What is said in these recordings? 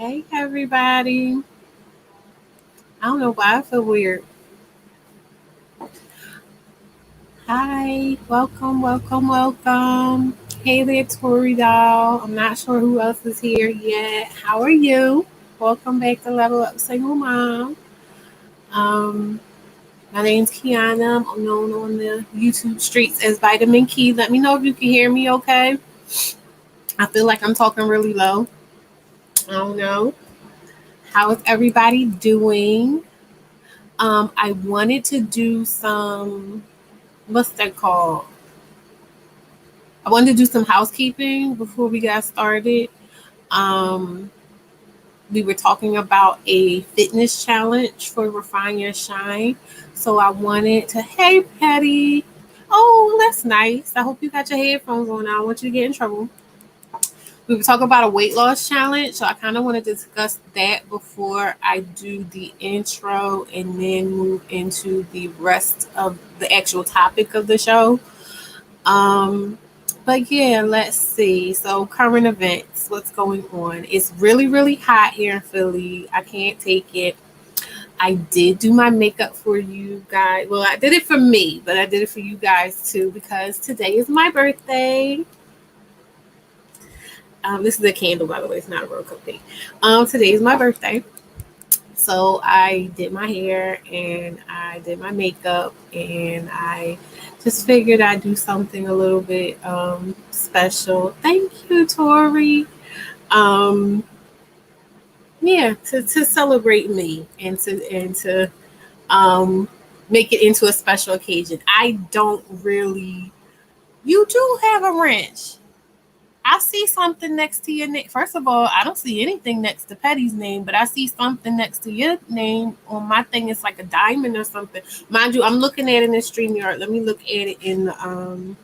Hey, everybody. I don't know why I feel weird. Hi, welcome. Hey there, Tori doll. I'm not sure who else is here yet. How are you? Welcome back to Level Up Single Mom. Um, my name's Kiana. I'm known on the YouTube streets as Vitamin Key. Let me know if you can hear me okay. I feel like I'm talking really low. I don't know. How is everybody doing? I wanted to do some, what's that called? I wanted to do some housekeeping before we got started. Um, we were talking about a fitness challenge for Refine Your Shine. So I wanted to, hey, Patty. Oh, that's nice. I hope you got your headphones on. I don't want you to get in trouble. We were talking about a weight loss challenge. So I kind of want to discuss that before I do the intro and then move into the rest of the actual topic of the show. Um, but yeah, let's see. So current events, what's going on? It's really, really hot here in Philly. I can't take it. I did do my makeup for you guys. Well, I did it for me, but I did it for you guys too because today is my birthday. This is a candle, by the way. It's not a real cupcake. Today is my birthday. So I did my hair and I did my makeup and I just figured I'd do something a little bit special. Thank you, Tori. Um, yeah, to celebrate me and to um, make it into a special occasion. I don't really. You do have a wrench. I see something next to your name. First of all, I don't see anything next to Petty's name, but I see something next to your name on my thing. It's like a diamond or something. Mind you, I'm looking at it in the StreamYard. Let me look at it in the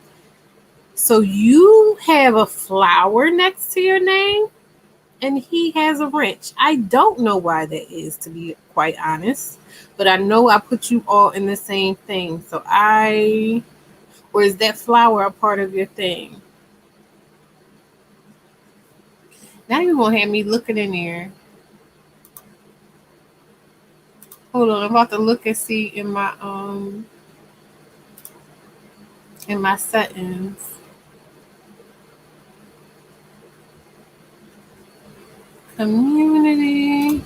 So you have a flower next to your name, and he has a wrench. I don't know why that is, to be quite honest, but I know I put you all in the same thing. Or is that flower a part of your thing? Now you gonna have me looking in there. Hold on, I'm about to look and see in my settings. Community.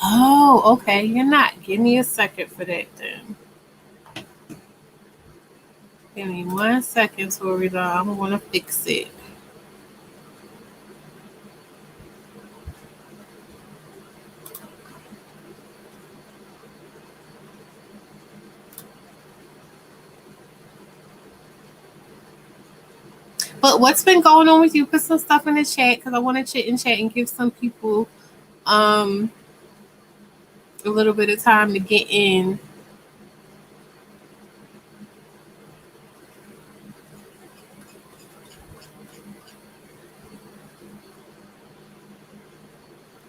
Oh, okay. You're not. Give me a second for that then. Give me 1 second, Tori. I'm gonna fix it. But what's been going on with you? Put some stuff in the chat because I want to chit and chat and give some people um a little bit of time to get in.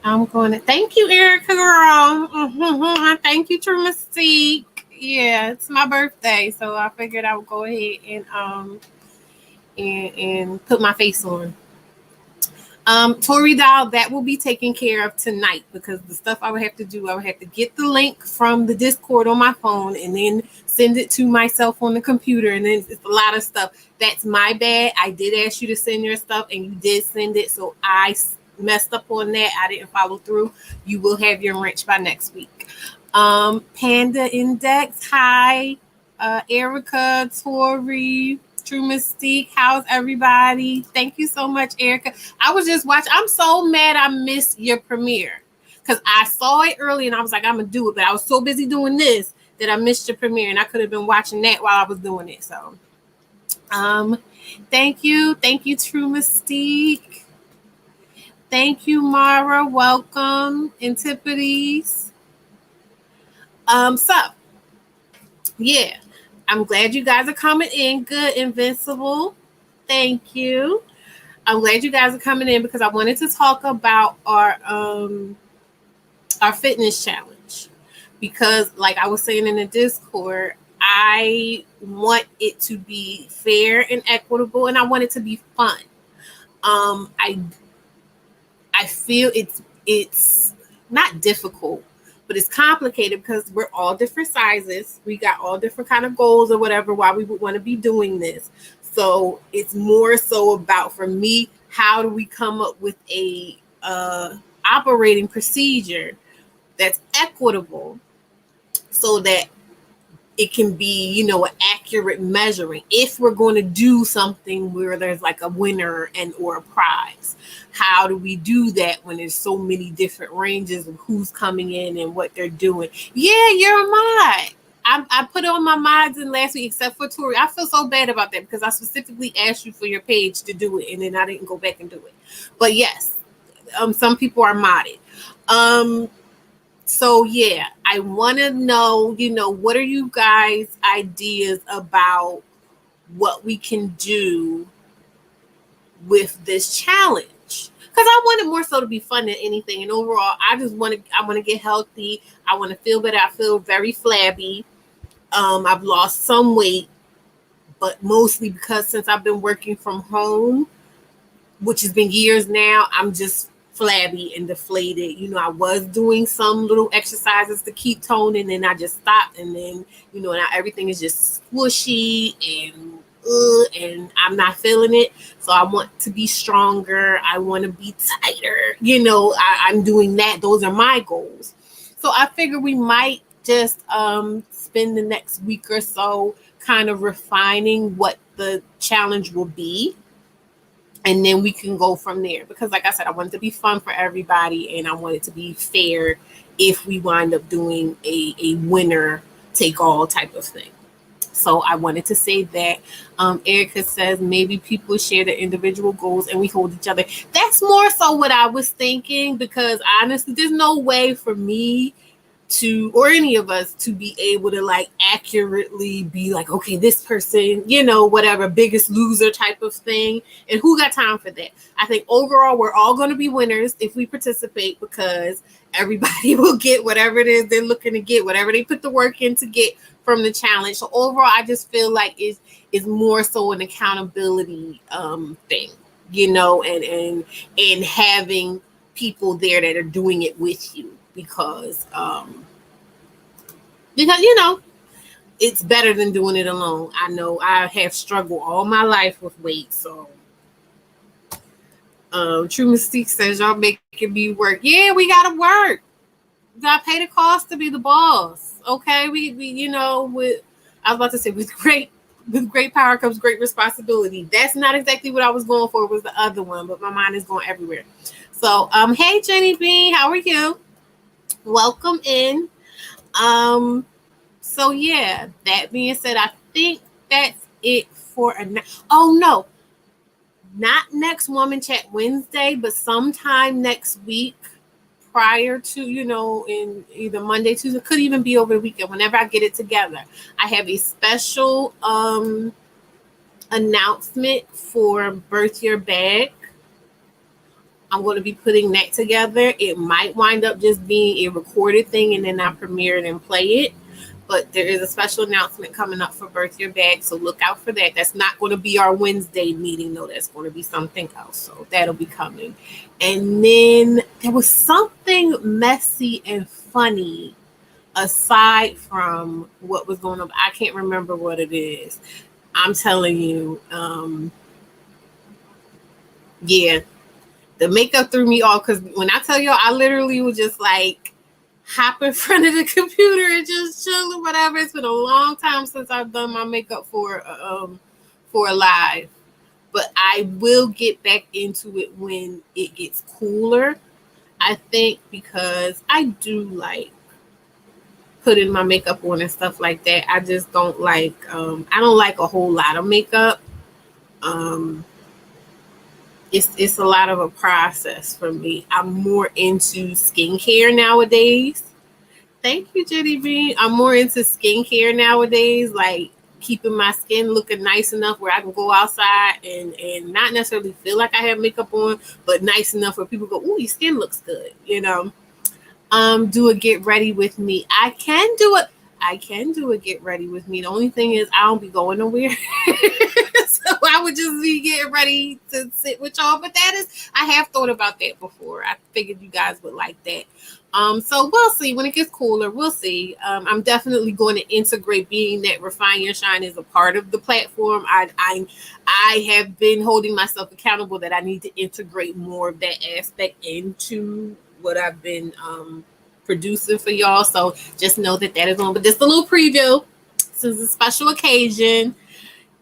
I'm going to thank you, Erica girl. Thank you, True Mystique. Yeah, it's my birthday, so I figured I would go ahead and put my face on. Tori Doll, that will be taken care of tonight because the stuff I would have to do, I would have to get the link from the Discord on my phone and then send it to myself on the computer, and then it's a lot of stuff. That's my bad. I did ask you to send your stuff and you did send it, so I messed up on that. I didn't follow through. You will have your wrench by next week. Panda Index, hi. Erica, Tori, True Mystique, how's everybody? Thank you so much, Erica. I was just watching. I'm so mad I missed your premiere because I saw it early and I was like, I'm gonna do it, but I was so busy doing this that I missed your premiere, and I could have been watching that while I was doing it. So, thank you, True Mystique. Thank you, Mara. Welcome, Antipodes. So yeah, I'm glad you guys are coming in. Good, Invincible. Thank you. I'm glad you guys are coming in because I wanted to talk about our fitness challenge. Because like I was saying in the Discord, I want it to be fair and equitable, and I want it to be fun. I feel it's not difficult, but it's complicated because we're all different sizes. We got all different kind of goals or whatever why we would want to be doing this. So it's more so about, for me, how do we come up with a operating procedure that's equitable so that it can be, an accurate measuring. If we're going to do something where there's like a winner and or a prize, how do we do that when there's so many different ranges of who's coming in and what they're doing? Yeah, you're a mod. I put on my mods in last week, except for Tori. I feel so bad about that because I specifically asked you for your page to do it, and then I didn't go back and do it. But yes, some people are modded. So yeah, I want to know, what are you guys' ideas about what we can do with this challenge? Because I want it more so to be fun than anything. And overall, I want to get healthy. I want to feel better. I feel very flabby. I've lost some weight, but mostly because since I've been working from home, which has been years now, I'm just flabby and deflated. I was doing some little exercises to keep toning, and I just stopped. And then, now everything is just squishy and I'm not feeling it. So I want to be stronger. I want to be tighter. I'm doing that. Those are my goals. So I figure we might just spend the next week or so kind of refining what the challenge will be. And then we can go from there. Because like I said, I want it to be fun for everybody, and I want it to be fair if we wind up doing a winner take all type of thing. So I wanted to say that. Erica says maybe people share their individual goals and we hold each other. That's more so what I was thinking, because honestly, there's no way for me to, or any of us, to be able to like accurately be like, okay, this person, whatever, biggest loser type of thing. And who got time for that? I think overall we're all going to be winners if we participate, because everybody will get whatever it is they're looking to get, whatever they put the work in to get from the challenge. So overall, I just feel like it's more so an accountability thing, and having people there that are doing it with you, because it's better than doing it alone. I know I have struggled all my life with weight. So True Mystique says y'all making me work. Yeah, we gotta work. We gotta pay the cost to be the boss. Okay, we with, I was about to say, with great power comes great responsibility. That's not exactly what I was going for. It was the other one, but my mind is going everywhere. So hey Jenny Bean, how are you? Welcome in. So yeah, that being said, I think that's it for oh no, not next Woman Chat Wednesday, but sometime next week prior to, in either Monday, Tuesday, could even be over the weekend, whenever I get it together. I have a special announcement for Birth Your Bag. I'm going to be putting that together. It might wind up just being a recorded thing and then I premiere it and play it. But there is a special announcement coming up for Birth Your Bag, so look out for that. That's not going to be our Wednesday meeting, though. That's going to be something else, so that'll be coming. And then there was something messy and funny aside from what was going on. I can't remember what it is. I'm telling you, yeah, the makeup threw me off, because when I tell y'all, I literally was just like, hop in front of the computer and just chill or whatever. It's been a long time since I've done my makeup for a live, but I will get back into it when it gets cooler. I think because I do like putting my makeup on and stuff like that. I just don't like I don't like a whole lot of makeup. It's a lot of a process for me. I'm more into skincare nowadays. Thank you, Jenny B. I'm more into skincare nowadays, like keeping my skin looking nice enough where I can go outside and not necessarily feel like I have makeup on, but nice enough where people go, ooh, your skin looks good, Do a get ready with me. I can do it. I can do a get ready with me. The only thing is I don't be going nowhere. So I would just be getting ready to sit with y'all. But that is, I have thought about that before. I figured you guys would like that. So we'll see when it gets cooler. We'll see. I'm definitely going to integrate being that Refine Your Shine is a part of the platform. I have been holding myself accountable that I need to integrate more of that aspect into what I've been producing for y'all. So just know that is on. But just a little preview. This is a special occasion.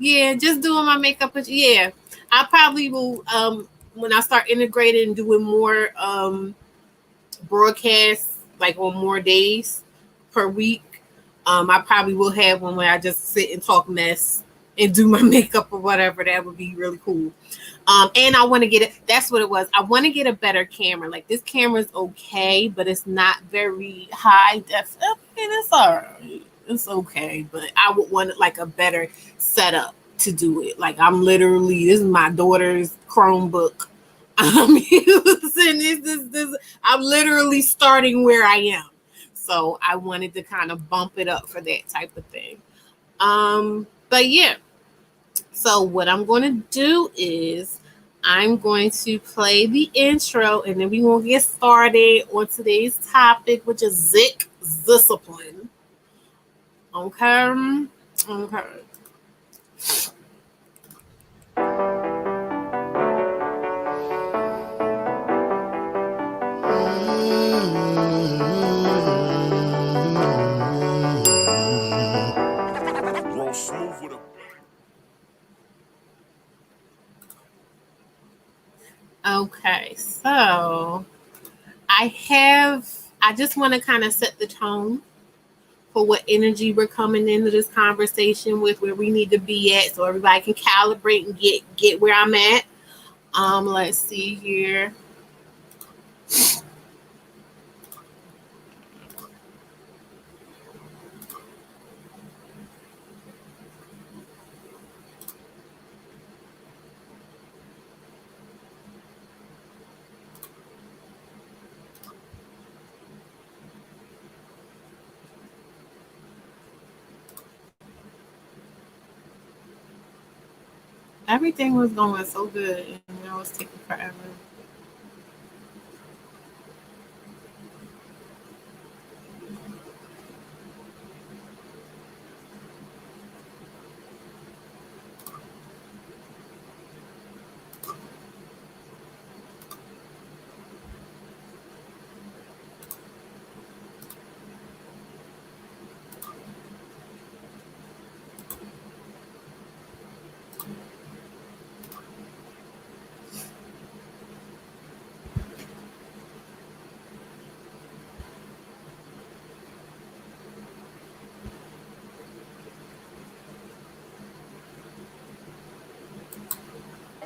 Yeah, just doing my makeup. Yeah, I probably will when I start integrating and doing more broadcasts like on more days per week. I probably will have one where I just sit and talk mess and do my makeup or whatever. That would be really cool. And I want to get it. That's what it was. I want to get a better camera. Like this camera is okay, but it's not very high def. I mean, it's all right. It's okay, but I would want like a better setup to do it. Like I'm literally, this is my daughter's Chromebook. I'm using this. I'm literally starting where I am. So I wanted to kind of bump it up for that type of thing. But yeah. So what I'm going to do is I'm going to play the intro and then we're going to get started on today's topic, which is Zick discipline. Okay. Okay. Okay, so I just want to kind of set the tone for what energy we're coming into this conversation with, where we need to be at, so everybody can calibrate and get where I'm at. Let's see here. Everything was going so good, and it was taking forever.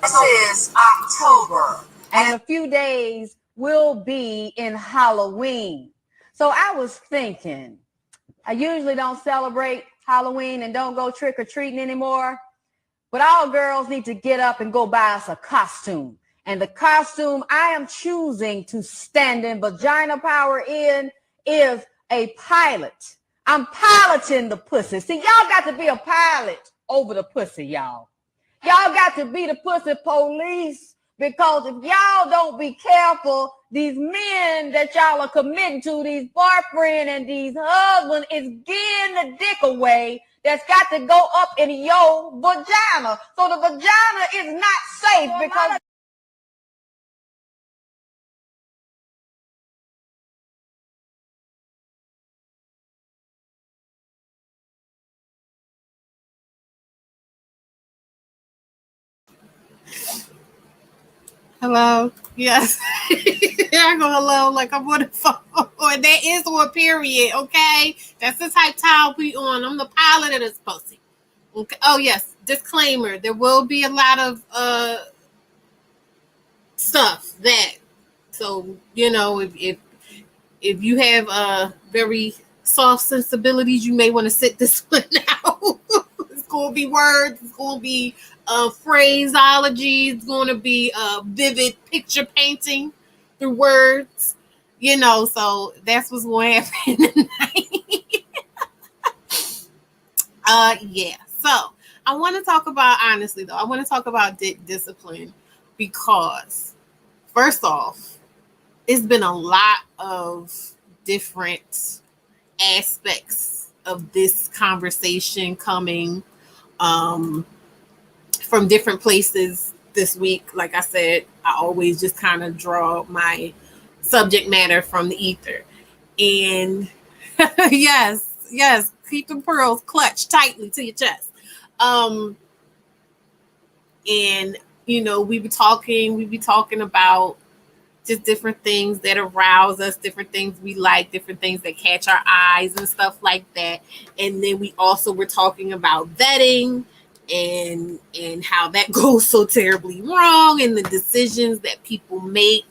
This is October, and in a few days we'll be in Halloween. So I was thinking, I usually don't celebrate Halloween and don't go trick-or-treating anymore, but all girls need to get up and go buy us a costume. And the costume I am choosing to stand in vagina power in is a pilot. I'm piloting the pussy. See, y'all got to be a pilot over the pussy, y'all. Y'all got to be the pussy police, because if y'all don't be careful, these men that y'all are committing to, these boyfriend and these husbands, is getting the dick away that's got to go up in your vagina. So the vagina is not safe because... Hello. Yes. I go hello like I'm on the phone. That is on period. Okay, that's the type time we on. I'm the pilot of this pussy. Okay. Oh yes. Disclaimer: there will be a lot of stuff that. So if you have very soft sensibilities, you may want to sit this one out. It's going to be words. It's going to be phraseology. It's going to be vivid picture painting through words. So that's what's going to happen tonight. Yeah. So I want to talk about, honestly though, I want to talk about discipline because first off, it's been a lot of different aspects of this conversation coming um, from different places this week. Like I said, I always just kind of draw my subject matter from the ether. And yes, keep the pearls clutched tightly to your chest. Um, and we be talking about just different things that arouse us, different things we like, different things that catch our eyes and stuff like that. And then we also were talking about vetting and how that goes so terribly wrong and the decisions that people make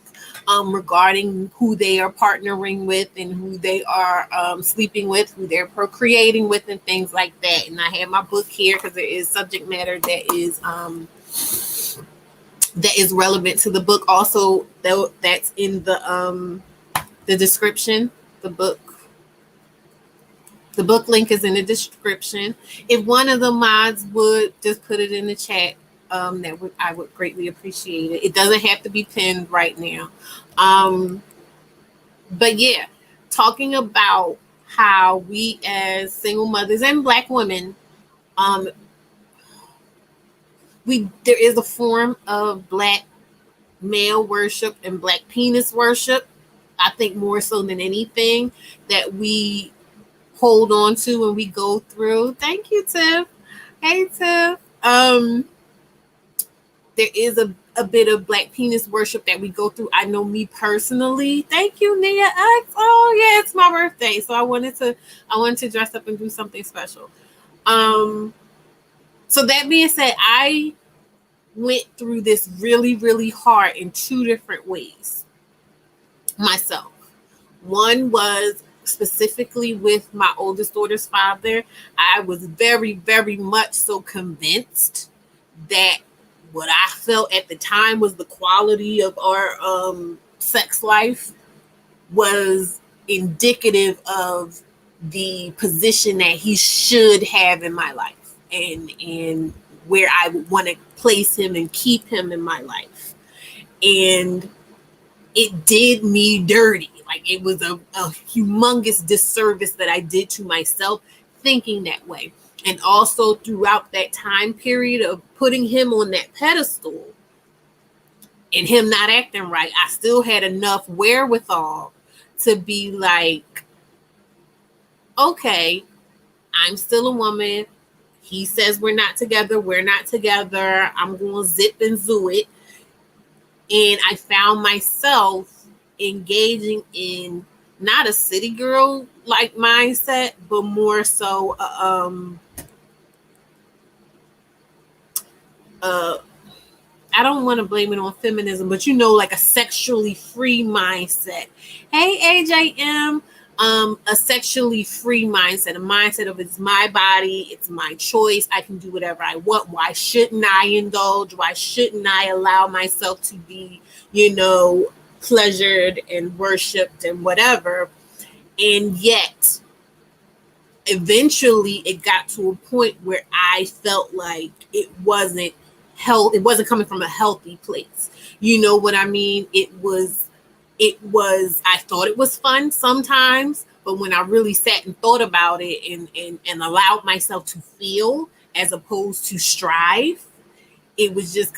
regarding who they are partnering with and who they are sleeping with, who they're procreating with, and things like that. And I have my book here because there is subject matter that is relevant to the book. Also, that's in the description. The book the book link is in the description. If one of the mods would just put it in the chat, I would greatly appreciate it. It doesn't have to be pinned right now. But yeah, talking about how we as single mothers and Black women, um, there is a form of Black male worship and Black penis worship. I think more so than anything that we hold on to when we go through. Thank you, Tiff. Hey, Tiff. There is a bit of Black penis worship that we go through. I know me personally. Thank you, Nia X. Oh yeah, it's my birthday, so I wanted to dress up and do something special. So that being said, I went through this really, really hard in two different ways myself. One was specifically with my oldest daughter's father. I was very, very much so convinced that what I felt at the time was the quality of our sex life was indicative of the position that he should have in my life and where I would want to place him and keep him in my life. And it did me dirty. Like it was a humongous disservice that I did to myself thinking that way. And also throughout that time period of putting him on that pedestal and him not acting right, I still had enough wherewithal to be like, okay, I'm still a woman. He says we're not together. We're not together. I'm going to zip and zoo it. And I found myself engaging in not a city girl like mindset, but more so I don't want to blame it on feminism, but like a sexually free mindset. Hey AJM, a sexually free mindset, a mindset of it's my body, it's my choice, I can do whatever I want. Why shouldn't I indulge? Why shouldn't I allow myself to be, pleasured and worshipped and whatever? And yet eventually it got to a point where I felt like it wasn't coming from a healthy place. You know what I mean? I thought it was fun sometimes, but when I really sat and thought about it and allowed myself to feel as opposed to strive, it was just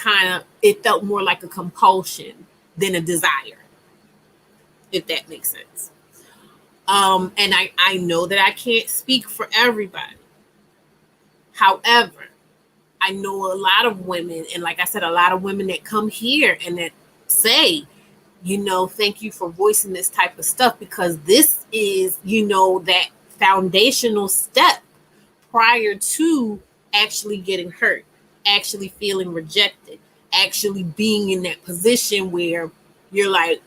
it felt more like a compulsion than a desire, if that makes sense. And I know that I can't speak for everybody. However, I know a lot of women, and like I said, a lot of women that come here and that say, thank you for voicing this type of stuff, because this is, that foundational step prior to actually getting hurt, actually feeling rejected, actually being in that position where you're like,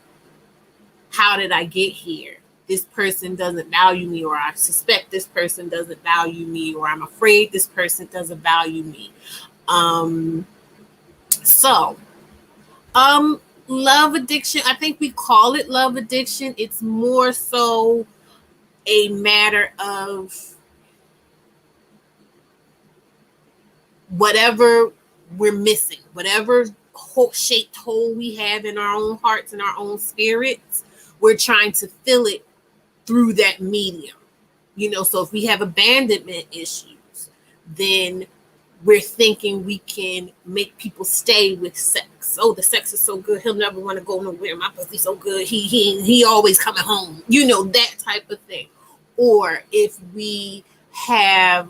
how did I get here? This person doesn't value me, or I suspect this person doesn't value me, or I'm afraid this person doesn't value me. So, love addiction, I think we call it love addiction. It's more so a matter of whatever we're missing, whatever shaped hole we have in our own hearts and our own spirits, we're trying to fill it through that medium. So if we have abandonment issues, then we're thinking we can make people stay with sex. Oh, the sex is so good, he'll never want to go nowhere. My pussy's so good, he always coming home. That type of thing. Or if we have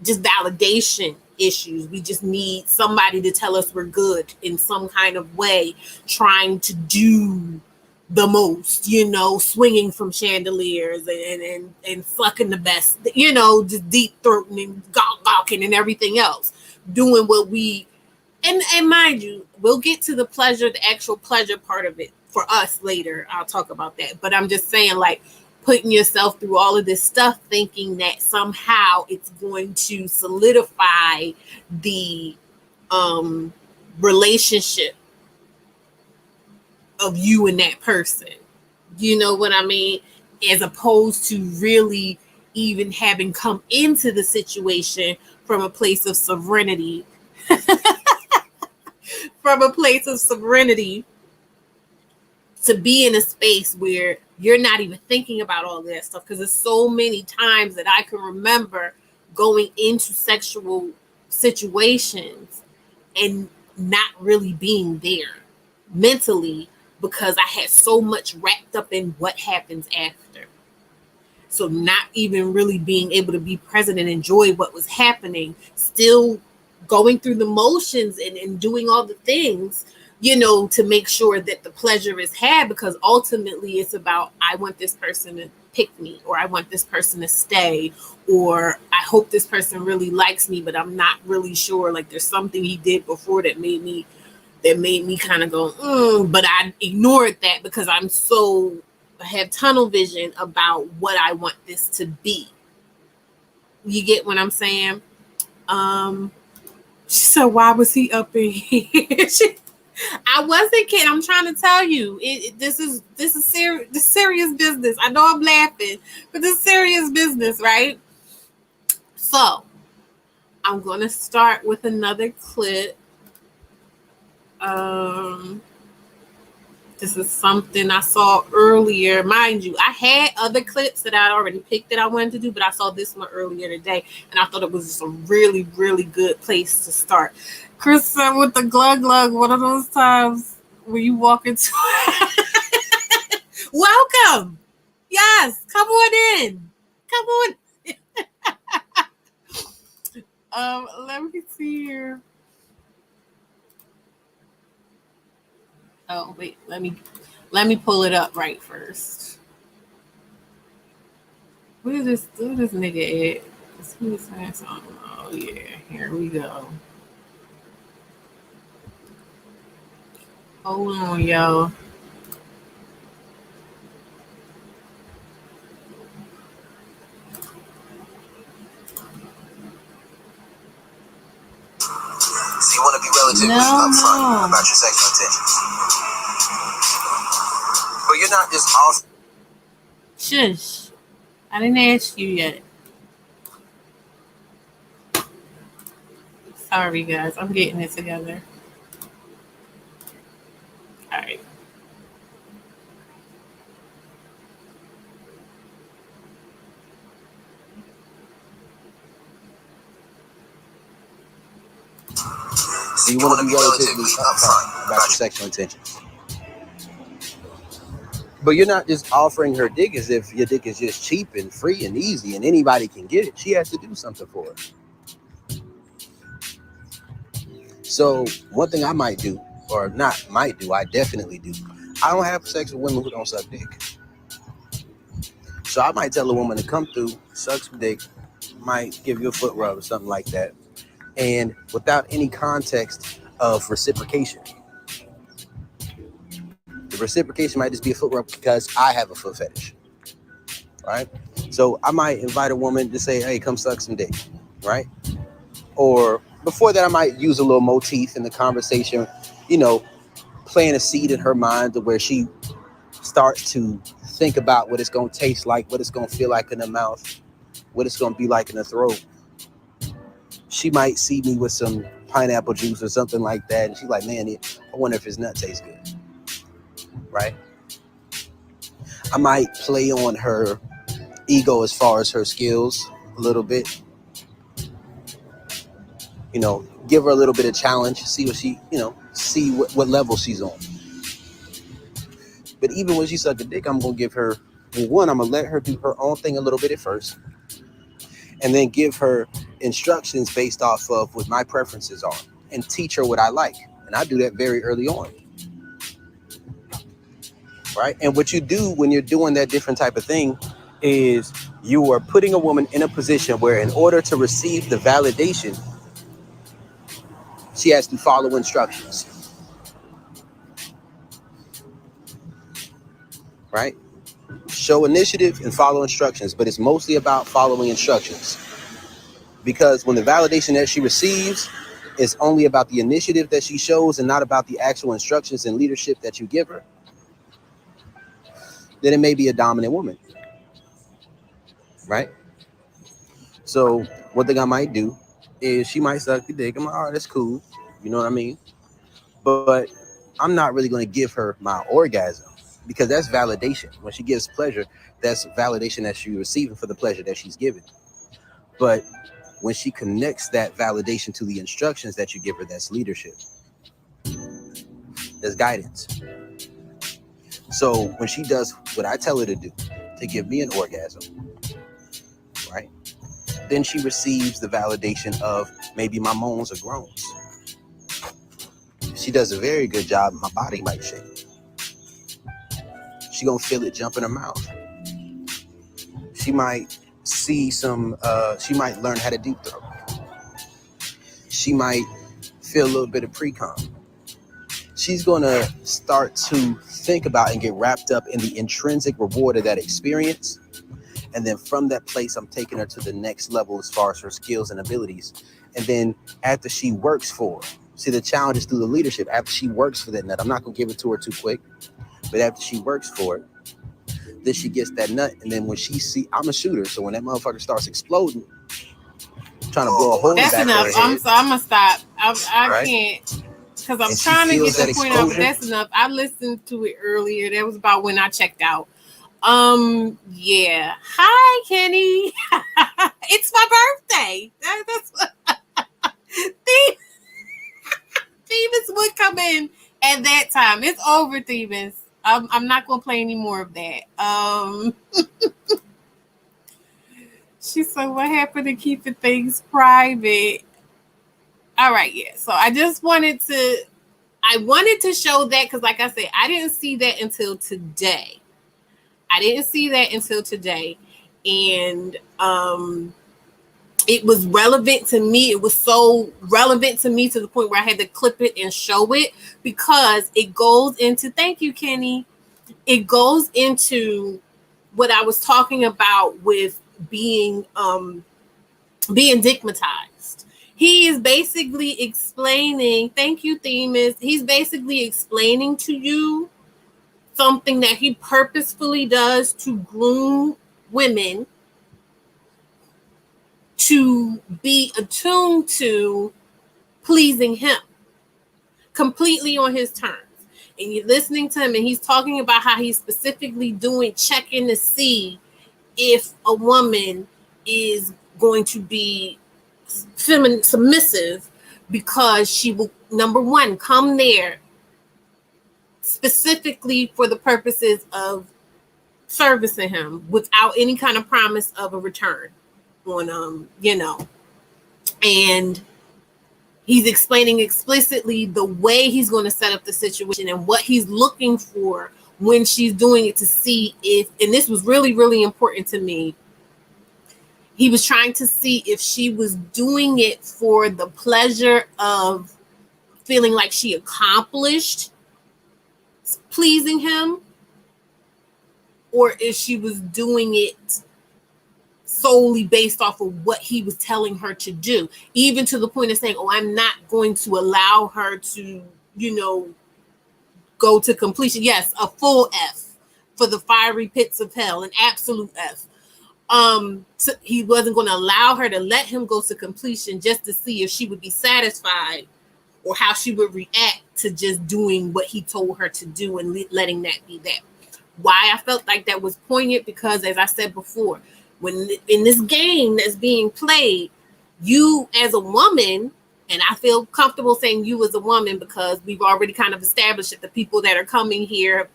just validation issues, we just need somebody to tell us we're good in some kind of way, trying to do the most, swinging from chandeliers and sucking the best, just deep throating and gawking and everything else, doing what we, and mind you, we'll get to the actual pleasure part of it for us later. I'll talk about that. But I'm just saying, like, putting yourself through all of this stuff, thinking that somehow it's going to solidify the relationship of you and that person. You know what I mean? As opposed to really even having come into the situation from a place of serenity, from a place of serenity, to be in a space where you're not even thinking about all that stuff. Because there's so many times that I can remember going into sexual situations and not really being there mentally, because I had so much wrapped up in what happens after. So not even really being able to be present and enjoy what was happening, still going through the motions and doing all the things, to make sure that the pleasure is had, because ultimately it's about, I want this person to pick me, or I want this person to stay, or I hope this person really likes me, but I'm not really sure. Like, there's something he did before that made me kind of go, but I ignored that because I have tunnel vision about what I want this to be. You get what I'm saying? She said, why was he up in here? I wasn't kidding. I'm trying to tell you, this is serious business. I know I'm laughing, but this is serious business, right? So I'm going to start with another clip. This is something I saw earlier. Mind you, I had other clips that I already picked that I wanted to do, but I saw this one earlier today, and I thought it was just a really, really good place to start. Chris said with the glug glug, one of those times where you walk into welcome. Yes, come on in. Come on. Let me see here. Oh wait, let me pull it up right first. Where's this nigga at? Who is saying something? Oh yeah, here we go. Hold on, yo. So you want to be relatively upfront about your sexual intentions. But you're not just off. Shush. I didn't ask you yet. Sorry, guys. I'm getting it together. All right. So you want to be relatively upfront about your sexual intentions. But you're not just offering her dick as if your dick is just cheap and free and easy and anybody can get it. She has to do something for it. So one thing I might do, or not might do, I definitely do. I don't have sex with women who don't suck dick. So I might tell a woman to come through, suck some dick, might give you a foot rub or something like that. And without any context of reciprocation. The reciprocation might just be a foot rub because I have a foot fetish, right? So I might invite a woman to say, hey, come suck some dick, right? Or before that, I might use a little motif in the conversation, playing a seed in her mind to where she starts to think about what it's going to taste like, what it's going to feel like in the mouth, what it's going to be like in the throat. She might see me with some pineapple juice or something like that, and she's like, man, I wonder if his nut tastes good, right? I might play on her ego as far as her skills a little bit, give her a little bit of challenge, see what she, see what level she's on. But even when she suck a dick, I'm going to give her, one, I'm going to let her do her own thing a little bit at first, and then give her instructions based off of what my preferences are and teach her what I like. And I do that very early on, right? And what you do when you're doing that different type of thing is you are putting a woman in a position where in order to receive the validation, she has to follow instructions, right? Show initiative and follow instructions, but it's mostly about following instructions. Because when the validation that she receives is only about the initiative that she shows and not about the actual instructions and leadership that you give her, then it may be a dominant woman, right? So one thing I might do is she might suck the dick. I'm like, all right, that's cool. You know what I mean? But I'm not really going to give her my orgasm because that's validation. When she gives pleasure, that's validation that she's receiving for the pleasure that she's given. But when she connects that validation to the instructions that you give her, that's leadership. That's guidance. So when she does what I tell her to do, to give me an orgasm, right? Then she receives the validation of maybe my moans or groans. She does a very good job. My body might shake. She gonna feel it jump in her mouth. She might see she might learn how to deep throat. She might feel a little bit of pre-com. She's gonna start to think about and get wrapped up in the intrinsic reward of that experience. And then from that place, I'm taking her to the next level as far as her skills and abilities. And then after she works for it, see, the challenge is through the leadership. After she works for that nut, I'm not going to give it to her too quick, but after she works for it, then she gets that nut. And then when I'm a shooter. So when that motherfucker starts exploding, trying to blow a hole in the That's back enough. of her head. I'm gonna stop. I Right? can't because I'm And she trying to feels get the that point out. But exposure. that's enough. I listened to it earlier. That was about when I checked out. Yeah. Hi, Kenny. It's my birthday. That's what Thebes would come in at that time. It's over, Thebes. I'm not gonna play any more of that. She said, "What happened to keeping things private?" All right, yeah. So I wanted to show that because, like I said, I didn't see that until today. And it was relevant to me. It was so relevant to me to the point where I had to clip it and show it because it goes into. Thank you, Kenny. It goes into what I was talking about with being dickmatized. He is basically explaining. Thank you, Themis. He's basically explaining to you something that he purposefully does to groom women to be attuned to pleasing him completely on his terms. And you're listening to him, and he's talking about how he's specifically checking to see if a woman is going to be feminine, submissive, because she will, number one, come there specifically for the purposes of servicing him without any kind of promise of a return on and he's explaining explicitly the way he's going to set up the situation and what he's looking for when she's doing it to see if, and this was really, really important to me, he was trying to see if she was doing it for the pleasure of feeling like she accomplished pleasing him, or if she was doing it solely based off of what he was telling her to do, even to the point of saying, oh, I'm not going to allow her to, go to completion. Yes, a full F for the fiery pits of hell, an absolute F. So he wasn't going to allow her to let him go to completion just to see if she would be satisfied or how she would react to just doing what he told her to do and letting that be that. Why I felt like that was poignant, because as I said before, when in this game that's being played, you as a woman, and I feel comfortable saying you as a woman because we've already kind of established that the people that are coming here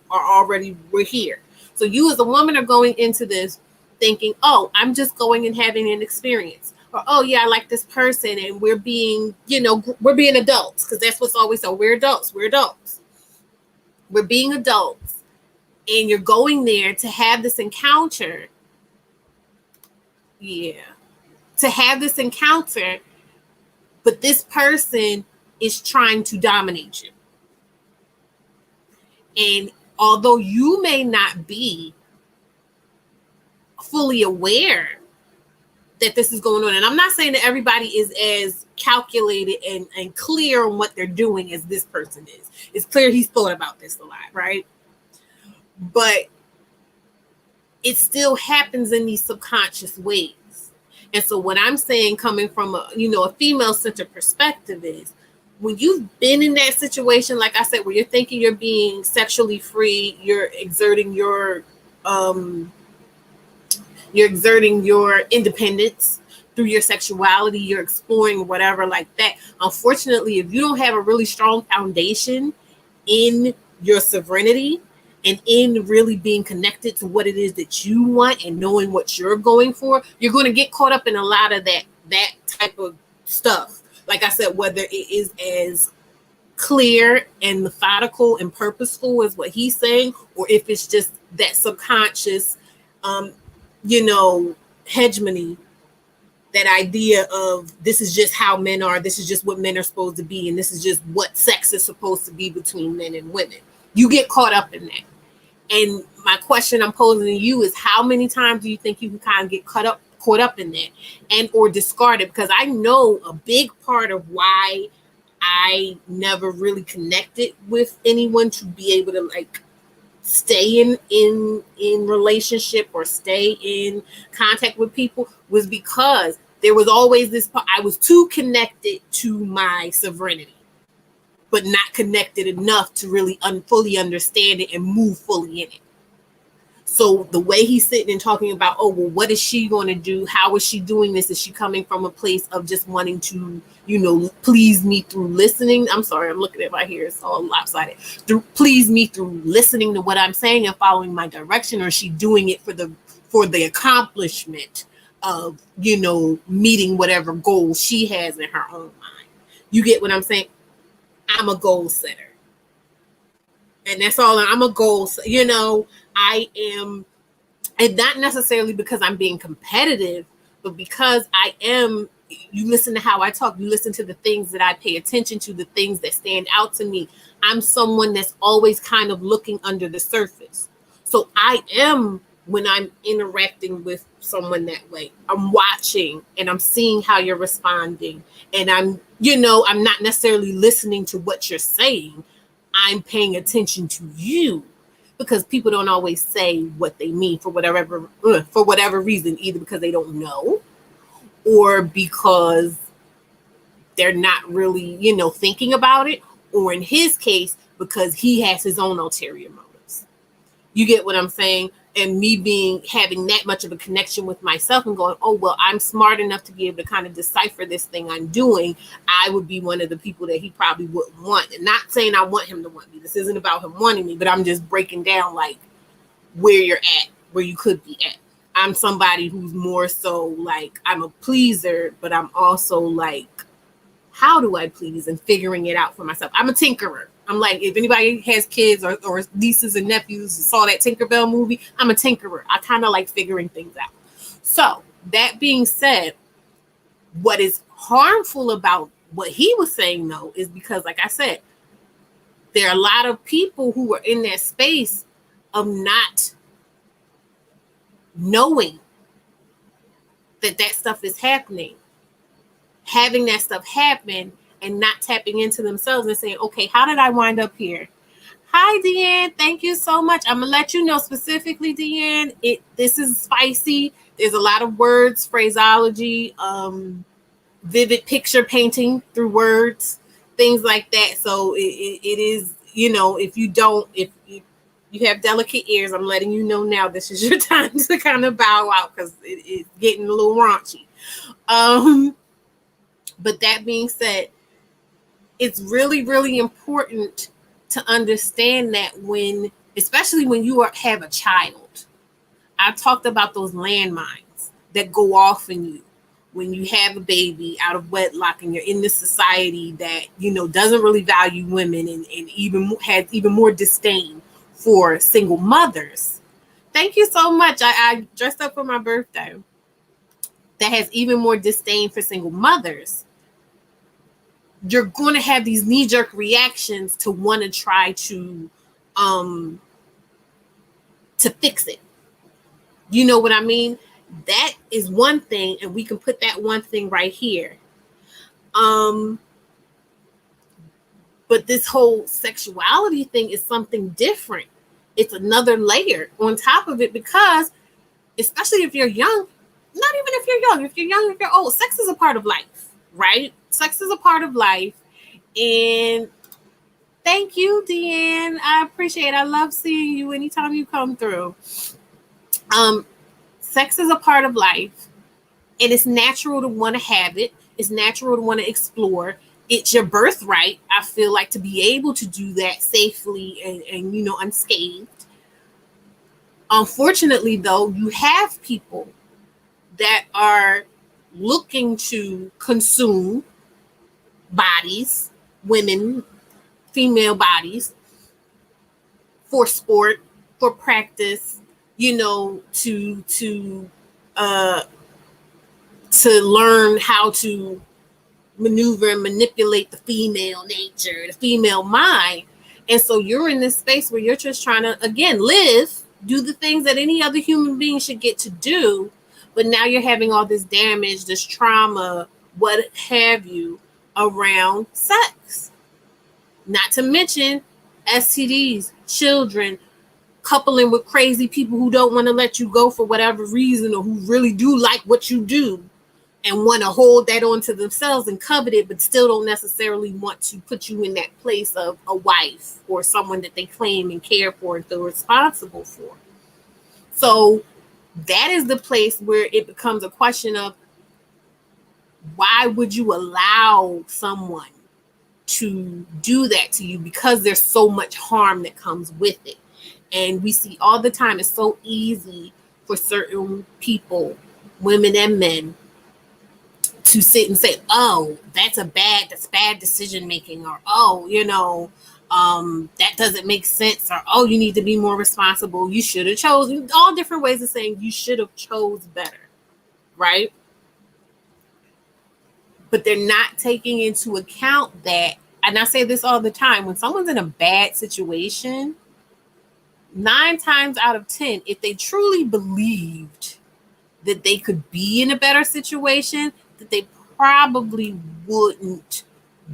were here. So you as a woman are going into this thinking, oh, I'm just going and having an experience. Or, oh yeah, I like this person and we're being, we're being adults, because that's what's always so. We're adults. We're being adults. And you're going there to have this encounter. Yeah. To have this encounter, but this person is trying to dominate you. And although you may not be fully aware that this is going on, and I'm not saying that everybody is as calculated and clear on what they're doing as this person is. It's clear he's thought about this a lot, right? But it still happens in these subconscious ways. And so what I'm saying, coming from a female-centered perspective, is when you've been in that situation, like I said, where you're thinking you're being sexually free, you're exerting your independence through your sexuality, you're exploring whatever like that. Unfortunately, if you don't have a really strong foundation in your sovereignty and in really being connected to what it is that you want and knowing what you're going for, you're going to get caught up in a lot of that type of stuff. Like I said, whether it is as clear and methodical and purposeful as what he's saying, or if it's just that subconscious, hegemony, that idea of this is just how men are, this is just what men are supposed to be, and this is just what sex is supposed to be between men and women. You get caught up in that. And my question I'm posing to you is, how many times do you think you can kind of get caught up in that and or discard it? Because I know a big part of why I never really connected with anyone to be able to like stay in relationship or stay in contact with people was because there was always this part. I was too connected to my sovereignty, but not connected enough to really fully understand it and move fully in it. So the way he's sitting and talking about, oh, well, what is she going to do? How is she doing this? Is she coming from a place of just wanting to, please me through listening? I'm sorry, I'm looking at my hair. It's all lopsided. Please me through listening to what I'm saying and following my direction? Or is she doing it for the accomplishment of, meeting whatever goal she has in her own mind? You get what I'm saying? I'm a goal setter. And that's all. I'm a goal. I am, and not necessarily because I'm being competitive, but because I am. You listen to how I talk. You listen to the things that I pay attention to, the things that stand out to me. I'm someone that's always kind of looking under the surface. So I am, when I'm interacting with someone that way, I'm watching and I'm seeing how you're responding. And I'm not necessarily listening to what you're saying. I'm paying attention to you, because people don't always say what they mean for whatever reason, either because they don't know or because they're not really, thinking about it, or in his case, because he has his own ulterior motives. You get what I'm saying? And me having that much of a connection with myself and going, oh, well, I'm smart enough to be able to kind of decipher this thing I'm doing. I would be one of the people that he probably wouldn't want. And not saying I want him to want me. This isn't about him wanting me, but I'm just breaking down like where you're at, where you could be at. I'm somebody who's more so like, I'm a pleaser, but I'm also like, how do I please, and figuring it out for myself. I'm a tinkerer. I'm like, if anybody has kids or nieces and nephews saw that Tinkerbell movie, I'm a tinkerer. I kind of like figuring things out. So that being said, what is harmful about what he was saying, though, is because, like I said, there are a lot of people who are in that space of not knowing that stuff is happening, having that stuff happen and not tapping into themselves and saying, okay, how did I wind up here? Hi, Deanne. Thank you so much. I'm gonna let you know specifically, Deanne. This is spicy. There's a lot of words, phraseology, vivid picture painting through words, things like that. So it is, if you have delicate ears, I'm letting you know now. This is your time to kind of bow out because it's getting a little raunchy. But that being said, it's really, really important to understand that especially when you have a child. I talked about those landmines that go off in you when you have a baby out of wedlock and you're in this society that, doesn't really value women and even has even more disdain for single mothers. Thank you so much. I dressed up for my birthday. That has even more disdain for single mothers. You're going to have these knee-jerk reactions to want to try to fix it. You know what I mean? That is one thing, and we can put that one thing right here. But this whole sexuality thing is something different. It's another layer on top of it because, especially if you're young, not even if you're young, if you're old, sex is a part of life, right? Sex is a part of life. And thank you, Deanne. I appreciate it. I love seeing you anytime you come through. Sex is a part of life, and it's natural to want to have it. It's natural to want to explore. It's your birthright, I feel like, to be able to do that safely and unscathed. Unfortunately, though, you have people that are looking to consume bodies, women, female bodies, for sport, for practice, to learn how to maneuver and manipulate the female nature, the female mind. And so you're in this space where you're just trying to, again, live, do the things that any other human being should get to do. But now you're having all this damage, this trauma, what have you, around sex. Not to mention STDs, children, coupling with crazy people who don't want to let you go for whatever reason, or who really do like what you do and want to hold that on to themselves and covet it, but still don't necessarily want to put you in that place of a wife or someone that they claim and care for and feel responsible for. So that is the place where it becomes a question of, why would you allow someone to do that to you? Because there's so much harm that comes with it. And we see all the time, it's so easy for certain people, women and men, to sit and say, oh, that's bad decision making, or that doesn't make sense, or oh, you need to be more responsible, you should have chosen, all different ways of saying you should have chose better, right? But they're not taking into account that, and I say this all the time, when someone's in a bad situation, 9 times out of 10, if they truly believed that they could be in a better situation, that they probably wouldn't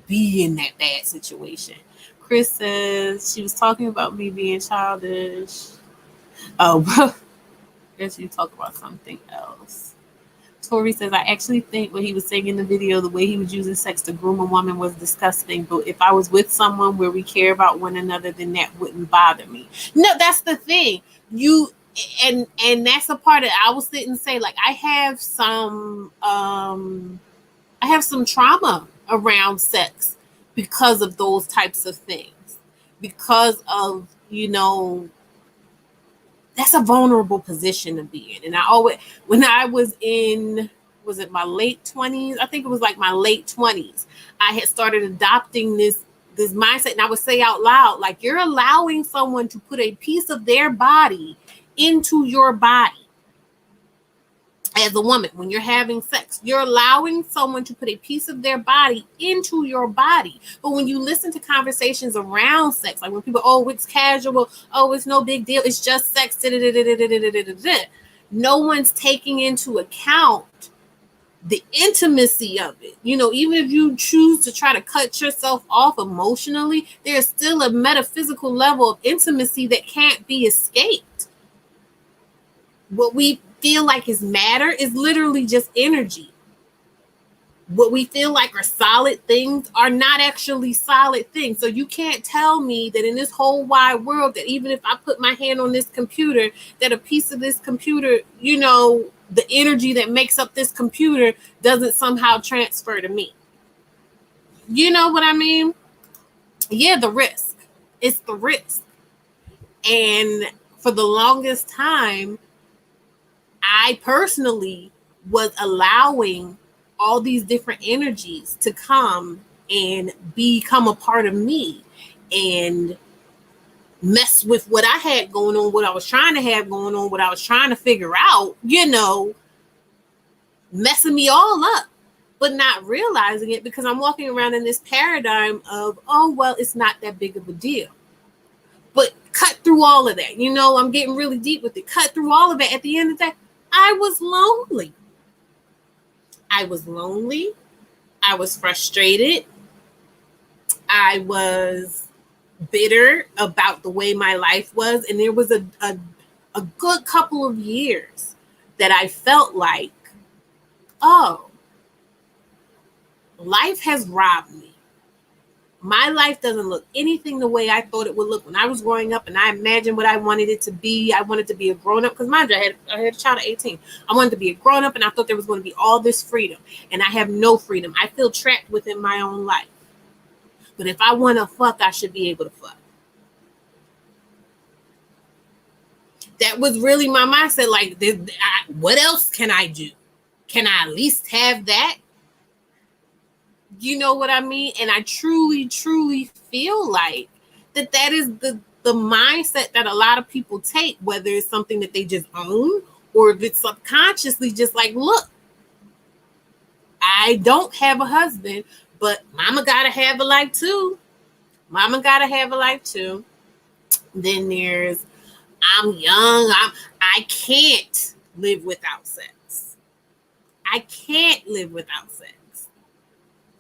be in that bad situation. Chris says she was talking about me being childish. Oh, I guess you talk about something else. Tori says, I actually think what he was saying in the video, the way he was using sex to groom a woman, was disgusting. But if I was with someone where we care about one another, then that wouldn't bother me. No, that's the thing. And that's a part of it. I will sit and say, like, I have some trauma around sex because of those types of things. Because of, that's a vulnerable position to be in. And I always, when I was in, was it my late 20s? I think it was like my late 20s. I had started adopting this mindset, and I would say out loud, like, you're allowing someone to put a piece of their body into your body. As a woman, when you're having sex, you're allowing someone to put a piece of their body into your body. But when you listen to conversations around sex, like when people, oh, it's casual, oh, it's no big deal, it's just sex, no one's taking into account the intimacy of it. You know, even if you choose to try to cut yourself off emotionally, there's still a metaphysical level of intimacy that can't be escaped. What we feel like is matter is literally just energy. What we feel like are solid things are not actually solid things. So you can't tell me that in this whole wide world, that even if I put my hand on this computer, that a piece of this computer, you know, the energy that makes up this computer doesn't somehow transfer to me. You know what I mean? Yeah, the risk. It's the risk. And for the longest time, I personally was allowing all these different energies to come and become a part of me and mess with what I had going on, what I was trying to have going on, what I was trying to figure out, you know, messing me all up, but not realizing it because I'm walking around in this paradigm of, oh, well, it's not that big of a deal. But cut through all of that. You know, I'm getting really deep with it. Cut through all of it. At the end of the day, I was lonely. I was lonely. I was frustrated. I was bitter about the way my life was. And there was a good couple of years that I felt like, oh, life has robbed me. My life doesn't look anything the way I thought it would look when I was growing up, and I imagined what I wanted it to be. I wanted to be a grown-up because, mind you, I had a child at 18. I wanted to be a grown-up, and I thought there was going to be all this freedom, and I have no freedom. I feel trapped within my own life. But if I want to fuck, I should be able to fuck. That was really my mindset. Like, what else can I do? Can I at least have that? You know what I mean? And I truly, truly feel like that is the mindset that a lot of people take, whether it's something that they just own or if it's subconsciously just like, look, I don't have a husband, but mama gotta have a life too. Mama gotta have a life too. Then there's, I'm young, I can't live without sex. I can't live without sex.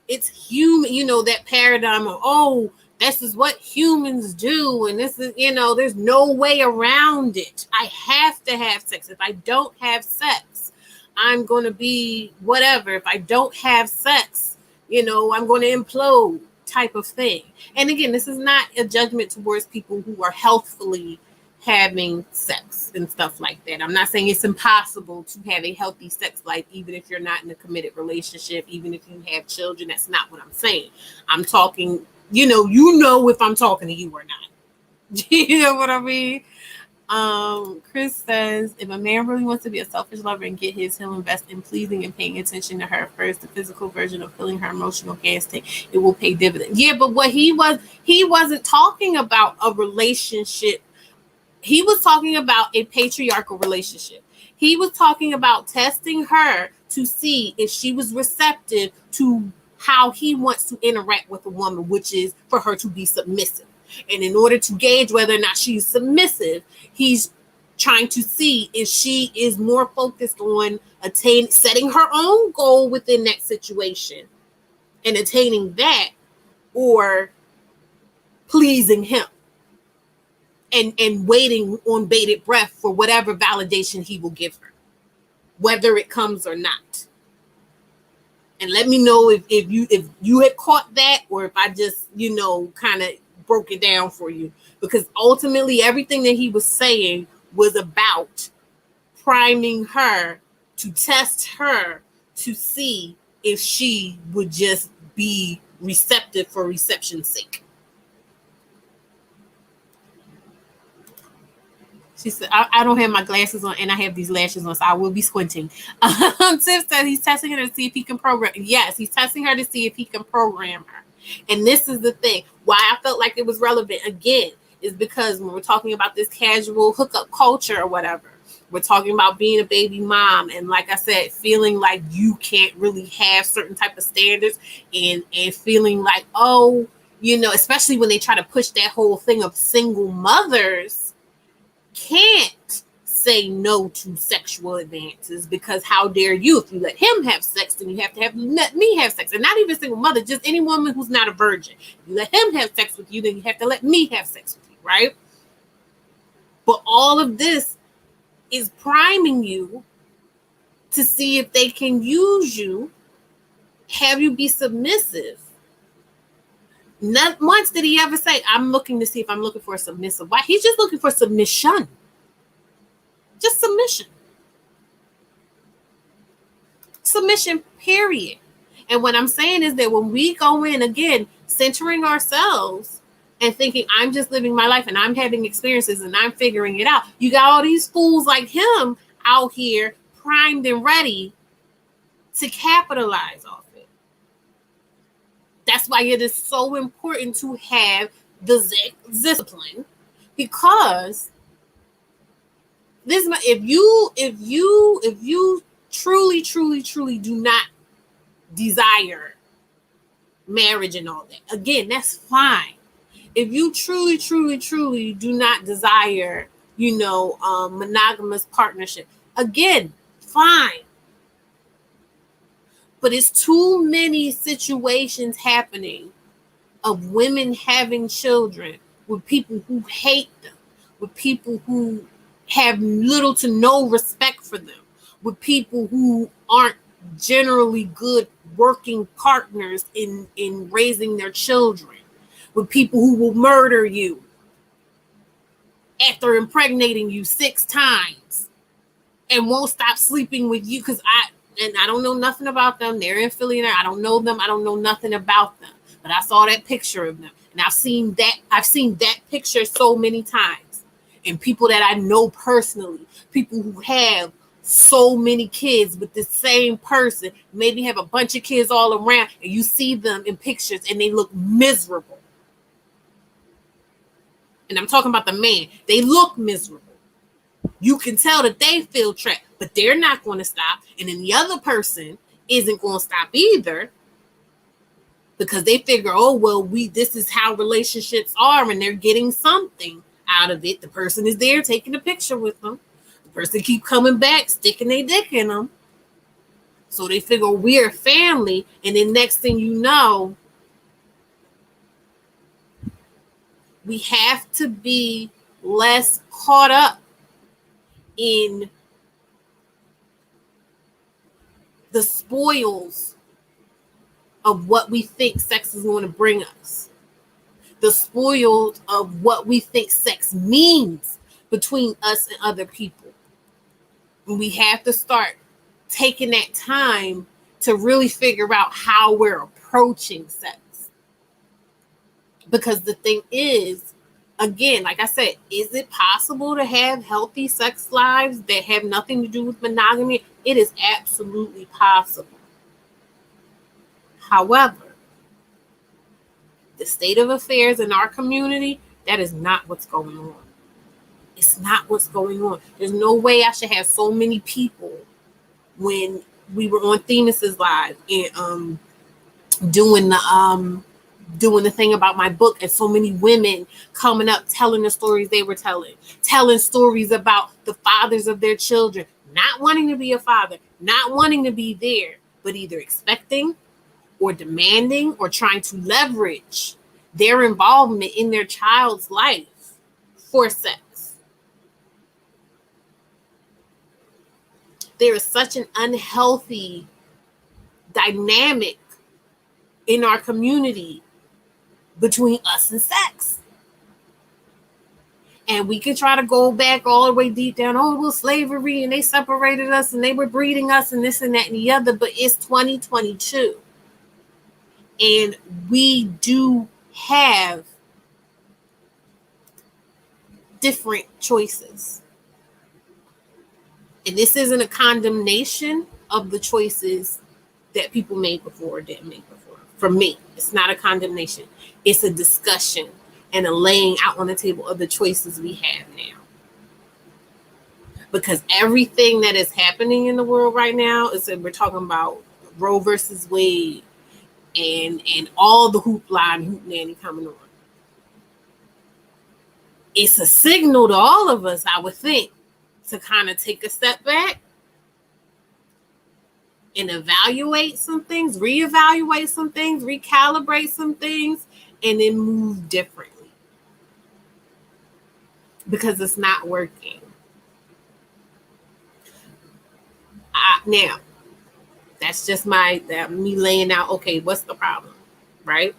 It's human, you know, that paradigm of, oh, this is what humans do. And this is, you know, there's no way around it. I have to have sex. If I don't have sex, I'm going to be whatever. If I don't have sex, you know, I'm going to implode type of thing. And again, this is not a judgment towards people who are healthfully having sex and stuff like that. I'm not saying it's impossible to have a healthy sex life, even if you're not in a committed relationship, even if you have children. That's not what I'm saying. I'm talking, you know if I'm talking to you or not. You know what I mean? Chris says, if a man really wants to be a selfish lover and get he'll invest in pleasing and paying attention to her first. The physical version of filling her emotional gas tank, it will pay dividends. Yeah, but what he wasn't talking about a relationship. He was talking about a patriarchal relationship. He was talking about testing her to see if she was receptive to how he wants to interact with a woman, which is for her to be submissive. And in order to gauge whether or not she's submissive, he's trying to see if she is more focused on setting her own goal within that situation and attaining that, or pleasing him. And waiting on bated breath for whatever validation he will give her, whether it comes or not. And let me know if you had caught that, or if I just, kind of broke it down for you. Because ultimately everything that he was saying was about priming her to test her to see if she would just be receptive for reception's sake. She said, I don't have my glasses on and I have these lashes on, so I will be squinting. Tiff said he's testing her to see if he can program. Yes, he's testing her to see if he can program her. And this is the thing. Why I felt like it was relevant, again, is because when we're talking about this casual hookup culture or whatever, we're talking about being a baby mom. And like I said, feeling like you can't really have certain type of standards and feeling like, oh, especially when they try to push that whole thing of single mothers can't say no to sexual advances, because how dare you? If you let him have sex, then you have to let me have sex. And not even single mother, just any woman who's not a virgin. If you let him have sex with you, then you have to let me have sex with you, right? But all of this is priming you to see if they can use you, have you be submissive. Not once did he ever say, I'm looking to see if I'm looking for a submissive wife. He's just looking for submission. Just submission. Submission, period. And what I'm saying is that when we go in, again, centering ourselves and thinking, I'm just living my life and I'm having experiences and I'm figuring it out, you got all these fools like him out here primed and ready to capitalize off it. That's why it is so important to have the discipline, because this, if you truly do not desire marriage and all that, again, that's fine. If you truly do not desire, monogamous partnership, again, fine. But it's too many situations happening of women having children with people who hate them, with people who have little to no respect for them, with people who aren't generally good working partners in raising their children, with people who will murder you after impregnating you 6 times and won't stop sleeping with you. Because I don't know nothing about them. They're in Philly. I don't know them. I don't know nothing about them. But I saw that picture of them, and I've seen that picture so many times. And people that I know personally, people who have so many kids with the same person, maybe have a bunch of kids all around, and you see them in pictures and they look miserable. And I'm talking about the man. They look miserable. You can tell that they feel trapped, but they're not going to stop. And then the other person isn't going to stop either, because they figure, oh, well, this is how relationships are, and they're getting something out of it. The person is there taking a picture with them. The person keep coming back, sticking their dick in them. So they figure we're a family, and then next thing you know, we have to be less caught up in the spoils of what we think sex is going to bring us, the spoils of what we think sex means between us and other people. And we have to start taking that time to really figure out how we're approaching sex. Because the thing is, again, like I said, is it possible to have healthy sex lives that have nothing to do with monogamy? It is absolutely possible. However, the state of affairs in our community, that is not what's going on. It's not what's going on. There's no way I should have so many people when we were on Themis's live and doing the thing about my book, and so many women coming up telling the stories they were telling stories about the fathers of their children, not wanting to be a father, not wanting to be there, but either expecting or demanding or trying to leverage their involvement in their child's life for sex. There is such an unhealthy dynamic in our community between us and sex. And we can try to go back all the way deep down, oh, well, slavery, and they separated us and they were breeding us and this and that and the other, but it's 2022. And we do have different choices. And this isn't a condemnation of the choices that people made before or didn't make before. For me, it's not a condemnation. It's a discussion and a laying out on the table of the choices we have now. Because everything that is happening in the world right now is that we're talking about Roe versus Wade and all the hoopla and hoopnanny coming on. It's a signal to all of us, I would think, to kind of take a step back and evaluate some things, reevaluate some things, recalibrate some things, and then move differently because it's not working. Now, that's just me laying out, okay, what's the problem, right?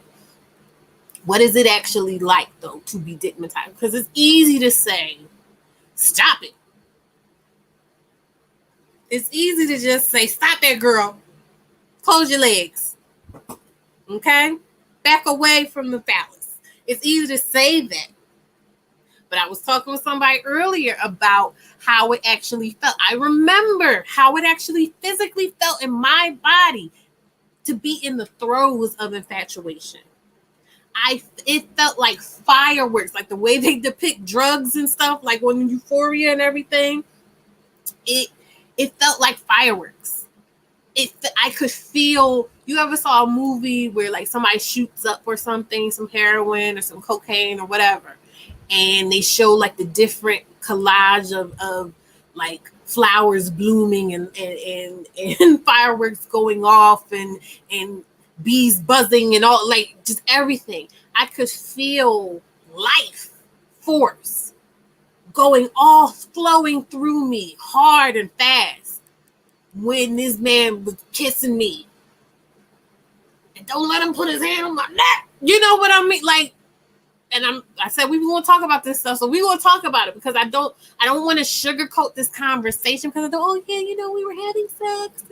What is it actually like, though, to be dickmatized? Because it's easy to say, stop it. It's easy to just say, stop that, girl. Close your legs. Okay? Back away from the phallus. It's easy to say that. But I was talking with somebody earlier about how it actually felt. I remember how it actually physically felt in my body to be in the throes of infatuation. It felt like fireworks, like the way they depict drugs and stuff, like when Euphoria and everything. It felt like fireworks. I could feel. You ever saw a movie where like somebody shoots up or something, some heroin or some cocaine or whatever, and they show like the different collage of like flowers blooming and fireworks going off and bees buzzing and all, like just everything. I could feel life force going off, flowing through me hard and fast when this man was kissing me. And don't let him put his hand on my neck. You know what I mean? Like, and I said we were going to talk about this stuff, so we're going to talk about it because I don't want to sugarcoat this conversation because I don't. Oh yeah, we were having sex,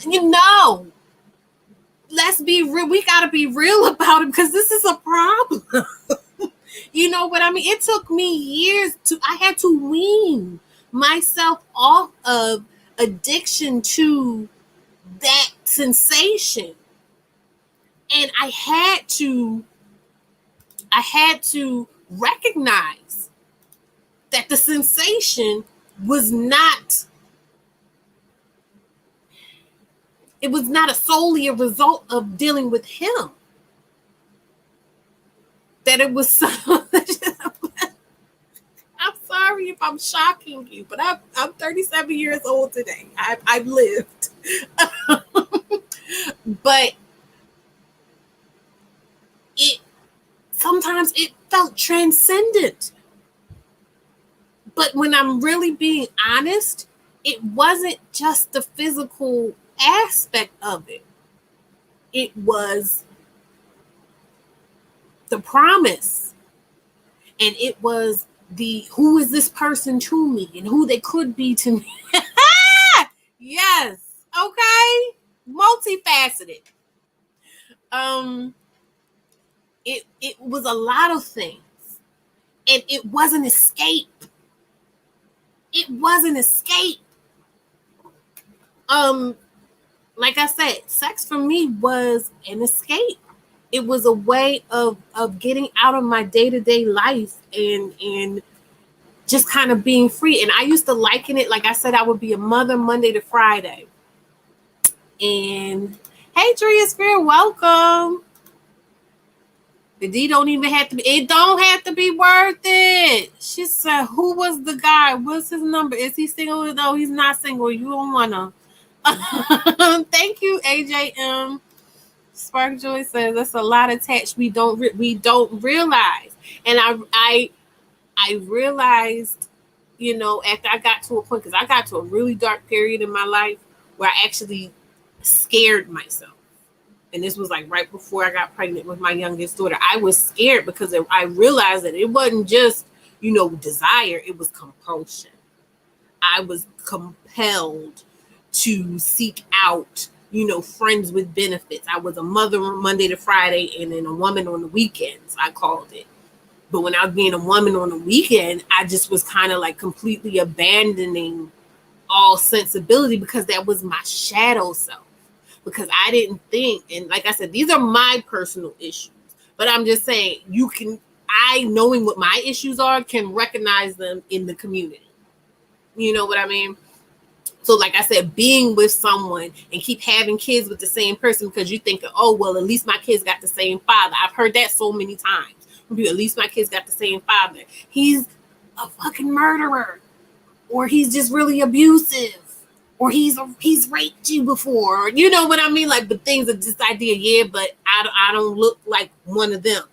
and let's be real. We got to be real about it because this is a problem. You know what I mean? It took me years I had to wean myself off of addiction to that sensation, and I had to recognize that the sensation was not solely a result of dealing with him. That it was I'm sorry if I'm shocking you, but I'm 37 years old today. I've lived. But sometimes it felt transcendent. But when I'm really being honest, it wasn't just the physical aspect of it. It was the promise. And it was who is this person to me and who they could be to me. Yes. Okay. Multifaceted. It was a lot of things. And it was an escape. Like I said, sex for me was an escape. It was a way of getting out of my day-to-day life and just kind of being free. And I used to liken it, like I said, I would be a mother Monday to Friday. And hey, Drea Spear, welcome. The D don't even have to be, it don't have to be worth it. She said, who was the guy? What's his number? Is he single? No, he's not single. You don't wanna. Thank you, AJM. Spark Joy says that's a lot attached. We don't realize. And I realized, after I got to a point, because I got to a really dark period in my life where I actually scared myself. And this was like right before I got pregnant with my youngest daughter. I was scared because I realized that it wasn't just, desire. It was compulsion. I was compelled to seek out, friends with benefits. I was a mother Monday to Friday and then a woman on the weekends, I called it. But when I was being a woman on the weekend, I just was kind of like completely abandoning all sensibility because that was my shadow self. Because I didn't think, and like I said, these are my personal issues. But I'm just saying, knowing what my issues are, can recognize them in the community. You know what I mean? So like I said, being with someone and keep having kids with the same person because you think, oh, well, at least my kids got the same father. I've heard that so many times. At least my kids got the same father. He's a fucking murderer. or he's just really abusive, or he's raped you before. You know what I mean? Like, but things are just idea, yeah, but I don't look like one of them.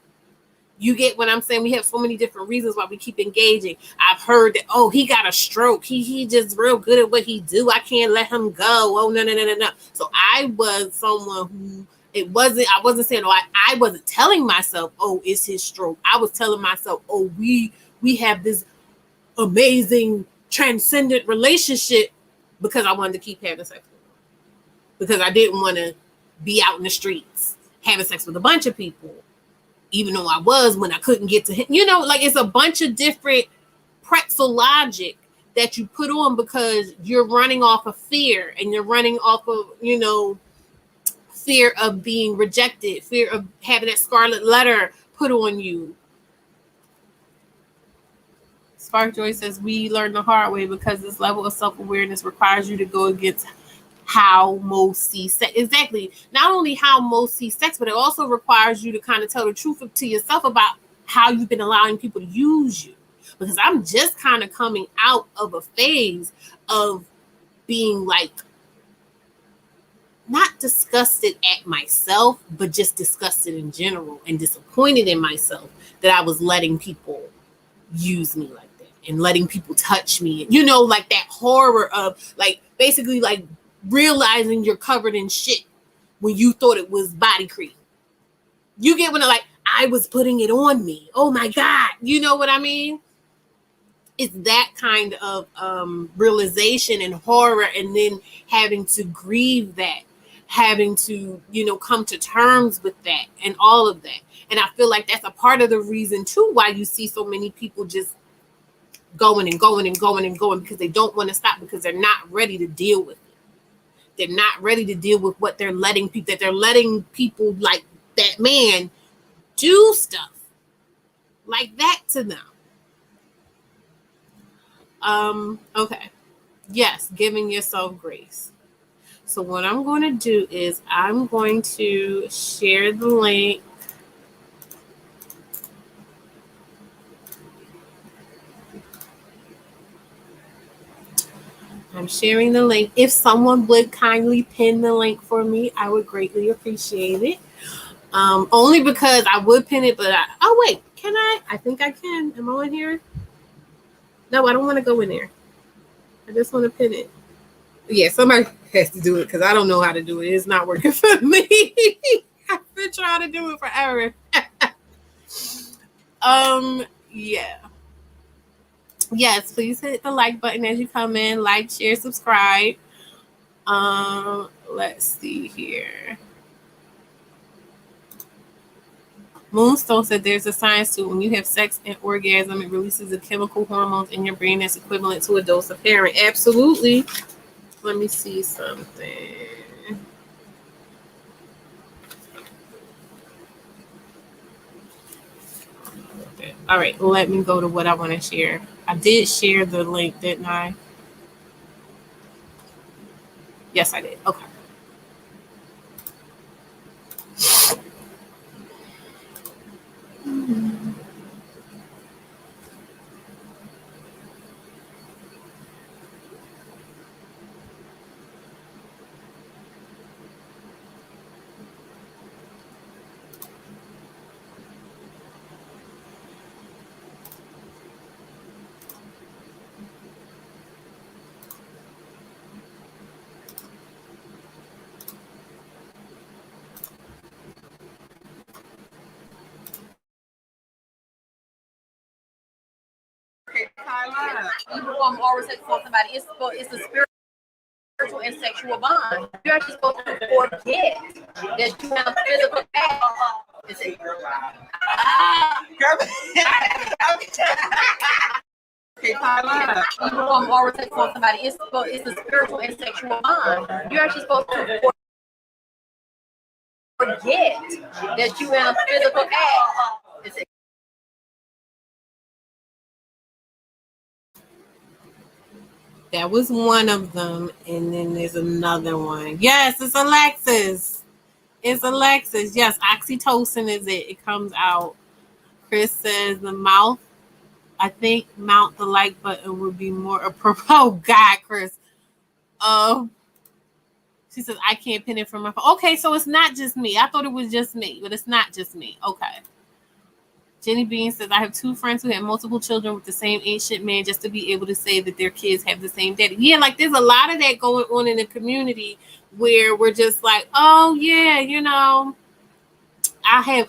You get what I'm saying? We have so many different reasons why we keep engaging. I've heard that, oh, he got a stroke. He just real good at what he do. I can't let him go. Oh, no. So I was someone who, I wasn't saying, oh, I wasn't telling myself, oh, it's his stroke. I was telling myself, oh, we have this amazing transcendent relationship, because I wanted to keep having sex with him. Because I didn't want to be out in the streets having sex with a bunch of people, even though I was, when I couldn't get to him. You know, like, it's a bunch of different pretzel logic that you put on because you're running off of fear, and you're running off of, you know, fear of being rejected, fear of having that scarlet letter put on you. Spark Joy says, we learn the hard way because this level of self-awareness requires you to go against how most see sex. Exactly. Not only how most see sex, but it also requires you to kind of tell the truth to yourself about how you've been allowing people to use you. Because I'm just kind of coming out of a phase of being like, not disgusted at myself, but just disgusted in general and disappointed in myself that I was letting people use me like that and letting people touch me. You know, like that horror of, like, basically like realizing you're covered in shit when you thought it was body cream. You get when I, like, I was putting it on me. Oh my God. You know what I mean? It's that kind of realization and horror, and then having to grieve that, having to, you know, come to terms with that and all of that. And I feel like that's a part of the reason too why you see so many people just going and going and going and going, because they don't want to stop, because they're not ready to deal with it. They're not ready to deal with what they're letting people, that they're letting people like that man do stuff like that to them. Okay. Yes, giving yourself grace. So what I'm going to do is I'm going to share the link. I'm sharing the link. If someone would kindly pin the link for me, I would greatly appreciate it. Only because I would pin it, but oh wait, can I? I think I can. Am I in here? No, I don't want to go in there. I just want to pin it. Yeah, somebody has to do it because I don't know how to do it. It's not working for me. I've been trying to do it forever. Yeah. Yes, please hit the like button as you come in. Like, share, subscribe. Let's see here. Moonstone said there's a science to it. When you have sex and orgasm, it releases the chemical hormones in your brain that's equivalent to a dose of heroin. Absolutely. Let me see something. Okay. All right, let me go to what I want to share. I did share the link, didn't I? Yes, I did. Okay. You perform oral sex on somebody, it's a spiritual and sexual bond. You're actually supposed to forget that you have physical act. You perform oral sex on somebody, it's a spiritual and sexual bond. You're actually supposed to forget that you have physical act. That was one of them, and then there's another one. Yes, it's Alexis. It's Alexis. Yes, oxytocin is it. It comes out. Chris says the mouth I think mount the like button would be more appropriate. Oh God, Chris. Um, she says I can't pin it from my phone. Okay, so it's not just me. I thought it was just me, but it's not just me. Okay. Jenny Bean says I have two friends who had multiple children with the same ancient man just to be able to say that their kids have the same daddy. Yeah, like there's a lot of that going on in the community where we're just like, oh yeah, I have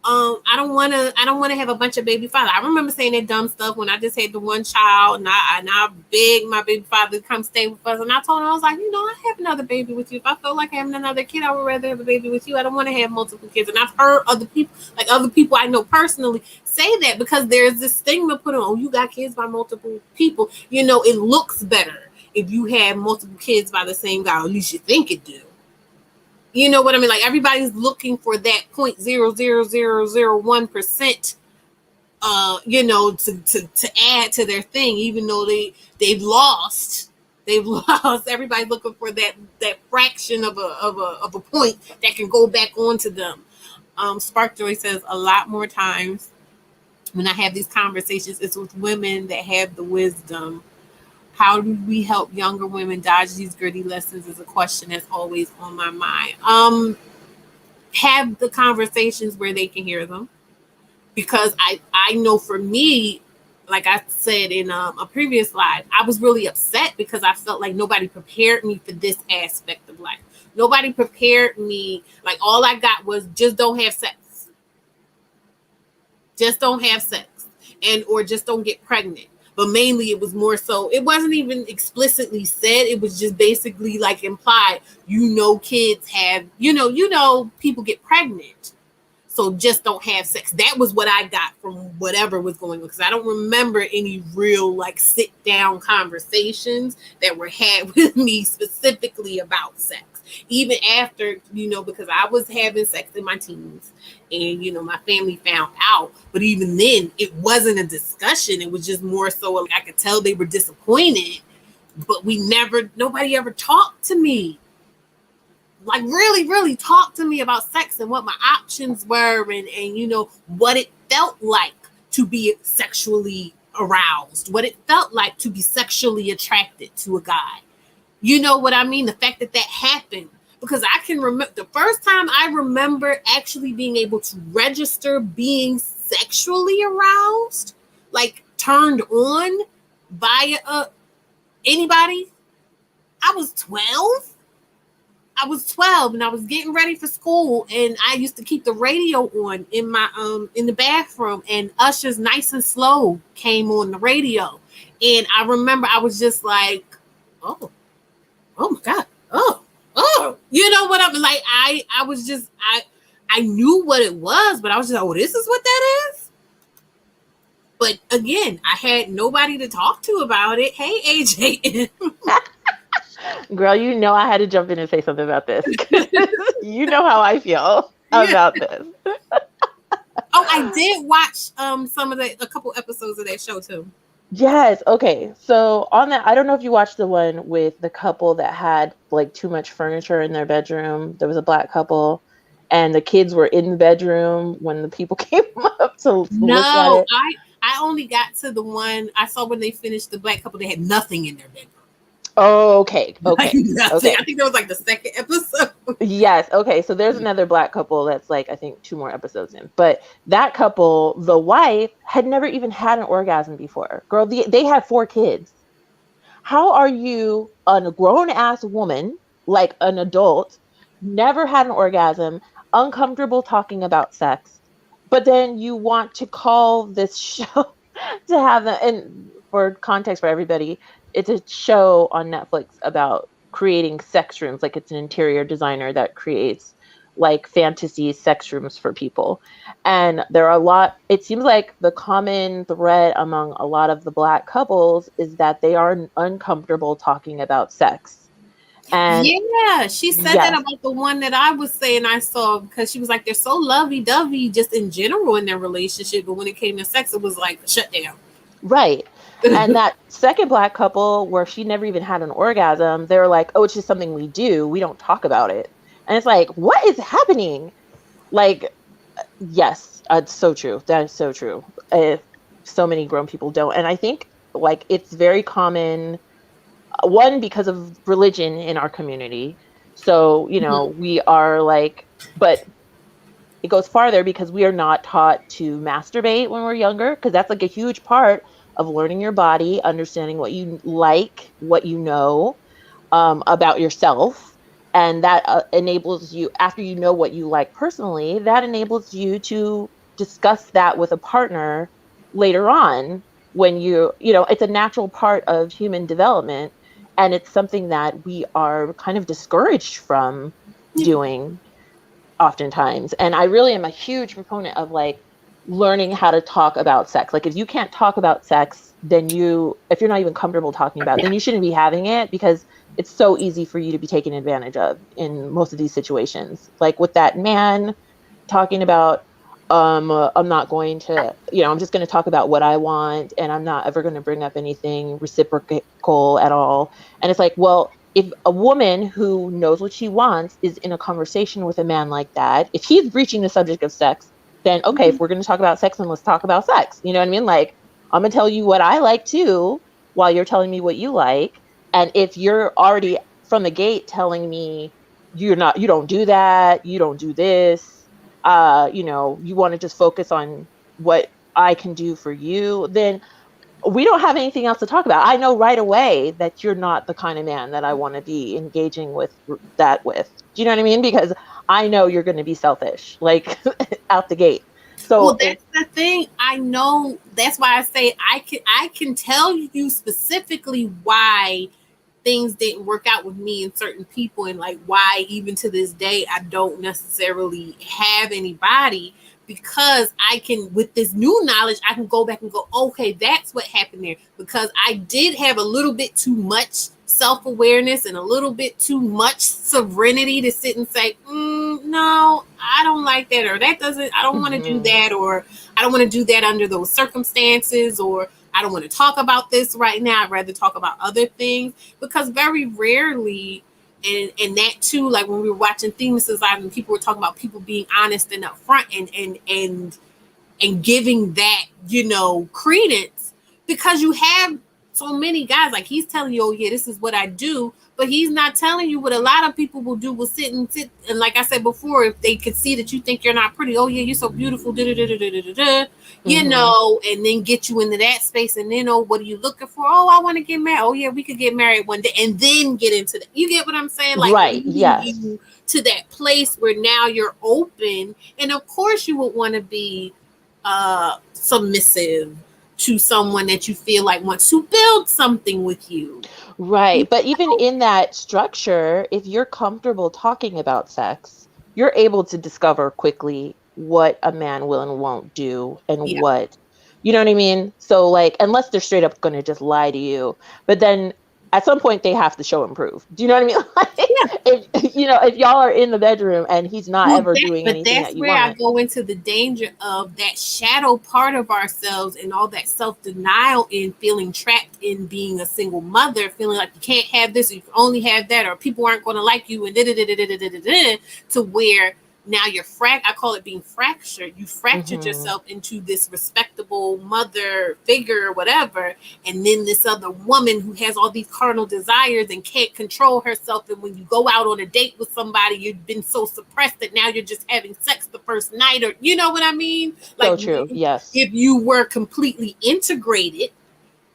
I don't want to have a bunch of baby fathers. I remember saying that dumb stuff when I just had the one child, and I begged my baby father to come stay with us, and I told him I was like, I have another baby with you. If I felt like having another kid, I would rather have a baby with you. I don't want to have multiple kids. And I've heard other people I know personally say that because there's this stigma put on, oh, you got kids by multiple people. It looks better if you have multiple kids by the same guy, or at least you think it do. You know what I mean? Like everybody's looking for that 0.00001%, to add to their thing, even though they've lost. They've lost. Everybody's looking for that fraction of a point that can go back onto them. Spark Joy says a lot more times when I have these conversations, it's with women that have the wisdom. How do we help younger women dodge these gritty lessons is a question that's always on my mind. Have the conversations where they can hear them. Because I know for me, like I said in a previous slide, I was really upset because I felt like nobody prepared me for this aspect of life. Nobody prepared me. Like all I got was just don't have sex. Just don't have sex. Or just don't get pregnant. But mainly it was more so, it wasn't even explicitly said. It was just basically like implied, kids have, people get pregnant. So just don't have sex. That was what I got from whatever was going on. Because I don't remember any real like sit down conversations that were had with me specifically about sex. Even after, because I was having sex in my teens and, my family found out. But even then, it wasn't a discussion. It was just more so like I could tell they were disappointed. But nobody ever talked to me. Like really, really talk to me about sex and what my options were and what it felt like to be sexually aroused, what it felt like to be sexually attracted to a guy. You know what I mean? The fact that happened. Because I can remember the first time I remember actually being able to register being sexually aroused, like turned on by anybody. I was 12. I was 12 and I was getting ready for school, and I used to keep the radio on in my in the bathroom, and Usher's Nice and Slow came on the radio. And I remember I was just like, oh my God. Oh. You know what I'm like? I was just I knew what it was, but I was just like, oh, this is what that is. But again, I had nobody to talk to about it. Hey, AJ. Girl, I had to jump in and say something about this. You know how I feel about this. Oh, I did watch a couple episodes of that show too. Yes. Okay. So on that, I don't know if you watched the one with the couple that had like too much furniture in their bedroom. There was a black couple, and the kids were in the bedroom when the people came up to look at it. I only got to the one I saw when they finished the black couple. They had nothing in their bedroom. Oh, okay. Okay. Okay. I think that was like the second episode. Yes. Okay. So there's another black couple that's like, I think 2 more episodes in. But that couple, the wife had never even had an orgasm before. Girl, they had 4 kids. How are you a grown ass woman, like an adult, never had an orgasm, uncomfortable talking about sex, but then you want to call this show to have and for context for everybody, it's a show on Netflix about creating sex rooms. Like it's an interior designer that creates like fantasy sex rooms for people. And there are it seems like the common thread among a lot of the black couples is that they are uncomfortable talking about sex. And yeah, she said that about the one that I was saying I saw, because she was like, they're so lovey-dovey just in general in their relationship, but when it came to sex, it was like shut down. Right. And that second black couple where she never even had an orgasm, they were like, oh, it's just something we do. We don't talk about it. And it's like, what is happening? Like, yes, it's so true. That is so true. so many grown people don't. And I think like it's very common, one, because of religion in our community. So, you know, we are like, but it goes farther because we are not taught to masturbate when we're younger, because that's like a huge part of learning your body, understanding what you like, what you know, about yourself. And that enables you, after you know what you like personally, that enables you to discuss that with a partner later on, when you know, it's a natural part of human development. And it's something that we are kind of discouraged from doing oftentimes. And I really am a huge proponent of like learning how to talk about sex. Like if you can't talk about sex, then if you're not even comfortable talking about it, then you shouldn't be having it, because it's so easy for you to be taken advantage of in most of these situations. Like with that man talking about, I'm not going to, you know, I'm just going to talk about what I want, and I'm not ever going to bring up anything reciprocal at all. And it's like, well, if a woman who knows what she wants is in a conversation with a man like that, if he's breaching the subject of sex, then okay, if we're going to talk about sex, then let's talk about sex. You know what I mean? Like, I'm going to tell you what I like too, while you're telling me what you like. And if you're already from the gate telling me you don't do that, you don't do this, you know, you want to just focus on what I can do for you, then we don't have anything else to talk about. I know right away that you're not the kind of man that I want to be engaging with that with. Do you know what I mean? Because I know you're going to be selfish, like out the gate. Well, So that's the thing. I know. That's why I say I can tell you specifically why things didn't work out with me and certain people, and like why even to this day I don't necessarily have anybody, because I can, with this new knowledge, I can go back and go, okay, that's what happened there, because I did have a little bit too much self-awareness and a little bit too much serenity to sit and say, no, I don't like that, or that doesn't, I don't want to do that, or I don't want to do that under those circumstances, or I don't want to talk about this right now, I'd rather talk about other things. Because very rarely, and that too, like when we were watching Themes Live and people were talking about people being honest and upfront, and giving that, credence, because you have so many guys, like he's telling you, oh yeah, this is what I do, but he's not telling you what a lot of people will do, will sit and like I said before, if they could see that you think you're not pretty, oh yeah, you're so beautiful, da da da da da da da, and then get you into that space, and then, oh, what are you looking for? Oh, I want to get married. Oh yeah, we could get married one day, and then get into that. You get what I'm saying? Like right, leading yes, you to that place where now you're open, and of course you would want to be submissive to someone that you feel like wants to build something with you. right. But even in that structure, if you're comfortable talking about sex, you're able to discover quickly what a man will and won't do, and Yeah. what, you know what I mean? So, like, unless they're straight up going to just lie to you, but then at some point they have to show and prove. Do you know what I mean? Like, Yeah. if y'all are in the bedroom and he's not Well, ever doing anything that's that you where I want. go into the danger of that shadow part of ourselves and all that self denial in feeling trapped in being a single mother, feeling like you can't have this, or you can only have that, or people aren't going to like you, and da da da da da da da, to where now you're I call it being fractured. You fractured Hmm. yourself into this respectable mother figure or whatever, and then this other woman who has all these carnal desires and can't control herself. And when you go out on a date with somebody, you've been so suppressed that now you're just having sex the first night, or you know what I mean? Like So true. Yes. if you were completely integrated,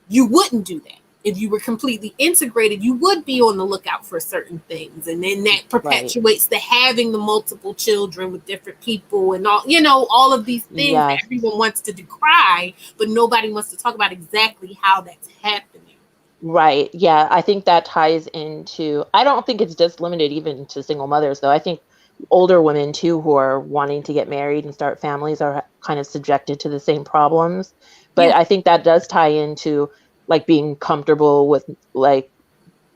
you wouldn't do that. If you were completely integrated, you would be on the lookout for certain things. And then that Right. perpetuates the having the multiple children with different people and all, all of these things that Yes. everyone wants to decry, but nobody wants to talk about exactly how that's happening. Right. Yeah. I think that ties into, I don't think it's just limited even to single mothers, though. I think older women, too, who are wanting to get married and start families are kind of subjected to the same problems. Yeah. But I think that does tie into like being comfortable with, like,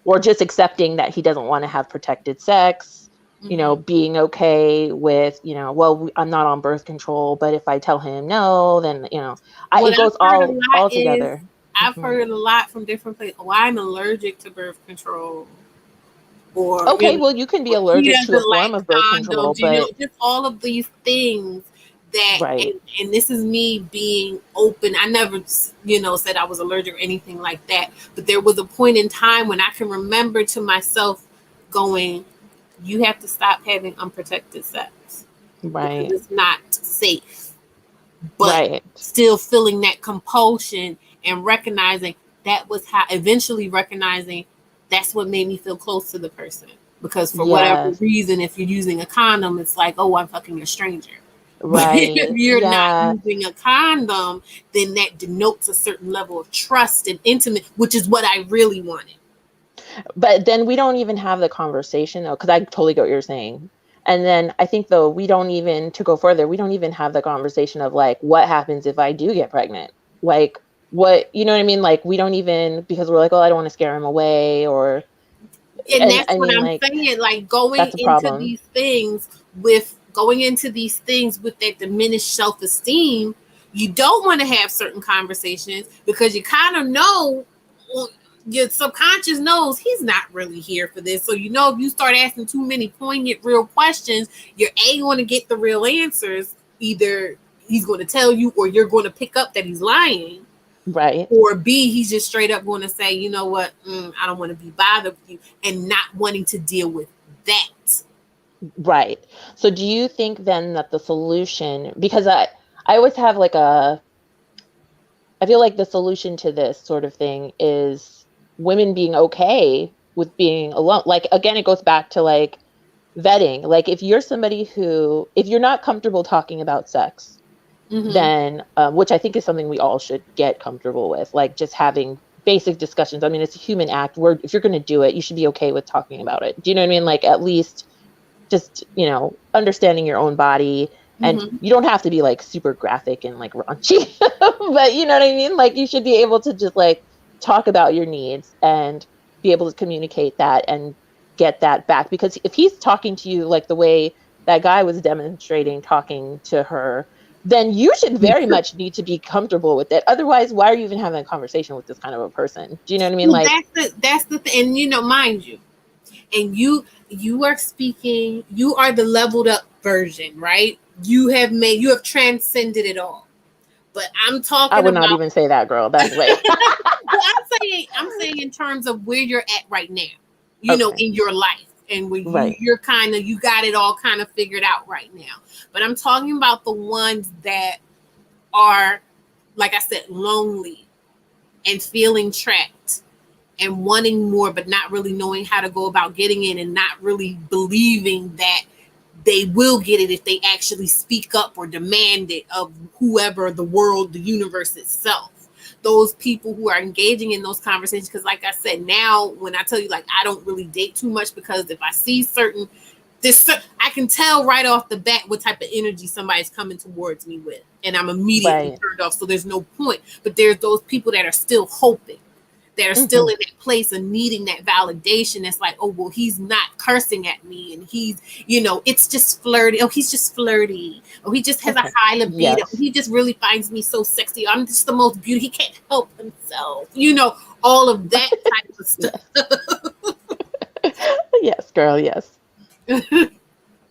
or just accepting that he doesn't want to have protected sex, Mm-hmm. being okay with, well, I'm not on birth control, but if I tell him no, then, What it goes I've heard a lot all is, together. I've Mhm. heard a lot from different places. Oh, I'm allergic to birth control, or Okay, well, you can be or he allergic to a doesn't form like of birth control, condoms. but Just all of these things that, Right. and this is me being open. I never, said I was allergic or anything like that, but there was a point in time when I can remember to myself going, you have to stop having unprotected sex because Right. it's not safe. But Right. still feeling that compulsion and recognizing that was how, eventually recognizing that's what made me feel close to the person. Because for whatever Yes. reason, if you're using a condom, it's like, oh, I'm fucking a stranger. But if Right. you're not Yeah. using a condom, then that denotes a certain level of trust and intimate, which is what I really wanted. But then we don't even have the conversation though, because I totally get what you're saying. And then I think though we don't even, to go further, we don't even have the conversation of like what happens if I do get pregnant? Like what, you know what I mean? Like we don't even, because we're like, oh, I don't want to scare him away, or And and that's I what mean I'm like saying. Like that's a problem. going into these things with that diminished self esteem, you don't want to have certain conversations because you kind of know, your subconscious knows he's not really here for this. So if you start asking too many poignant, real questions, you're going to get the real answers. Either he's going to tell you, or you're going to pick up that he's lying, Right. or B, he's just straight up going to say, you know what, I don't want to be bothered with you, and not wanting to deal with that. Right. So do you think then that the solution, because I always have like I feel like the solution to this sort of thing is women being okay with being alone. Like again, it goes back to like vetting. Like if you're somebody who, if you're not comfortable talking about sex, Mm-hmm. then which I think is something we all should get comfortable with, like just having basic discussions. I mean, it's a human act. Where if you're going to do it, you should be okay with talking about it. Do you know what I mean? Like at least just understanding your own body, and Mm-hmm. you don't have to be like super graphic and like raunchy but you know what I mean, like you should be able to just like talk about your needs and be able to communicate that and get that back, because if he's talking to you like the way that guy was demonstrating talking to her, then you should very much need to be comfortable with it. Otherwise, why are you even having a conversation with this kind of a person? Do you know what I mean? Well, Like, that's the thing, and mind you, and you are speaking. You are the leveled up version, right? You have transcended it all. But I'm I talking would not about. even say that, girl. That's way Well, I'm saying in terms of where you're at right now, okay. in your life, and where Right. you're kind of, you got it all kind of figured out right now. But I'm talking about the ones that are, like I said, lonely and feeling trapped and wanting more, but not really knowing how to go about getting it, and not really believing that they will get it if they actually speak up or demand it of whoever, the world, the universe itself. Those people who are engaging in those conversations, because like I said, now when I tell you, like, I don't really date too much, because if I see I can tell right off the bat what type of energy somebody's coming towards me with, and I'm immediately Right. turned off. So there's no point. But there's those people that are still hoping, that are still Hmm. in that place of needing that validation. That's like, oh, well, he's not cursing at me, and he's, it's just flirty. Oh, he's just flirty. Oh, he just has a Okay. high libido. Yes. He just really finds me so sexy. I'm just the most beautiful. He can't help himself. All of that type of stuff. Yes. Yes, girl. Yes.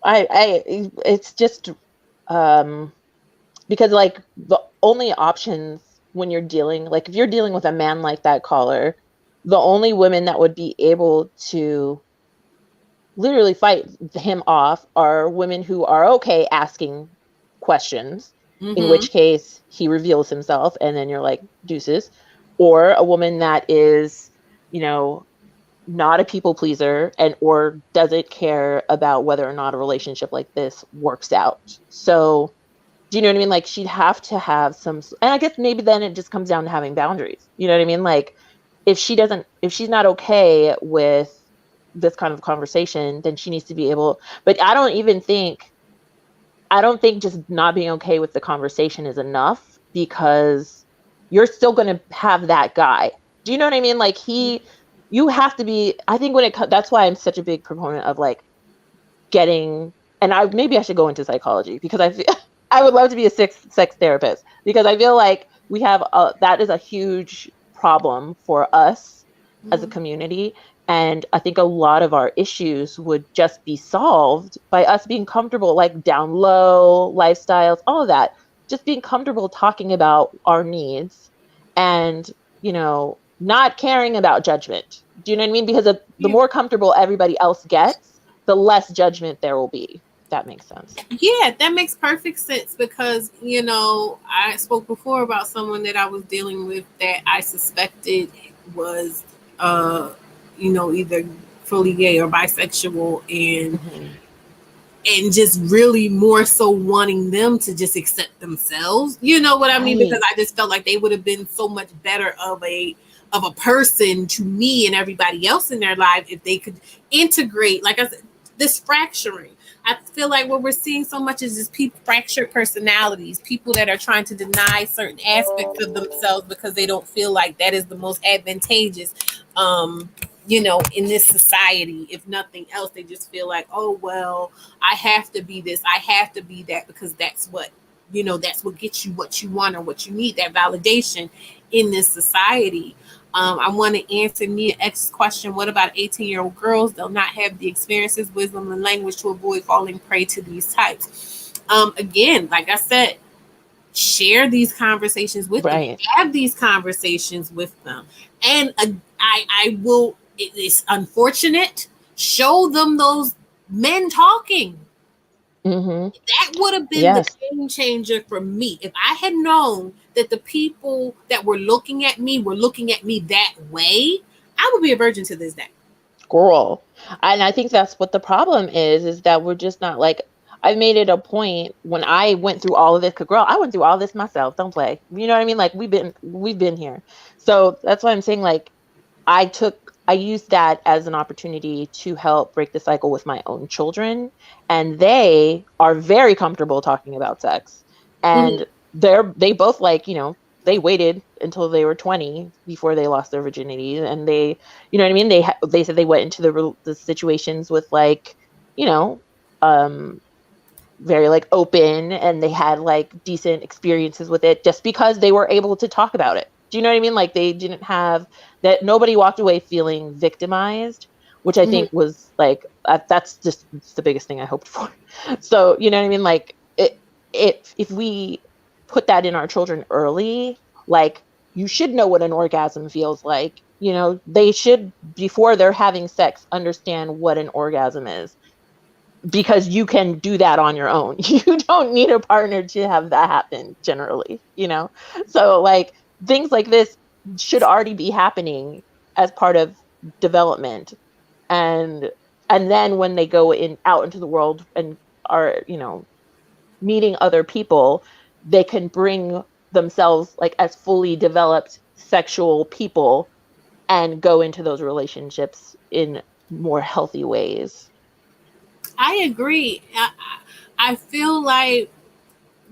It's just um, because like the only options when you're dealing, like if you're dealing with a man like that caller, the only women that would be able to literally fight him off are women who are okay asking questions, in Mm-hmm. which case he reveals himself and then you're like deuces, or a woman that is, you know, not a people pleaser and or doesn't care about whether or not a relationship like this works out. So do you know what I mean? Like she'd have to have some, and I guess maybe then it just comes down to having boundaries. You know what I mean? Like if she's not okay with this kind of conversation, then she needs to be able, but I don't think just not being okay with the conversation is enough, because you're still going to have that guy. Do you know what I mean? Like you have to be, I think that's why I'm such a big proponent of like getting, and maybe I should go into psychology, because I would love to be a sex therapist, because I feel like that is a huge problem for us, as a community. And I think a lot of our issues would just be solved by us being comfortable, like down low, lifestyles, all of that, just being comfortable talking about our needs and, not caring about judgment. Do you know what I mean? Because the Yeah. more comfortable everybody else gets, the less judgment there will be. If that makes sense. Yeah, that makes perfect sense because, I spoke before about someone that I was dealing with that I suspected was, uh, either fully gay or bisexual, Hmm. and just really more so wanting them to just accept themselves. You know what I mean? Because Right. I just felt like they would have been so much better of a person to me and everybody else in their life if they could integrate, like I said, this fracturing. I feel like what we're seeing so much is just people fractured personalities, people that are trying to deny certain aspects of themselves because they don't feel like that is the most advantageous. Um, in this society, if nothing else, they just feel like, oh well, I have to be this, I have to be that, because that's what gets you what you want or what you need, that validation in this society. I want to answer Nia X's question. What about 18-year-old girls? They'll not have the experiences, wisdom, and language to avoid falling prey to these types. Again, like I said, share these conversations with them, Right. have these conversations with them, and I will. It's unfortunate. Show them those men talking. Hmm. That would have been the Yes. game changer for me. If I had known that the people that were looking at me that way, I would be a virgin to this day. Girl. And I think that's what the problem is that we're just not like, I've made it a point when I went through all of this, 'cause girl, I went through all this myself. Don't play. You know what I mean? Like we've been here. So that's why I'm saying, like, I used that as an opportunity to help break the cycle with my own children, and they are very comfortable talking about sex. Mhm. And they both, like, they waited until they were 20 before they lost their virginity, and you know what I mean? They said they went into the situations with, like, you know, um very, like, open, and they had, like, decent experiences with it just because they were able to talk about it. Do you know what I mean? Like, they didn't have that, nobody walked away feeling victimized, which I Mhm. think was like, that's just the biggest thing I hoped for. So, you know what I mean? Like, if we put that in our children early, like, you should know what an orgasm feels like. They should, before they're having sex, understand what an orgasm is, because you can do that on your own. You don't need a partner to have that happen generally. So, like, things like this should already be happening as part of development. And then when they go out into the world and are, meeting other people, they can bring themselves, like, as fully developed sexual people, and go into those relationships in more healthy ways. I agree. I feel like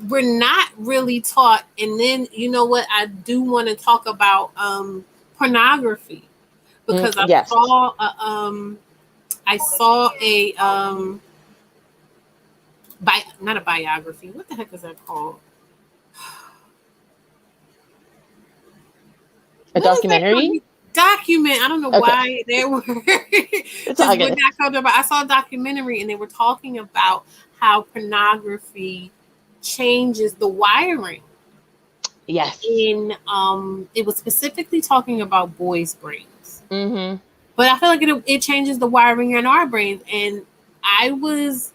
we're not really taught. And then, you know what? I do want to talk about pornography, because Yes. I saw a not a biography. What the heck is that called? A What is that called? documentary? Document. I don't know Okay. why they were It's all just would good. not come to. But I saw a documentary and they were talking about how pornography changes the wiring. Yes. In it was specifically talking about boys' brains, Mhm. but I feel like it changes the wiring in our brains. And I was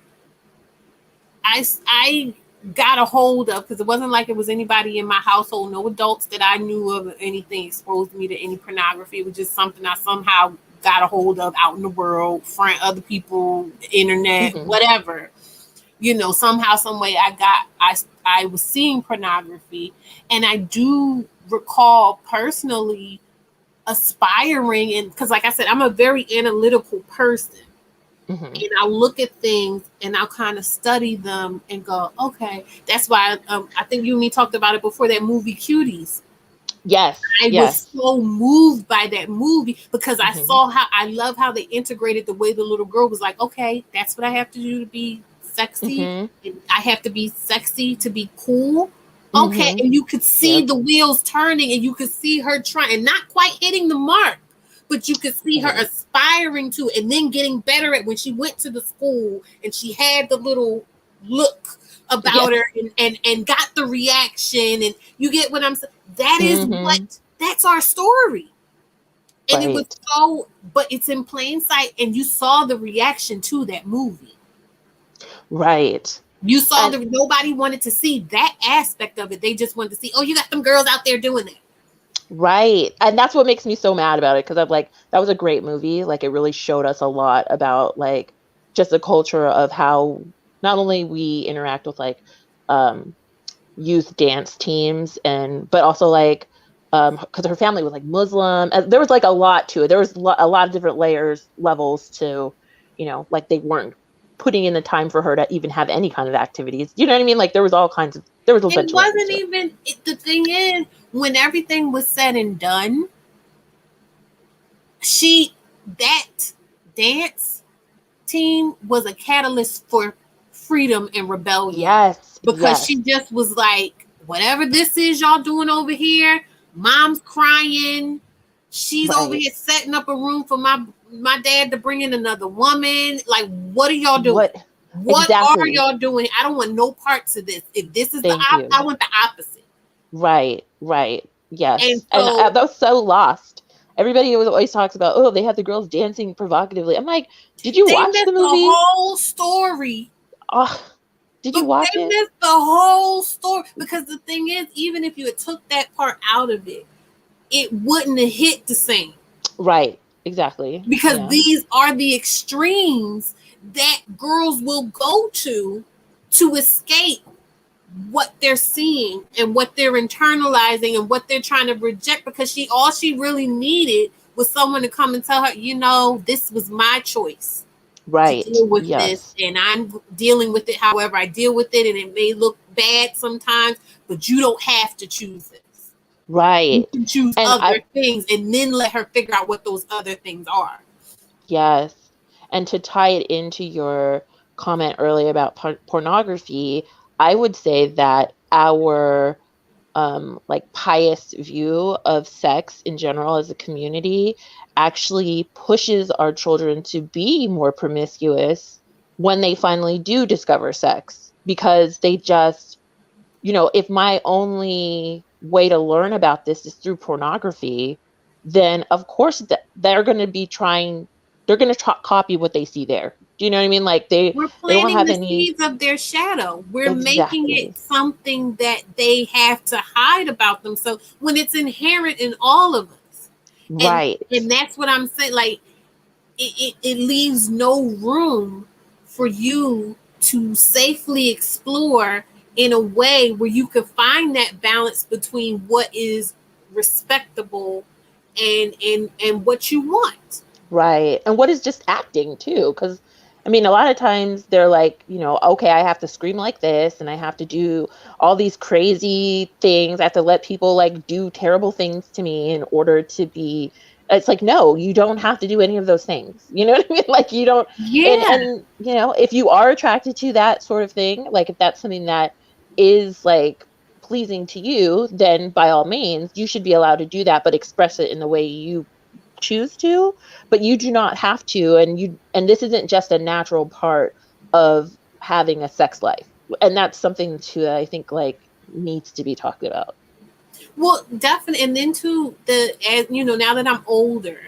I got a hold of, because it wasn't like it was anybody in my household, no adults that I knew of or anything exposed me to any pornography. It was just something I somehow got a hold of out in the world, friend, other people, internet, Mhm. whatever. Somehow, some way, I was seeing pornography, and I do recall personally aspiring, and because, like I said, I'm a very analytical person, Mhm. and I'll look at things and I'll kind of study them and go, okay, that's why I think you and me talked about it before, that movie Cuties. Yes. I was Yes. so moved by that movie because I Mhm. saw how, I love how they integrated the way the little girl was like, okay, that's what I have to do to be sexy. Mhm. And I have to be sexy to be cool. Okay. Mhm. And you could see Yep. the wheels turning and you could see her trying and not quite hitting the mark. but you could see her aspiring to it and then getting better at when she went to the school and she had the little look about her and got the reaction, and you get what I'm saying. That is what, that's our story. And it was so, but it's in plain sight, and you saw the reaction to that movie. Right. You saw that nobody wanted to see that aspect of it. They just wanted to see, oh, you got them girls out there doing that. Right. And that's what makes me so mad about it, because I'm like, that was a great movie. Like, it really showed us a lot about like just the culture of how not only we interact with like youth dance teams, and but also like because her family was like Muslim. There was like a lot to it. There was a lot of different levels to, you know, like they weren't putting in the time for her to even have any kind of activities. You know what I mean? Like there was all kinds of, there was a bunch It of layers wasn't to it. even, the thing is, when everything was said and done, that dance team was a catalyst for freedom and rebellion, Yes, because she yes, just was like, whatever this is y'all doing over here, mom's crying, she's over right. here setting up a room for my dad to bring in another woman. Like, what are y'all doing? What What are exactly? y'all doing? I don't want no parts of this. If this is Thank I you. want the opposite. Right, right. And Yes. And so that was so lost. Everybody always talks about, oh, they had the girls dancing provocatively. I'm like, did you they watch the missed the movie? whole story. Oh, did you But watch they it? missed the whole story, because the thing is, even if you had took that part out of it, it wouldn't have hit the same, Right. Exactly. because Yeah. these are the extremes that girls will go to escape what they're seeing and what they're internalizing and what they're trying to reject, because she really needed was someone to come and tell her, this was my choice to Right. deal with this, Yes. and I'm dealing with it however I deal with it, and it may look bad sometimes, but you don't have to choose this. You Right. can choose And other things, and then let her figure out what those other things are. yes. And to tie it into your comment earlier about pornography, I would say that our like pious view of sex in general as a community actually pushes our children to be more promiscuous when they finally do discover sex, because they just, you know, if my only way to learn about this is through pornography, then of course they're going to be trying, they're going to copy what they see there. Do you know what I mean? Like We're they won't planting have the any. seeds of their shadow. We're making it Exactly. something that they have to hide about themselves when it's inherent in all of us. And Right. and that's what I'm saying. Like, it leaves no room for you to safely explore in a way where you can find that balance between what is respectable and what you want. Right. And what is just acting too? Because I mean, a lot of times they're like, you know, okay, I have to scream like this and I have to do all these crazy things. I have to let people like do terrible things to me in order to be. It's like, no, you don't have to do any of those things. You know what I mean? Like you don't, Yeah. and you know, if you are attracted to that sort of thing, like if that's something that is like pleasing to you, then by all means, you should be allowed to do that, but express it in the way you choose to, but you do not have to. And this isn't just a natural part of having a sex life, and that's something too that I think like needs to be talked about. Well, definitely. And then too, as now that I'm older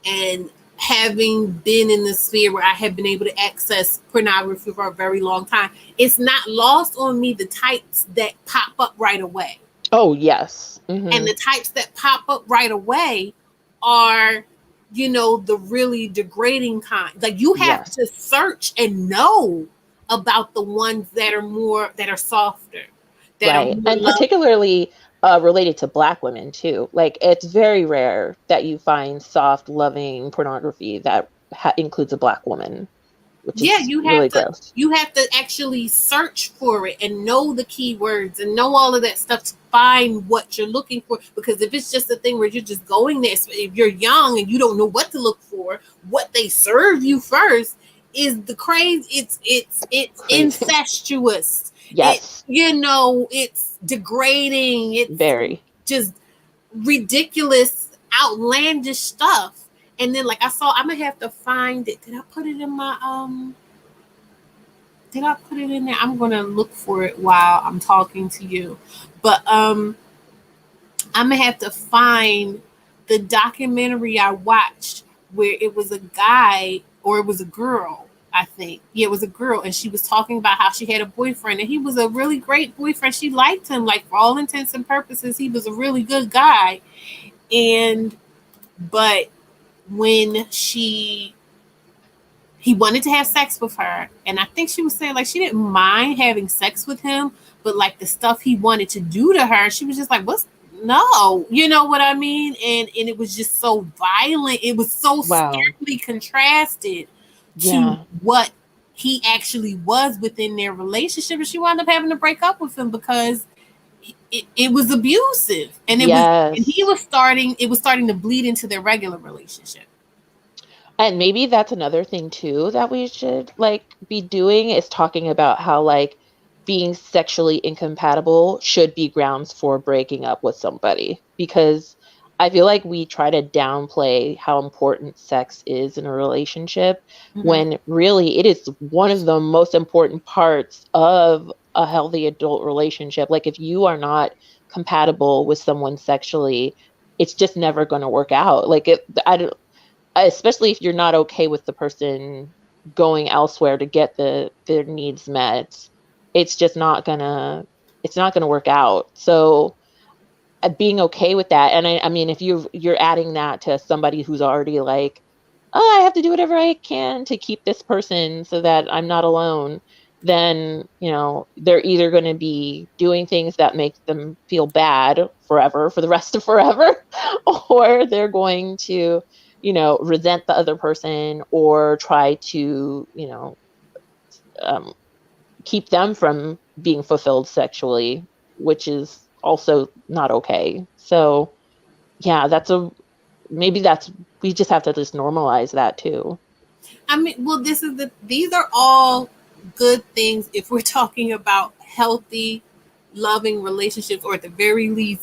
and having been in the sphere where I have been able to access pornography for a very long time, it's not lost on me the types that pop up right away. Oh yes. And the types that pop up right away are, the really degrading kind. Like, you have Yes. to search and know about the ones that are softer, that are Right. more And love. particularly related to Black women too. Like it's very rare that you find soft, loving pornography that includes a Black woman, which Yeah, is really gross. you have to actually search for it and know the keywords and know all of that stuff to find what you're looking for. Because if it's just a thing where you're just going there, if you're young and you don't know what to look for, what they serve you first is the craze. It's Crazy. incestuous. Yes. It's degrading. It's Very. just ridiculous outlandish stuff. And then like I saw, I'm gonna have to find it. Did I put it in my did I put it in there? I'm gonna look for it while I'm talking to you. But I'm gonna have to find the documentary I watched where it was a guy or it was a girl. I think. Yeah, it was a girl, and she was talking about how she had a boyfriend, and he was a really great boyfriend. She liked him, like for all intents and purposes, he was a really good guy. And but when he wanted to have sex with her, and I think she was saying like she didn't mind having sex with him, but like the stuff he wanted to do to her, she was just like, "What's no?" You know what I mean? And it was just so violent. It was so Wow. starkly contrasted to Yeah. what he actually was within their relationship, and she wound up having to break up with him because it was abusive, and he Yes. was starting. It was starting to bleed into their regular relationship. And maybe that's another thing too that we should like be doing is talking about how like being sexually incompatible should be grounds for breaking up with somebody because I feel like we try to downplay how important sex is in a relationship Mm-hmm. when really it is one of the most important parts of a healthy adult relationship. Like if you are not compatible with someone sexually, it's just never going to work out. Like it I don't especially if you're not okay with the person going elsewhere to get their needs met, it's just not gonna it's not gonna work out. So being okay with that, and I mean, if you're adding that to somebody who's already like, oh, I have to do whatever I can to keep this person so that I'm not alone, then they're either going to be doing things that make them feel bad forever for the rest of forever, or they're going to resent the other person or try to um, keep them from being fulfilled sexually, which is also not okay. So, yeah, maybe that's we just have to just normalize that too. I mean, well, these are all good things if we're talking about healthy, loving relationships, or at the very least,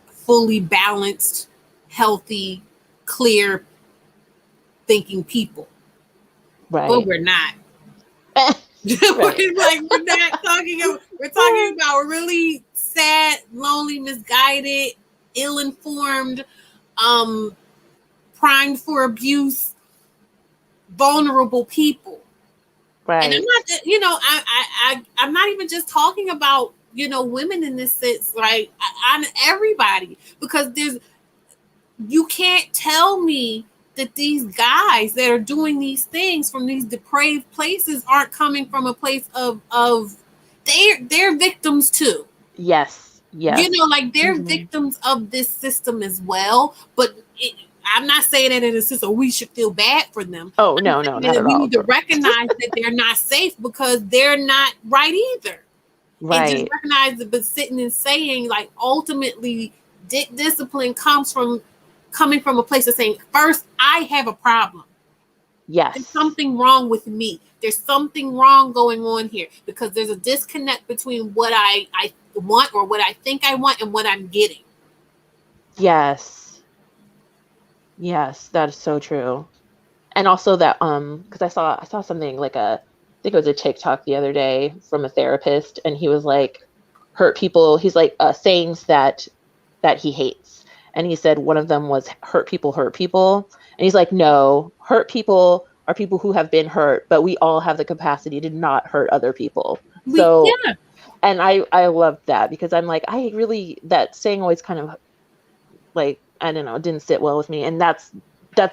fully balanced, healthy, clear thinking people. But Right. we're not. Right. We're not talking. We're talking about really sad, lonely, misguided, ill-informed, um, primed for abuse, vulnerable people. And I'm Right. not, I'm not even just talking about, women in this sense, like I'm everybody, because you can't tell me that these guys that are doing these things from these depraved places aren't coming from a place of they're victims too. Yes. Yes. Like they're Mhm. victims of this system as well. But I'm not saying that in a sense of we should feel bad for them. Oh, I'm no, no, saying not that at we all. need to recognize that they're not safe because they're not right either. And just Right. recognize it, but sitting and saying like ultimately discipline comes from coming from a place of saying, first, I have a problem. There's Yes. something wrong with me. There's something wrong going on here because there's a disconnect between what I want or what I think I want and what I'm getting. Yes. Yes, that is so true. And also that because I saw something like I think it was a TikTok the other day from a therapist, and he was like hurt people. He's like sayings that he hates, and he said one of them was hurt people hurt people, and he's like, no, hurt people are people who have been hurt, but we all have the capacity to not hurt other people. So, Yeah, and I loved that because I'm like I really that saying always kind of like I don't know, didn't sit well with me. And that's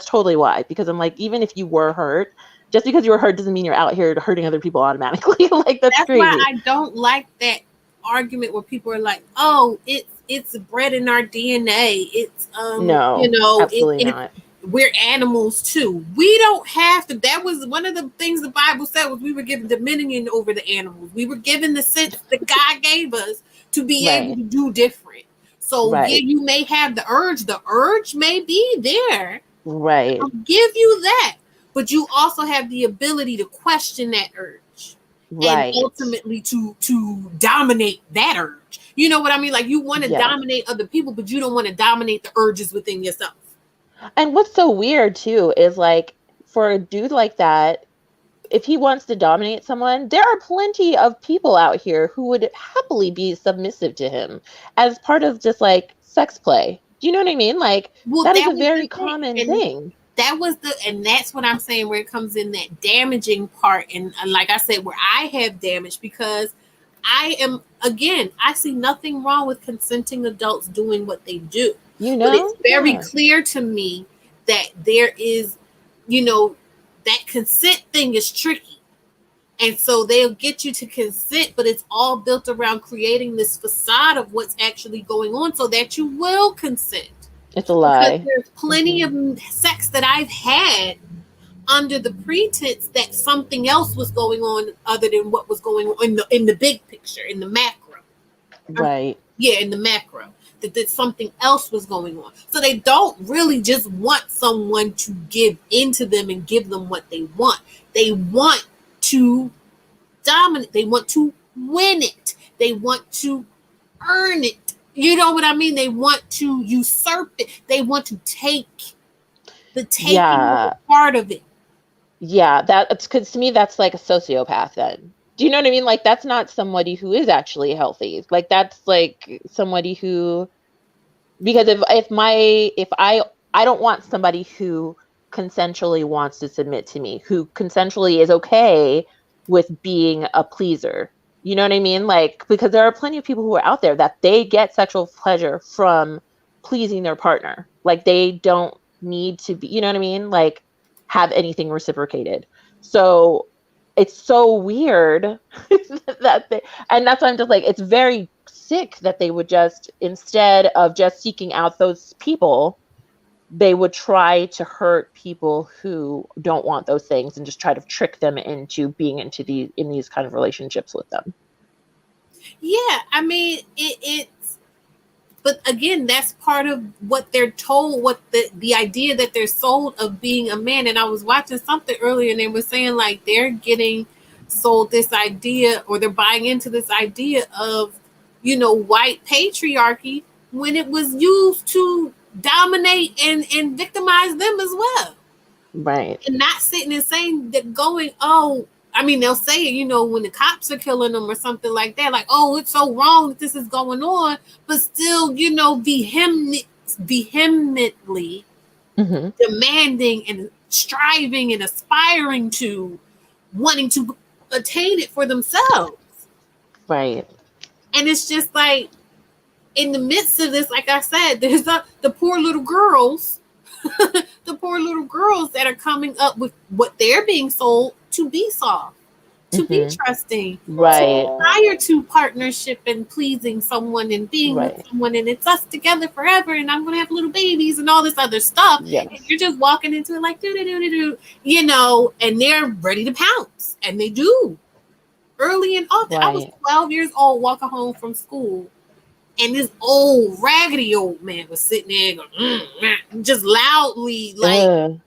totally why. Because I'm like, even if you were hurt, just because you were hurt doesn't mean you're out here hurting other people automatically. Like that's that's why crazy. I don't like that argument where people are like, "Oh, it's bred in our DNA. It's No, absolutely it not. we're animals too. We don't have to." That was one of the things the Bible said was we were given dominion over the animals. We were given the sense that God gave us to be able Right. to do different. So yeah, Right. you may have the urge. The urge may be there. Right. I'll give you that. But you also have the ability to question that urge. and Right. ultimately to dominate that urge. You know what I mean? Like you want to Yes. dominate other people, but you don't want to dominate the urges within yourself. And what's so weird too is like for a dude like that, if he wants to dominate someone, there are plenty of people out here who would happily be submissive to him as part of just like sex play. Do you know what I mean? Like Well, that is that a was the very thing, common and thing. that's what I'm saying where it comes in that damaging part, and like I said, where I have damage because I am again, I see nothing wrong with consenting adults doing what they do, You but it's know? very Yeah. clear to me that there is, you know, that consent thing is tricky. And so they'll get you to consent, but it's all built around creating this facade of what's actually going on so that you will consent. It's a Because lie. there's plenty Hmm. of sex that I've had under the pretense that something else was going on other than what was going on in the big picture, in the macro. Right. Yeah, in the macro. That something else was going on. So they don't really just want someone to give into them and give them what they want. They want to dominate. They want to win it. They want to earn it. You know what I mean? They want to usurp it. They want to take the taking of a Yeah. part of it. Yeah. That's because to me, that's like a sociopath then. Do you know what I mean? Like that's not somebody who is actually healthy. Like that's like somebody who because if I don't want somebody who consensually wants to submit to me, who consensually is okay with being a pleaser. You know what I mean? Like because there are plenty of people who are out there that they get sexual pleasure from pleasing their partner. Like they don't need to be, you know what I mean? Like have anything reciprocated. So it's so weird that they, and that's why I'm just like, it's very sick that they would just, instead of just seeking out those people, they would try to hurt people who don't want those things and just try to trick them into being into in these kind of relationships with them. Yeah, I mean it's but again, that's part of what they're told, what the idea that they're sold of being a man. And I was watching something earlier and they were saying like they're getting sold this idea or they're buying into this idea of, white patriarchy when it was used to dominate and victimize them as well. Right. And not sitting and saying that going, oh, I mean, they'll say it, when the cops are killing them or something like that, like, oh, it's so wrong that this is going on, but still, vehemently Hmm. demanding and striving and aspiring to wanting to attain it for themselves. Right. And it's just like in the midst of this, like I said, there's the poor little girls, the poor little girls that are coming up with what they're being sold to be soft, to be Hmm. trusting, to Right. aspire to partnership and pleasing someone and being with Right. someone, and it's us together forever, and I'm gonna have little babies and all this other stuff. And Yes. you're just walking into it like do do do do, and they're ready to pounce, and they do early and often. I was Right. 12 years old walking home from school, and this old raggedy old man was sitting there going, just loudly, like Ugh,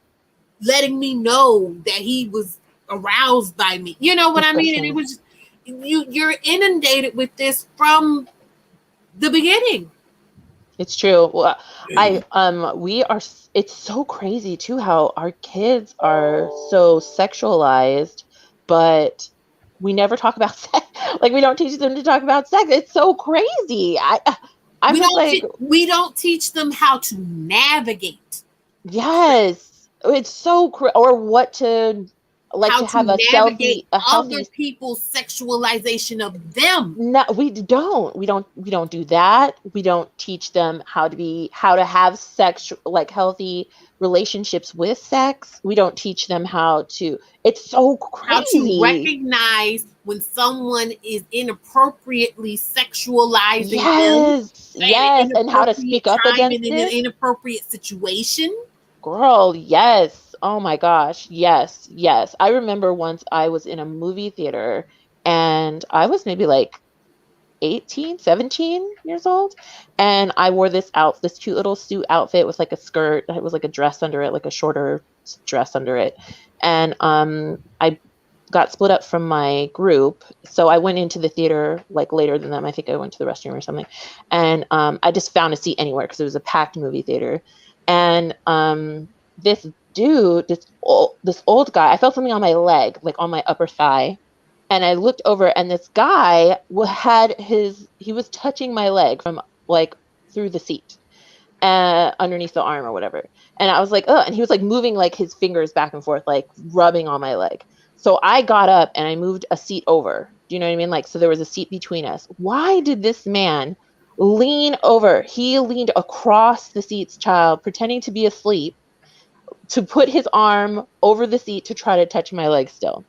letting me know that he was aroused by me. You know what I mean? And it disgusting. was just, you're inundated with this from the beginning. It's true. Well, we are, it's so crazy too how our kids are so sexualized, but we never talk about sex. Like we don't teach them to talk about sex. It's so crazy. I'm just like, We don't teach them how to navigate, yes, it's so or what to like how to to have navigate a other healthy. people's sexualization of them. No, we don't do that. We don't teach them how to have sex, like healthy relationships with sex. We don't teach them how to, it's so How to crazy. recognize when someone is inappropriately sexualizing them Yes, at an yes, and how to inappropriate speak up time against and in an it. inappropriate situation. Girl, yes. Oh my gosh. Yes, yes. I remember once I was in a movie theater and I was maybe like 18, 17 years old. And I wore this cute little suit outfit with like a skirt. It was like a dress under it, like a shorter dress under it. And I got split up from my group. So I went into the theater like later than them. I think I went to the restroom or something. And I just found a seat anywhere because it was a packed movie theater. And this dude, this old guy, I felt something on my leg, like on my upper thigh. And I looked over, and this guy he was touching my leg from like through the seat, underneath the arm or whatever. And I was like, oh, and he was like moving like his fingers back and forth, like rubbing on my leg. So I got up and I moved a seat over. Do you know what I mean? Like, so there was a seat between us. Why did this man lean over? He leaned across the seats, child, pretending to be asleep, to put his arm over the seat to try to touch my leg still.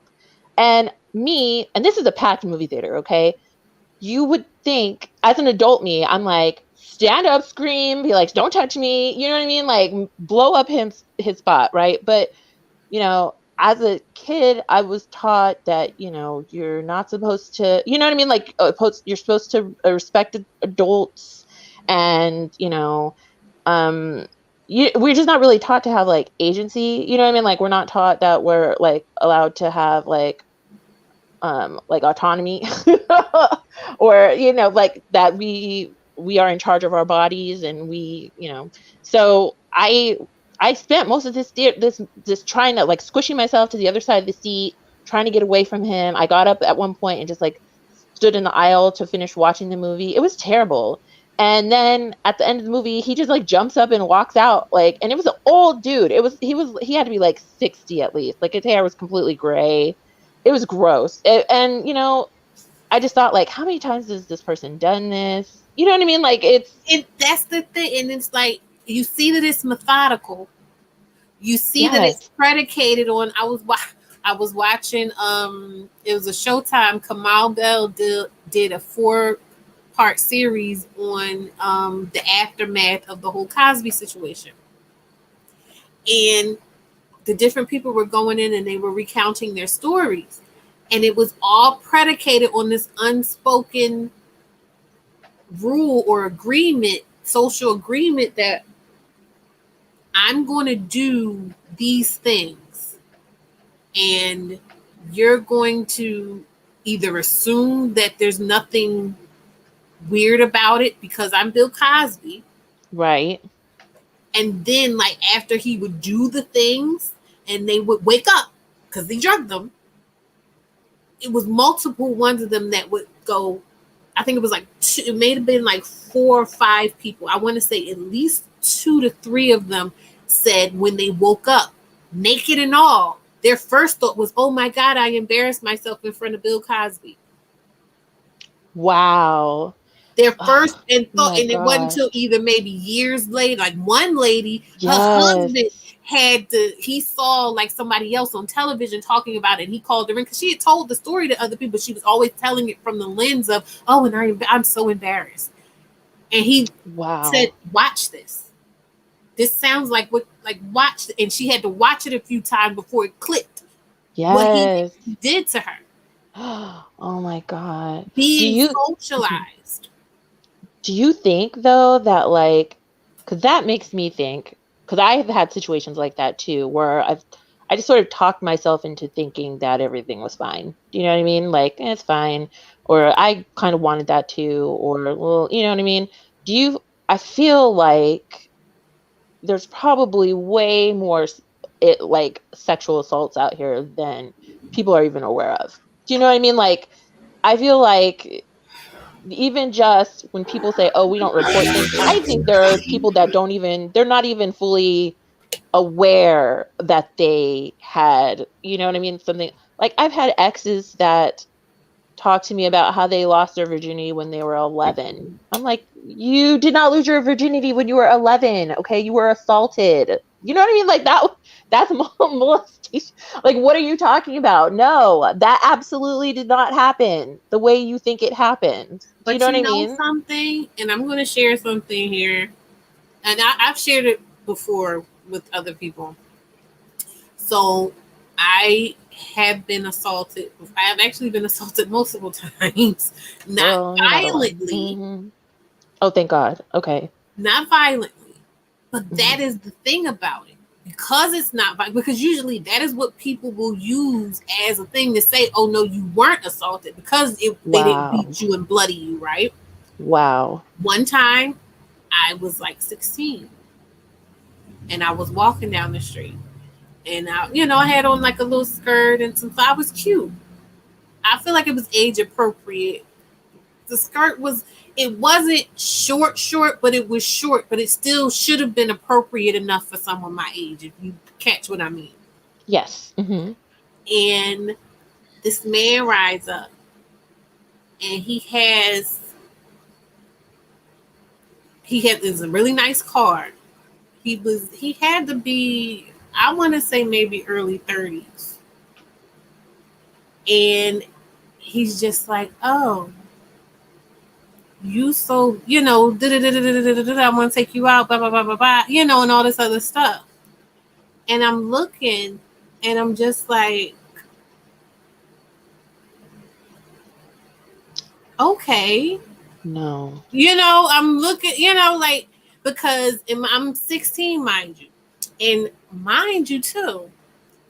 And this is a packed movie theater, okay? You would think, as an adult me, I'm like, stand up, scream, be like, don't touch me. You know what I mean? Like, blow up his spot, right? But, as a kid, I was taught that, you're not supposed to, you know what I mean? Like, you're supposed to respect adults, and, we're just not really taught to have like agency. You know what I mean? Like, we're not taught that we're like allowed to have like autonomy or like that we are in charge of our bodies, and so I spent most of this trying to like squishing myself to the other side of the seat, trying to get away from him. I got up at one point and just like stood in the aisle to finish watching the movie. It was terrible. And then at the end of the movie, he just like jumps up and walks out, like, and it was an old dude. He had to be like 60 at least. Like, his hair was completely gray. It was gross. And I just thought, like, how many times has this person done this? You know what I mean? Like, that's the thing. And it's like, you see that it's methodical. You see that it's yes. predicated on. I was watching. It was a Showtime. Kamal Bell did a 4-part series on the aftermath of the whole Cosby situation, and the different people were going in and they were recounting their stories, and it was all predicated on this unspoken rule or agreement, social agreement, that I'm going to do these things, and you're going to either assume that there's nothing weird about it because I'm Bill Cosby. Right. And then, like, after he would do the things and they would wake up because he drugged them, it was multiple ones of them that would go. I think it was like two, it may have been like 4 or 5 people. I want to say at least 2 to 3 of them said when they woke up, naked and all, their first thought was, oh my God, I embarrassed myself in front of Bill Cosby. Wow. Their first Oh thought, my and it wasn't until gosh. either maybe years later, like one lady, her Yes. husband he saw like somebody else on television talking about it, and he called her in because she had told the story to other people. She was always telling it from the lens of, oh, and I'm so embarrassed. And he said, Wow. watch this. This sounds like what, like, watch. And she had to watch it a few times before it clicked what Yes. he did to her. Oh my God. Do Being you socialized. do you think though that like, because that makes me think, because I have had situations like that too, where I just sort of talked myself into thinking that everything was fine. Do you know what I mean? Like, it's fine, or I kind of wanted that too, or well, you know what I mean? Do you? I feel like there's probably way more like sexual assaults out here than people are even aware of. Do you know what I mean? Like, I feel like even just when people say, oh, we don't report things, I think there are people that they're not even fully aware that they had, you know what I mean? Something like, I've had exes that talk to me about how they lost their virginity when they were 11. I'm like, you did not lose your virginity when you were 11. Okay. You were assaulted. You know what I mean? Like, that's molestation. Like, what are you talking about? No, that absolutely did not happen the way you think it happened. Do you know But what you I know mean? something, and I'm going to share something here, and I've shared it before with other people. So I have been assaulted. I have actually been assaulted multiple times, not Girl, you're not alone. violently, Oh, thank God. Okay. not violently, but that Mhm. is the thing about it. because it's not because usually that is what people will use as a thing to say, oh no, you weren't assaulted because they didn't Wow. beat you and bloody you, right? Wow. One time I was like 16 and I was walking down the street and I had on like a little skirt and some, I was cute. I feel like it was age appropriate. The skirt was, it wasn't short, but it was short, but it still should have been appropriate enough for someone my age, if you catch what I mean. Yes. Mm-hmm. And this man rides up and he had this a really nice car. He had to be, I want to say maybe early 30s. And he's just like, oh, you so, I want to take you out, blah, blah, blah, blah, blah, and all this other stuff. And I'm looking and I'm just like, okay. No. I'm looking, like, because I'm 16, mind you. And mind you, too,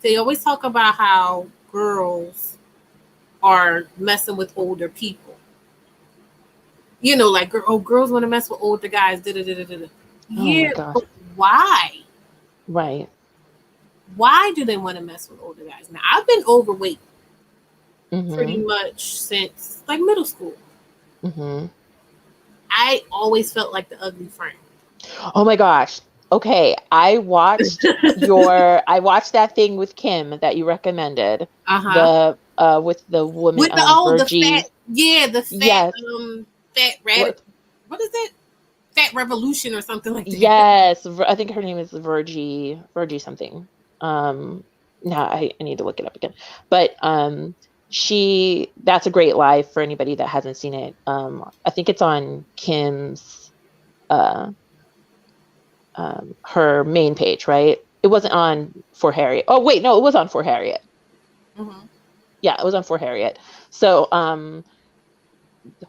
they always talk about how girls are messing with older people. Like, girls want to mess with older guys. Da, da, da, da, da. Oh my Yeah, gosh. but why? Right. Why do they want to mess with older guys? Now, I've been overweight pretty Mm-hmm. much since like middle school. Mm-hmm. I always felt like the ugly friend. Oh my gosh. Okay, I watched that thing with Kim that you recommended. Uh-huh. The with the woman With the fat, Virgie. yeah, the fat Yes. fat radical. What What is it? Fat revolution or something like that. yes, I think her name is Virgie something. Um now I need to look it up again. But that's a great live for anybody that hasn't seen it. I think it's on Kim's uh her main page, right? It wasn't on For Harriet. Oh wait, no, it was on For Harriet. Mm-hmm. Yeah, it was on For Harriet. So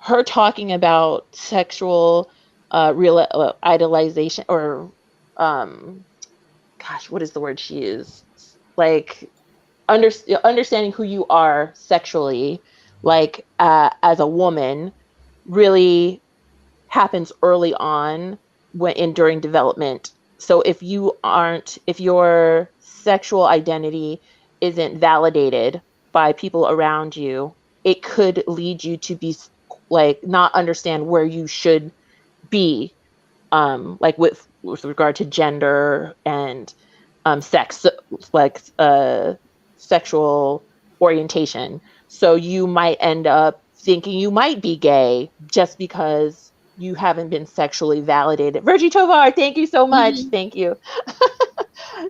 her talking about sexual real idolization or um gosh, what is the word she used? Like under, understanding who you are sexually, like as a woman, really happens early on when in during development. So if your sexual identity isn't validated by people around you, it could lead you to be like not understand where you should be, like with regard to gender and sex, like sexual orientation. So you might end up thinking you might be gay just because you haven't been sexually validated. Virgie Tovar, thank you so much. Mm-hmm. Thank you.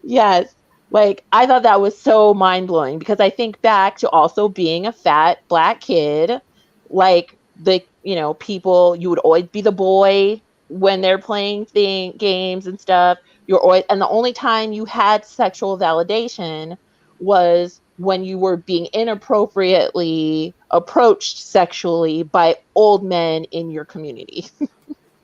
Yes. Like I thought that was so mind blowing because I think back to also being a fat black kid, like people, you would always be the boy when they're playing games and stuff. You're always, and the only time you had sexual validation was when you were being inappropriately approached sexually by old men in your community.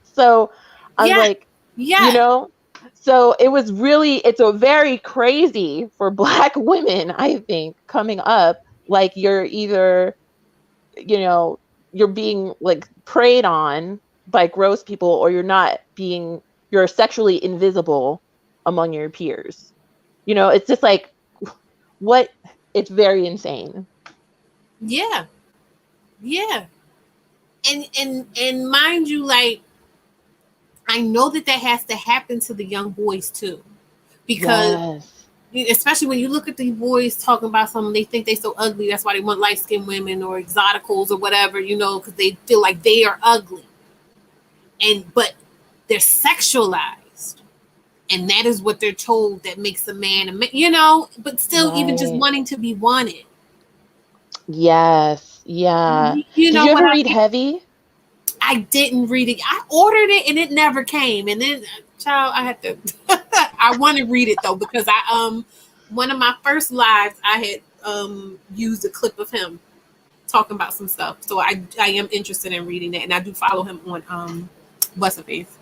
So I'm Yeah, like, you yeah, know, so it's a very crazy for black women, I think, coming up. Like you're either, you know, you're being like preyed on by gross people or you're sexually invisible among your peers. It's just like what it's very insane. yeah, yeah. And mind you, like, I know that has to happen to the young boys too, because Yes. especially when you look at the boys talking about something, they think they so ugly. That's why they want light skinned women or exoticals or whatever, because they feel like they are ugly. But they're sexualized. And that is what they're told that makes a man, but still, even just Right. wanting to be wanted. Yes. Yeah. You Did know you what ever I read mean? Heavy? I didn't read it. I ordered it and it never came. And then, child, I had to. I want to read it though because one of my first lives I had used a clip of him talking about some stuff. So I am interested in reading it, and I do follow him on what's a face.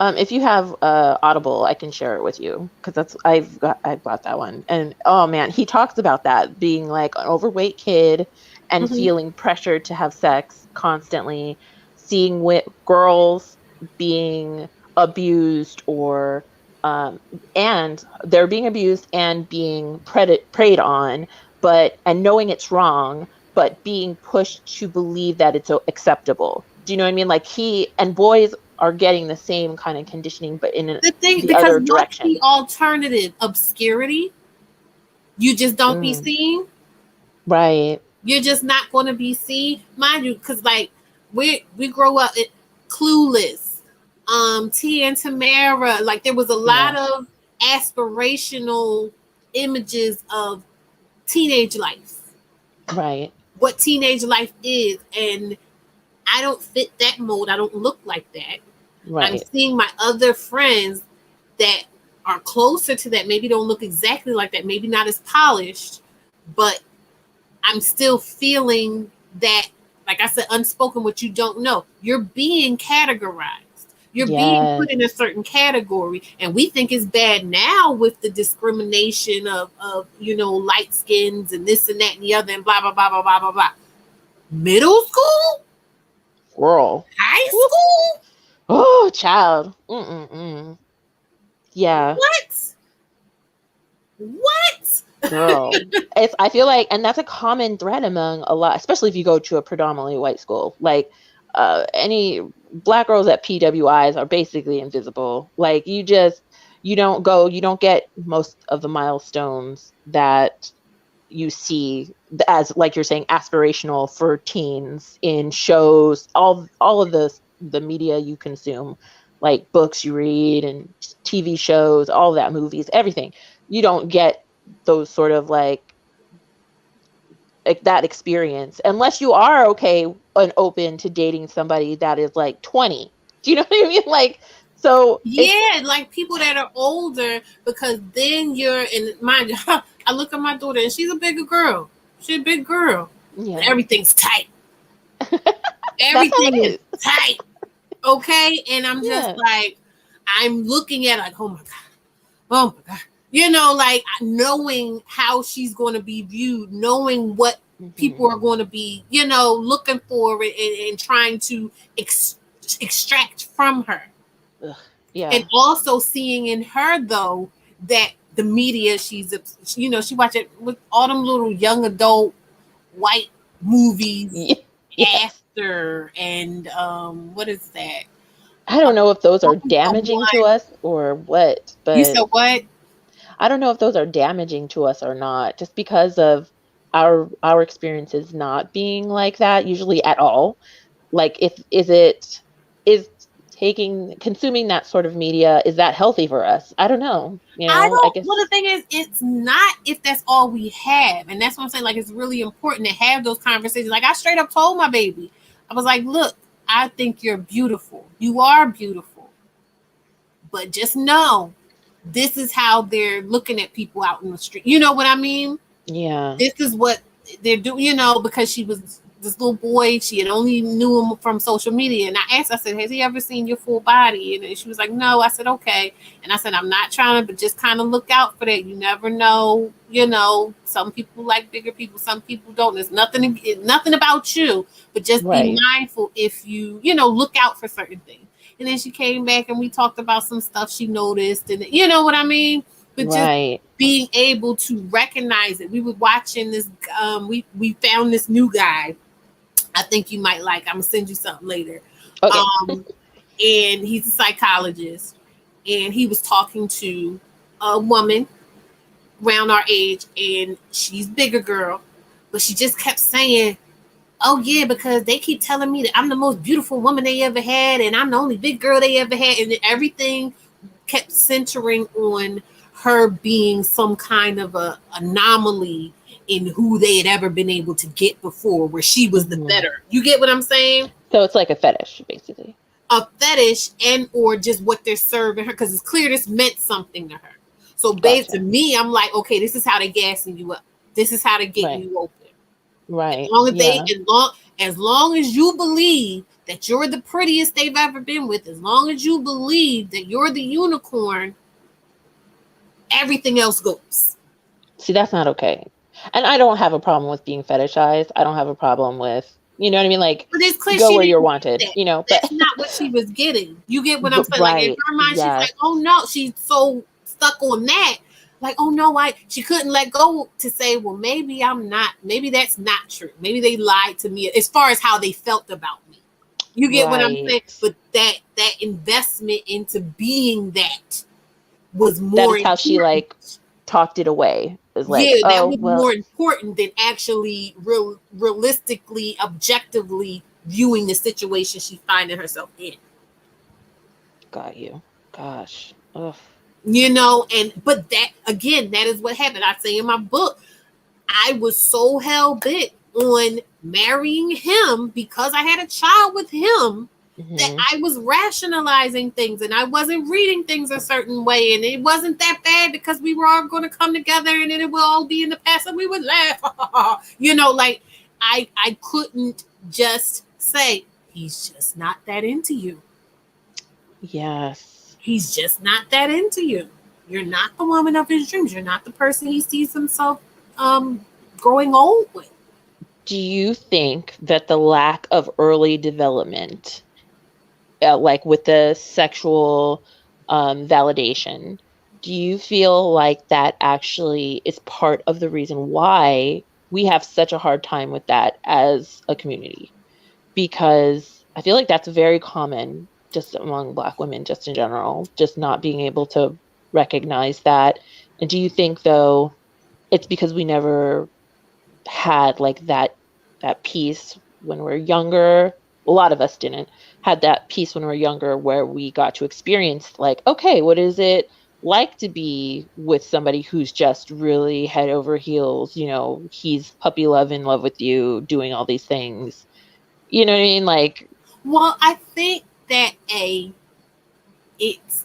If you have Audible, I can share it with you because I've got that one. And oh man, he talks about that being like an overweight kid and Mhm. feeling pressured to have sex constantly, seeing girls being abused or and they're being abused and being preyed on, and knowing it's wrong, but being pushed to believe that it's acceptable. Do you know what I mean? Like boys are getting the same kind of conditioning, but in The thing, the because other what's direction. the alternative? Obscurity. You just don't be Mm, seen. right, You're just not going to be seen, mind you, because like we grow up clueless. Tia and Tamara, like there was a lot yeah, of aspirational images of teenage life, right, what teenage life is, and I don't fit that mold. I don't look like that. I'm right, seeing my other friends that are closer to that, maybe don't look exactly like that, maybe not as polished, but I'm still feeling that, like I said, unspoken, what you don't know. You're being categorized. You're being yes, put in a certain category. And we think it's bad now with the discrimination of light skins and this and that and the other and blah, blah, blah, blah, blah, blah, blah. Middle school? girl. High Woo. school? Oh, child. Mm-mm-mm. Yeah, What? What? girl. I feel like, and that's a common thread among a lot, especially if you go to a predominantly white school. Like, any black girls at PWIs are basically invisible. Like, you don't get most of the milestones that you see as, like you're saying, aspirational for teens in shows, all of the media you consume, like books you read and TV shows, all that, movies, everything. You don't get those sort of like that experience unless you are okay and open to dating somebody that is like 20. Do you know what I mean? Like, so it's, Yeah, like people that are older, because then you're in mind. I look at my daughter and she's a bigger girl. She's a big girl. yeah, Everything's tight. that's how Everything it is is. tight. Okay, and I'm just Yeah. like, I'm looking at it like, oh my god, oh my god. Like knowing how she's going to be viewed, knowing what Hmm. people are going to be, looking for and trying to extract from her. Ugh, And yeah. also seeing in her though that the media, she watch it with all them little young adult white movies Yes. after, and what is that, I don't know if those are damaging to someone, us or what, you but said what? I don't know if those are damaging to us or not, just because of our experiences not being like that usually at all. Like, if is taking consuming that sort of media, is that healthy for us? I don't know. I I don't. Well, the guess. thing is, it's not if that's all we have, and that's what I'm saying. Like, it's really important to have those conversations. Like, I straight up told my baby, I was like, "Look, I think you're beautiful. You are beautiful, but just know, this is how they're looking at people out in the street. You know what I mean? Yeah. This is what they're doing, because she was this little boy, she had only knew him from social media. And I asked, I said, has he ever seen your full body? And she was like, no. I said, okay. And I said, I'm not trying to, but just kind of look out for that. You never know, some people like bigger people, some people don't. There's nothing about you, but just be Right. mindful if look out for certain things. And then she came back and we talked about some stuff she noticed, and you know what I mean? But just Right. being able to recognize it. We were watching this. We found this new guy. I think you might like. I'm gonna send you something later. Okay. Um, and he's a psychologist, and he was talking to a woman around our age, and she's bigger girl, but she just kept saying, "Oh yeah," because they keep telling me that I'm the most beautiful woman they ever had, and I'm the only big girl they ever had, and everything kept centering on her being some kind of a anomaly in who they had ever been able to get before, where she was the Hmm. better. You get what I'm saying? So it's like a fetish, basically. A fetish, and or just what they're serving her, because it's clear this meant something to her. So based to Gotcha. me, I'm like, okay, this is how they gassing you up. This is how they getting Right. you open. As Right. long as they, Yeah. as long as you believe that you're the prettiest they've ever been with, as long as you believe that you're the unicorn, everything else goes. See, that's not okay. And I don't have a problem with being fetishized. I don't have a problem with, you know what I mean? Like, But it's clear go she where you're didn't get wanted, that. you know, but That's not what she was getting. You get what I'm saying? Like in right. her mind, she's Yes. like, oh no, she's so stuck on that. Like, oh no, why she couldn't let go to say, well, maybe I'm not, maybe that's not true. Maybe they lied to me as far as how they felt about me. You get what I'm saying? Right. But that investment into being that was That more is how she important. like talked it away. Is like, Yeah, that oh, was well, more important than actually realistically, objectively viewing the situation she's finding herself in. got you. Gosh. Ugh. You know, and but that again, that is what happened. I say in my book, I was so hell bent on marrying him because I had a child with him that Hmm. I was rationalizing things and I wasn't reading things a certain way, and it wasn't that bad because we were all going to come together and then it would all be in the past and we would laugh. You know, like I couldn't just say he's just not that into you. Yes. He's just not that into you. You're not the woman of his dreams. You're not the person he sees himself um growing old with. Do you think that the lack of early development, like with the sexual validation, do you feel like that actually is part of the reason why we have such a hard time with that as a community? Because I feel like that's very common just among Black women, just in general, just not being able to recognize that. And do you think, though, it's because we never had like that piece when we are younger? A lot of us didn't had that piece when we were younger where we got to experience like, okay, what is it like to be with somebody who's just really head over heels, you know, he's puppy love in love with you, doing all these things. You know what I mean? Like, Well, I think that it's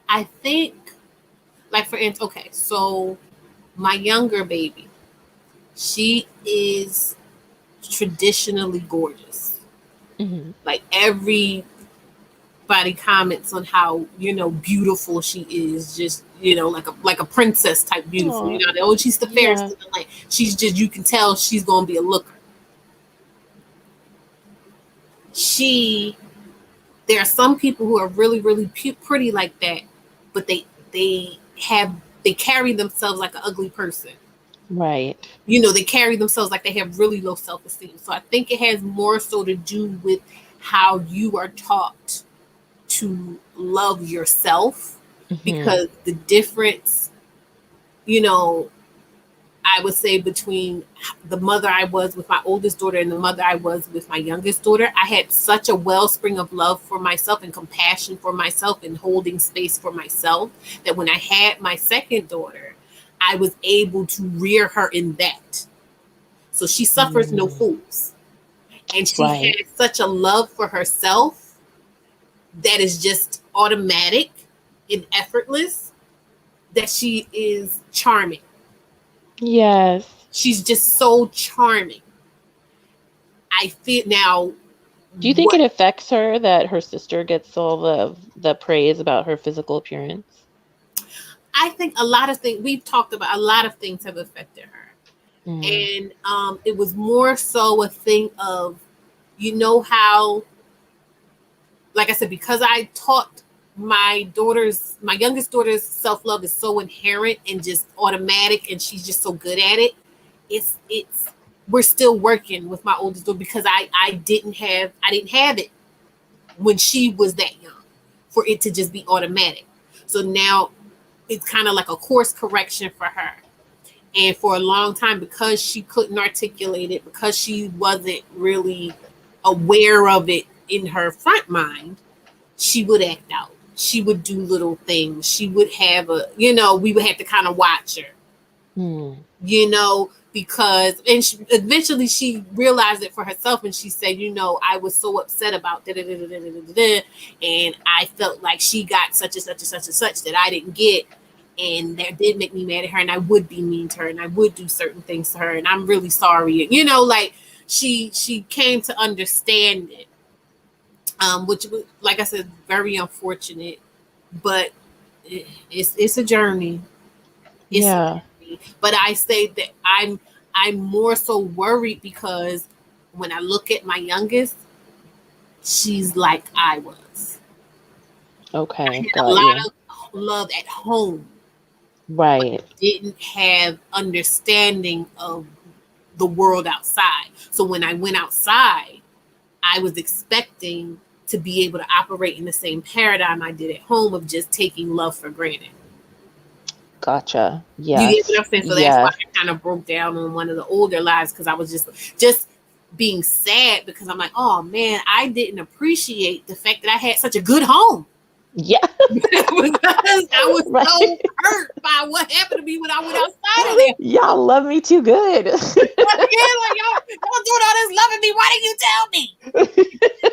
I think like for instance, okay, so my younger baby, she is traditionally gorgeous. mhm. Like everybody comments on how beautiful she is, just like a princess type beautiful. Aw, Oh, she's the fairest yeah. in the land. She's just, you can tell she's gonna be a looker. She There are some people who are really really pretty like that, but they have they carry themselves like an ugly person. Right. They carry themselves like they have really low self-esteem. So I think it has more so to do with how you are taught to love yourself, Hmm. because the difference, you know I would say, between the mother I was with my oldest daughter and the mother I was with my youngest daughter, I had such a wellspring of love for myself and compassion for myself and holding space for myself, that when I had my second daughter, I was able to rear her in that. So she suffers no Mm, fools. And she right. has such a love for herself that is just automatic and effortless, that she is charming. Yes. She's just so charming. I feel now Do you think it what affects her that her sister gets all the praise about her physical appearance? I think a lot of things we've talked about, a lot of things have affected her. Mm, And it was more so a thing of, how, like I said, because I taught my youngest daughter's self love is so inherent and just automatic, and she's just so good at it. It's we're still working with my oldest daughter, because I didn't have it when she was that young, for it to just be automatic. So now it's kind of like a course correction for her. And for a long time, because she couldn't articulate it, because she wasn't really aware of it in her front mind, she would act out. She would do little things. She would have we would have to kind of watch her, mm, because, and eventually she realized it for herself, and she said, I was so upset about da da da da da da da, and I felt like she got such and such and such and such that I didn't get, and that did make me mad at her, and I would be mean to her, and I would do certain things to her, and I'm really sorry, like, she came to understand it, which was, like I said, very unfortunate, but it's a journey. It's a Yeah. journey. But I say that I'm more so worried because when I look at my youngest, she's like I was. I Okay. had a Got lot you. of love at home, but Right. didn't have understanding of the world outside. So when I went outside, I was expecting to be able to operate in the same paradigm I did at home of just taking love for granted. Gotcha. You get what Yes. I'm saying? So that's why Yes. I kind of broke down on one of the older lives because I was just being sad because I'm like, oh man, I didn't appreciate the fact that I had such a good home. Yeah. Because I was so Right. hurt by what happened to me when I went outside of there. Y'all love me too good. Yeah, like y'all doing all this loving me. Why didn't you tell me?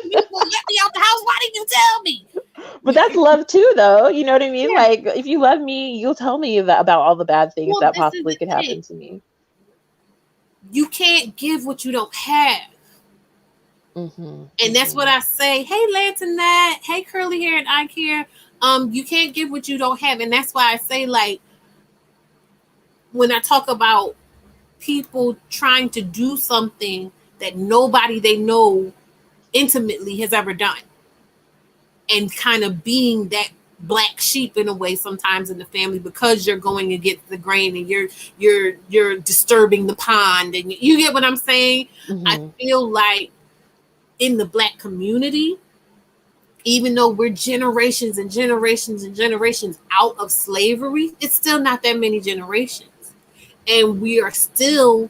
You gonna let me out the house? Why didn't you tell me? But that's love too, though. You know what I mean? Yeah. Like, if you love me, you'll tell me about all the bad things Well, that this is possibly the could thing. happen to me. You can't give what you don't have. Mm-hmm. And that's what Mm-hmm. I say. Hey, Lantonette. Hey, Curly Hair and I Care. You can't give what you don't have. And that's why I say, like, when I talk about people trying to do something that nobody they know intimately has ever done, and kind of being that black sheep in a way sometimes in the family because you're going against the grain and you're disturbing the pond, and you get what I'm saying. I Mm-hmm. feel like in the black community, even though we're generations and generations and generations out of slavery, it's still not that many generations. And we are still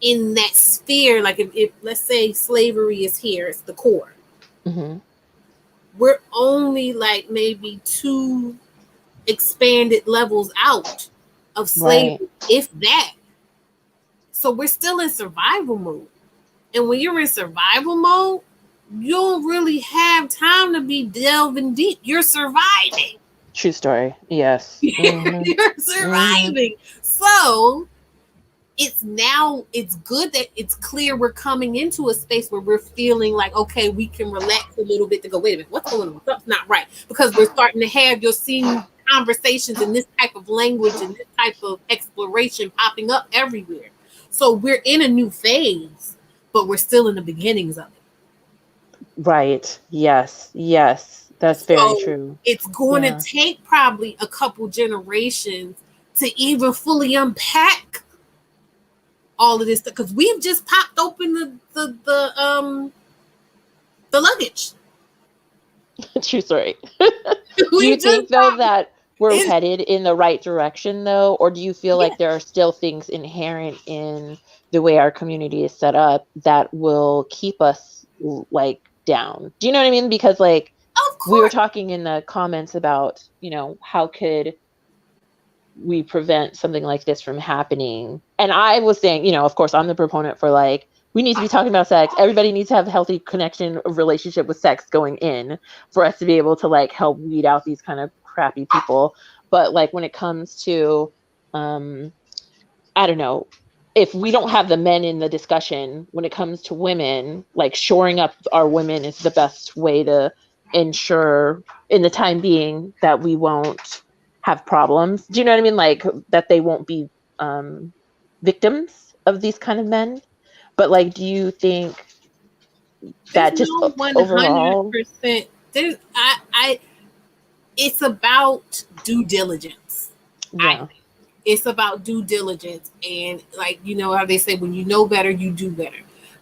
in that sphere. Like if let's say slavery is here, it's the core. Mm-hmm. We're only like maybe two expanded levels out of Right. slavery, if that. So we're still in survival mode. And when you're in survival mode, you don't really have time to be delving deep. You're surviving. True story. Yes. Mm-hmm. You're Mm-hmm. surviving. So it's good that it's clear we're coming into a space where we're feeling like, okay, we can relax a little bit to go, wait a minute, what's going on? Something's not right. Because we're starting to have, you're seeing conversations in this type of language and this type of exploration popping up everywhere. So we're in a new phase, but we're still in the beginnings of it. Right. Yes. Yes. That's very So true. it's going to Yeah. take probably a couple generations to even fully unpack all of this stuff because we've just popped open the luggage. True story. Do you We just think though popped that we're it. headed in the right direction though, or do you feel Yeah, like there are still things inherent in the way our community is set up that will keep us like down? Do you know what I mean? Because like of we were course. talking in the comments about, how could we prevent something like this from happening? And I was saying, of course, I'm the proponent for like, we need to be talking about sex. Everybody needs to have a healthy connection, relationship with sex going in for us to be able to like help weed out these kind of crappy people. But like when it comes to, um, I don't know, if we don't have the men in the discussion when it comes to women, like shoring up our women is the best way to ensure in the time being that we won't have problems. Do you know what I mean? Like that they won't be um, victims of these kind of men. But like, do you think There's that just no 100%. overall? There's I it's about due diligence. I Yeah, think it's about due diligence, and like you know how they say, when you know better, you do better.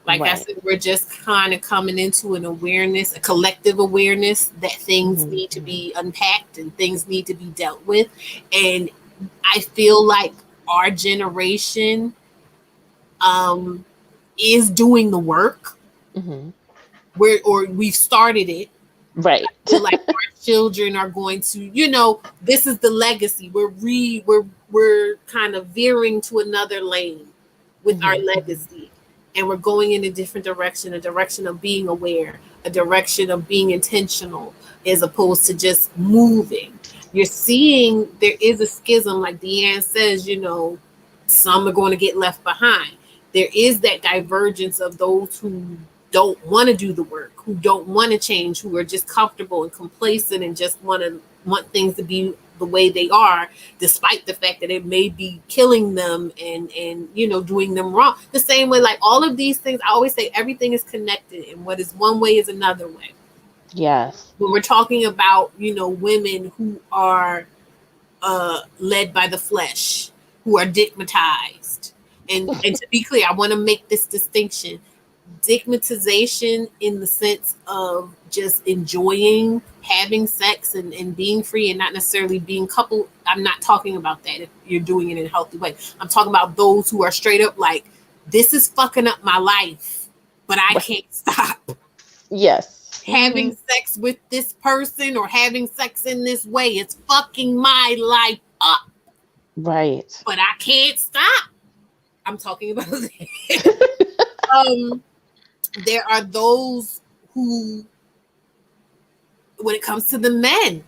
Like I right. said, we're just kind of coming into an awareness, a collective awareness that things Hmm. need to be unpacked and things need to be dealt with. And I feel like our generation um, is doing the work. Hmm. Or we've started it. Right. Feel like our children are going to, this is the legacy. We're kind of veering to another lane with our Hmm. Hmm. legacy, and we're going in a different direction, a direction of being aware, a direction of being intentional, as opposed to just moving. You're seeing there is a schism, like Deanne says. Some are going to get left behind. there is that divergence of those who don't want to do the work, who don't want to change, who are just comfortable and complacent and just want things to be the way they are, despite the fact that it may be killing them and doing them wrong. The same way, like all of these things, I always say everything is connected, and what is one way is another way. Yes. When we're talking about women who are led by the flesh, who are dickmatized, and to be clear, I want to make this distinction: dickmatization in the sense of just enjoying having sex and being free and not necessarily being coupled. I'm not talking about that if you're doing it in a healthy way. I'm talking about those who are straight up like, this is fucking up my life, but I can't stop Yes. having sex with this person or having sex in this way. It's fucking my life up. Right. But I can't stop. I'm talking about that. There are those who, when it comes to the men,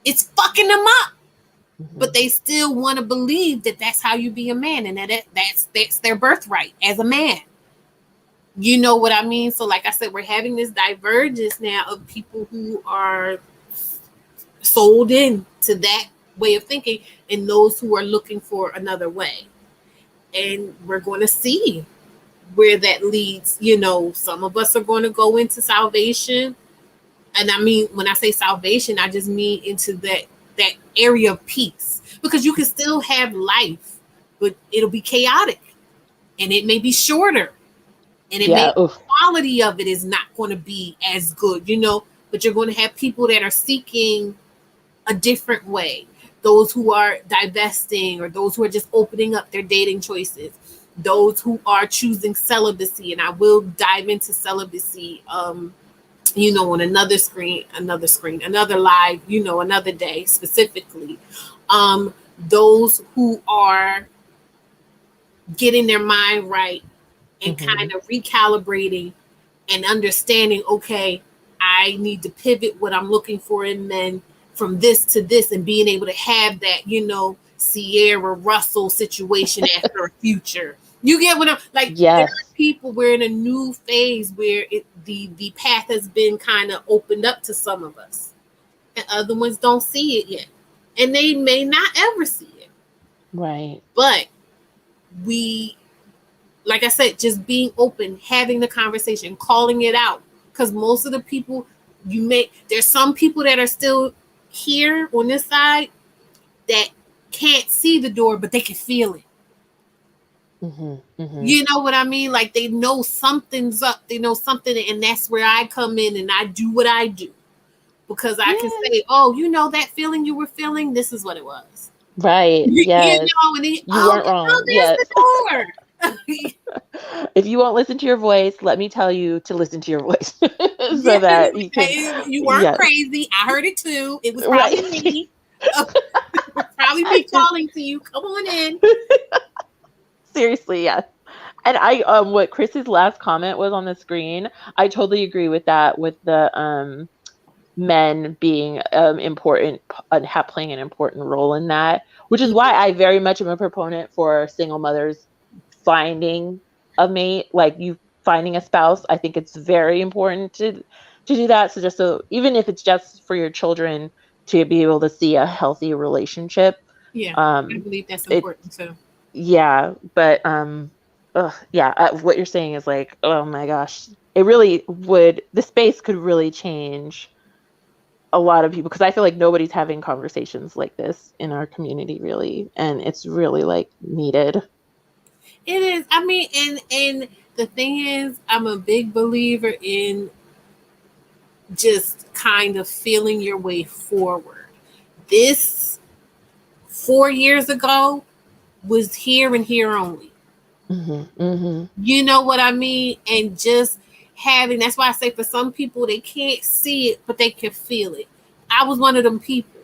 it's fucking them up. But they still want to believe that that's how you be a man, and that's their birthright as a man. You know what I mean? So, like I said, we're having this divergence now of people who are sold in to that way of thinking, and those who are looking for another way. And we're going to see where that leads. Some of us are going to go into salvation. And I mean, when I say salvation, I just mean into that area of peace, because you can still have life, but it'll be chaotic, and it may be shorter, and it may the quality of it is not going to be as good, but you're going to have people that are seeking a different way, those who are divesting, or those who are just opening up their dating choices, those who are choosing celibacy. And I will dive into celibacy on another live, another day specifically. Those who are getting their mind right and kind of recalibrating and understanding, okay, I need to pivot what I'm looking for in men from this to this, and being able to have that, Sierra Russell situation after a future. You get what I'm like? Yes. There are people, we're in a new phase where the path has been kind of opened up to some of us, and other ones don't see it yet, and they may not ever see it. Right. But we, like I said, just being open, having the conversation, calling it out, because most of the people there's some people that are still here on this side that can't see the door, but they can feel it. You know what I mean? Like, they know something's up. They know something, and that's where I come in and I do what I do, because I can say, oh, that feeling you were feeling, this is what it was. Right. Yes. And then, you weren't wrong. There's the door. If you won't listen to your voice, let me tell you to listen to your voice so that you can. You weren't crazy. I heard it too. It was probably Right. me. It was probably me calling to you. Come on in. Seriously, yes. And I what Chris's last comment was on the screen, I totally agree with that, with the men being important and playing an important role in that, which is why I very much am a proponent for single mothers finding a mate, like you finding a spouse. I think it's very important to do that. So even if it's just for your children to be able to see a healthy relationship. Yeah, I believe that's important too. Yeah, but what you're saying is like, oh my gosh, it really would. The space could really change a lot of people, because I feel like nobody's having conversations like this in our community, really, and it's really like needed. It is. I mean, and the thing is, I'm a big believer in just kind of feeling your way forward. This 4 years ago was here and here only. You know what I mean? And just having, that's why I say for some people, they can't see it, but they can feel it. I was one of them people.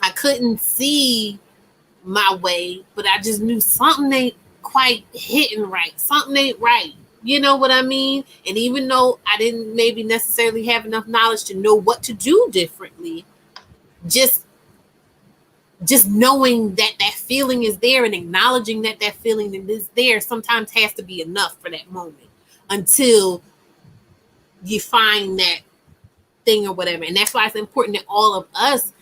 I couldn't see my way, but I just knew something ain't quite hitting right. Something ain't right. You know what I mean? And even though I didn't maybe necessarily have enough knowledge to know what to do differently, just just knowing that that feeling is there and acknowledging that that feeling is there sometimes has to be enough for that moment until you find that thing or whatever. And that's why it's important that all of us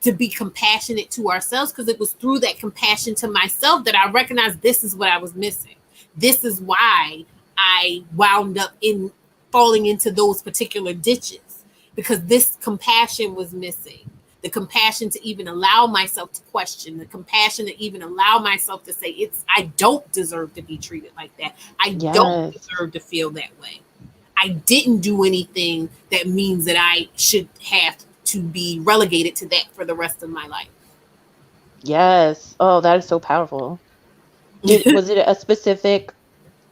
to be compassionate to ourselves, because it was through that compassion to myself that I recognized this is what I was missing. This is why I wound up in falling into those particular ditches, because this compassion was missing. The compassion to even allow myself to question, the compassion to even allow myself to say, I don't deserve to be treated like that. I don't Yes. deserve to feel that way. I didn't do anything that means that I should have to be relegated to that for the rest of my life. Yes. Oh, that is so powerful. Was it a specific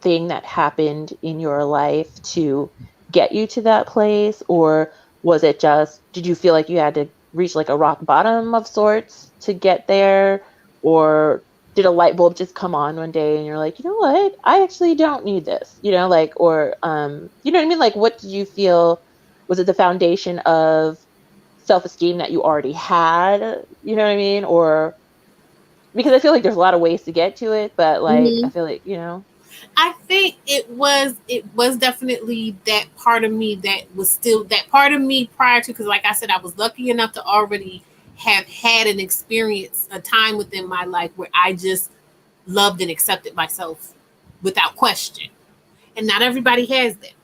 thing that happened in your life to get you to that place, or was it just, did you feel like you had to reach like a rock bottom of sorts to get there, or did a light bulb just come on one day and you're like, you know what, I actually don't need this, like, or you know what I mean, like, what did you feel? Was it the foundation of self-esteem that you already had, you know what I mean, or because I feel like there's a lot of ways to get to it, but like I Mhm. feel like, I think it was definitely that part of me that was still that part of me prior to, because like I said, I was lucky enough to already have had an experience, a time within my life where I just loved and accepted myself without question. And not everybody has that.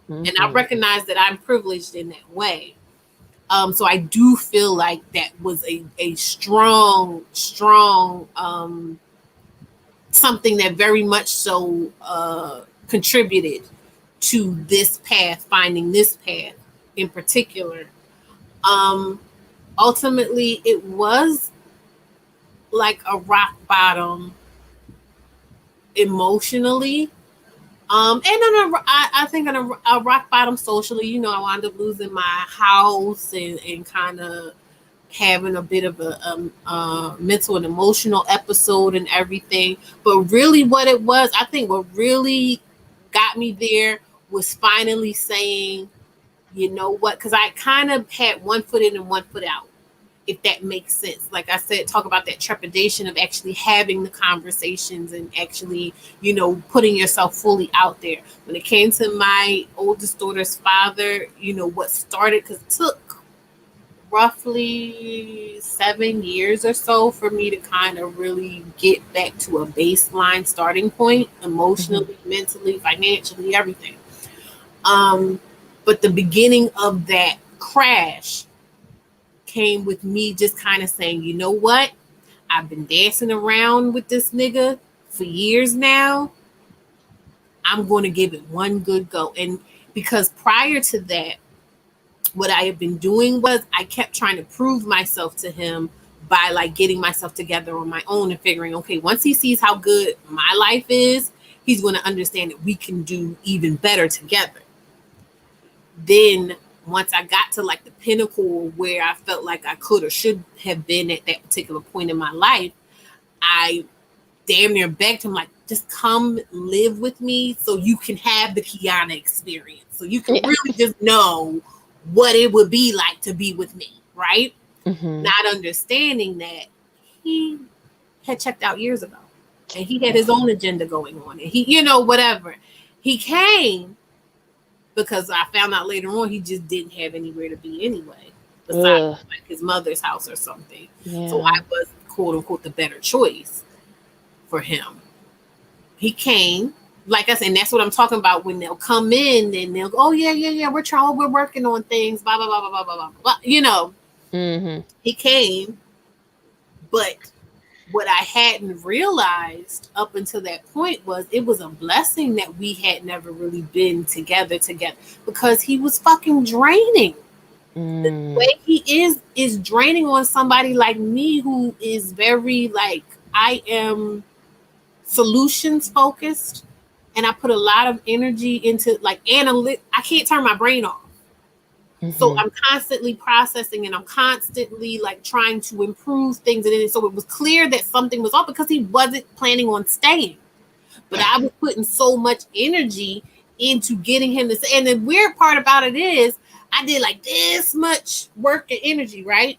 And I hmm recognize that I'm privileged in that way. So I do feel like that was a strong something that very much so contributed to this path, finding this path in particular. Um, Ultimately, it was like a rock bottom emotionally. And then I think on a rock bottom socially, I wound up losing my house and kind of having a bit of a mental and emotional episode and everything. But really, what it was, I think, what really got me there was finally saying, you know what? Because I kind of had one foot in and one foot out, if that makes sense. Like I said, talk about that trepidation of actually having the conversations and actually, putting yourself fully out there. When it came to my oldest daughter's father, what started, because it took roughly 7 years or so for me to kind of really get back to a baseline starting point hmm emotionally, mentally, financially, everything. Um, but the beginning of that crash came with me just kind of saying, you know what? I've been dancing around with this nigga for years now. I'm going to give it one good go. And because prior to that, what I had been doing was I kept trying to prove myself to him by like getting myself together on my own and figuring, okay, once he sees how good my life is, he's going to understand that we can do even better together. Then once I got to like the pinnacle where I felt like I could or should have been at that particular point in my life, I damn near begged him, like, just come live with me so you can have the Kiana experience. So you can Yeah. really just know what it would be like to be with me, right? hmm Not understanding that he had checked out years ago and he had his own agenda going on. And he, whatever. He came because I found out later on he just didn't have anywhere to be anyway, besides Ugh. like his mother's house or something. So Yeah. I was quote unquote the better choice for him. He came, like I said, and that's what I'm talking about when they'll come in and they'll go, oh yeah, yeah, yeah, we're working on things, blah blah blah blah blah blah blah. Blah. hmm He came, but what I hadn't realized up until that point was it was a blessing that we had never really been together because he was fucking draining. The way mm he is draining on somebody like me who is very like I am solutions focused and I put a lot of energy into like I can't turn my brain off. So hmm I'm constantly processing and I'm constantly like trying to improve things. And then so it was clear that something was off because he wasn't planning on staying. But I was putting so much energy into getting him to say. And the weird part about it is I did like this much work and energy, right?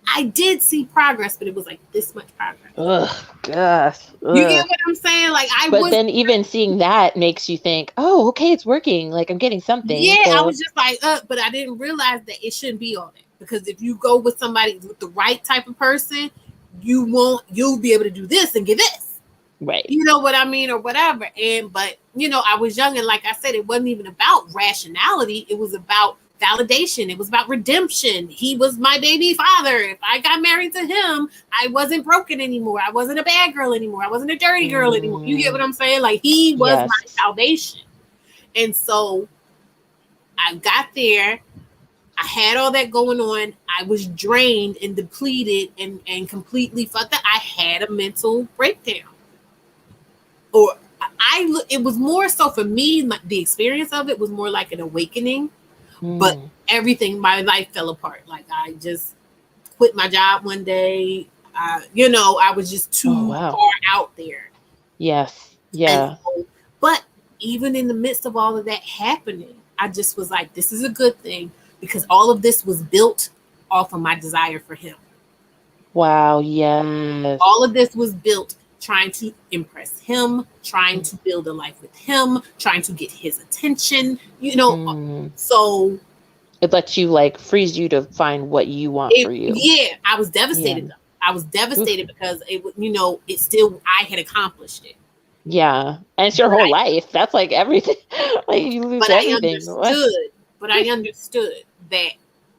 I did see progress, but it was like this much progress. Ugh, gosh. You get Ugh. what I'm saying? Like I But was, then even seeing that makes you think, oh, okay, it's working. Like I'm getting something. yeah, I So was just like, but I didn't realize that it shouldn't be all that, because if you go with somebody with the right type of person, you'll be able to do this and get this. right. You know what I mean, or whatever. And but I was young, and like I said, it wasn't even about rationality. It was about validation. It was about redemption. He was my baby father. If I got married to him, I wasn't broken anymore. I wasn't a bad girl anymore. I wasn't a dirty girl anymore. You get what I'm saying? Like he was my Yes. salvation. And so I got there. I had all that going on. I was drained and depleted and completely fucked up. I had a mental breakdown. Or it was more so for me, the experience of it was more like an awakening, but Mm. everything, my life fell apart. Like I just quit my job one day. I was just Oh too wow. far out there. Yes. And Yeah. so, but even in the midst of all of that happening, I just was like, this is a good thing, because all of this was built off of my desire for him. Wow. Yes. All of this was built trying to impress him, trying to build a life with him, trying to get his attention, Mm. So It lets you like frees you to find what you want for you. yeah, I was Yeah. devastated. I was Oof. devastated because it still, I had accomplished it. Yeah. And it's your But whole life. That's like everything. Like you lose but I everything. What? understood, but I understood that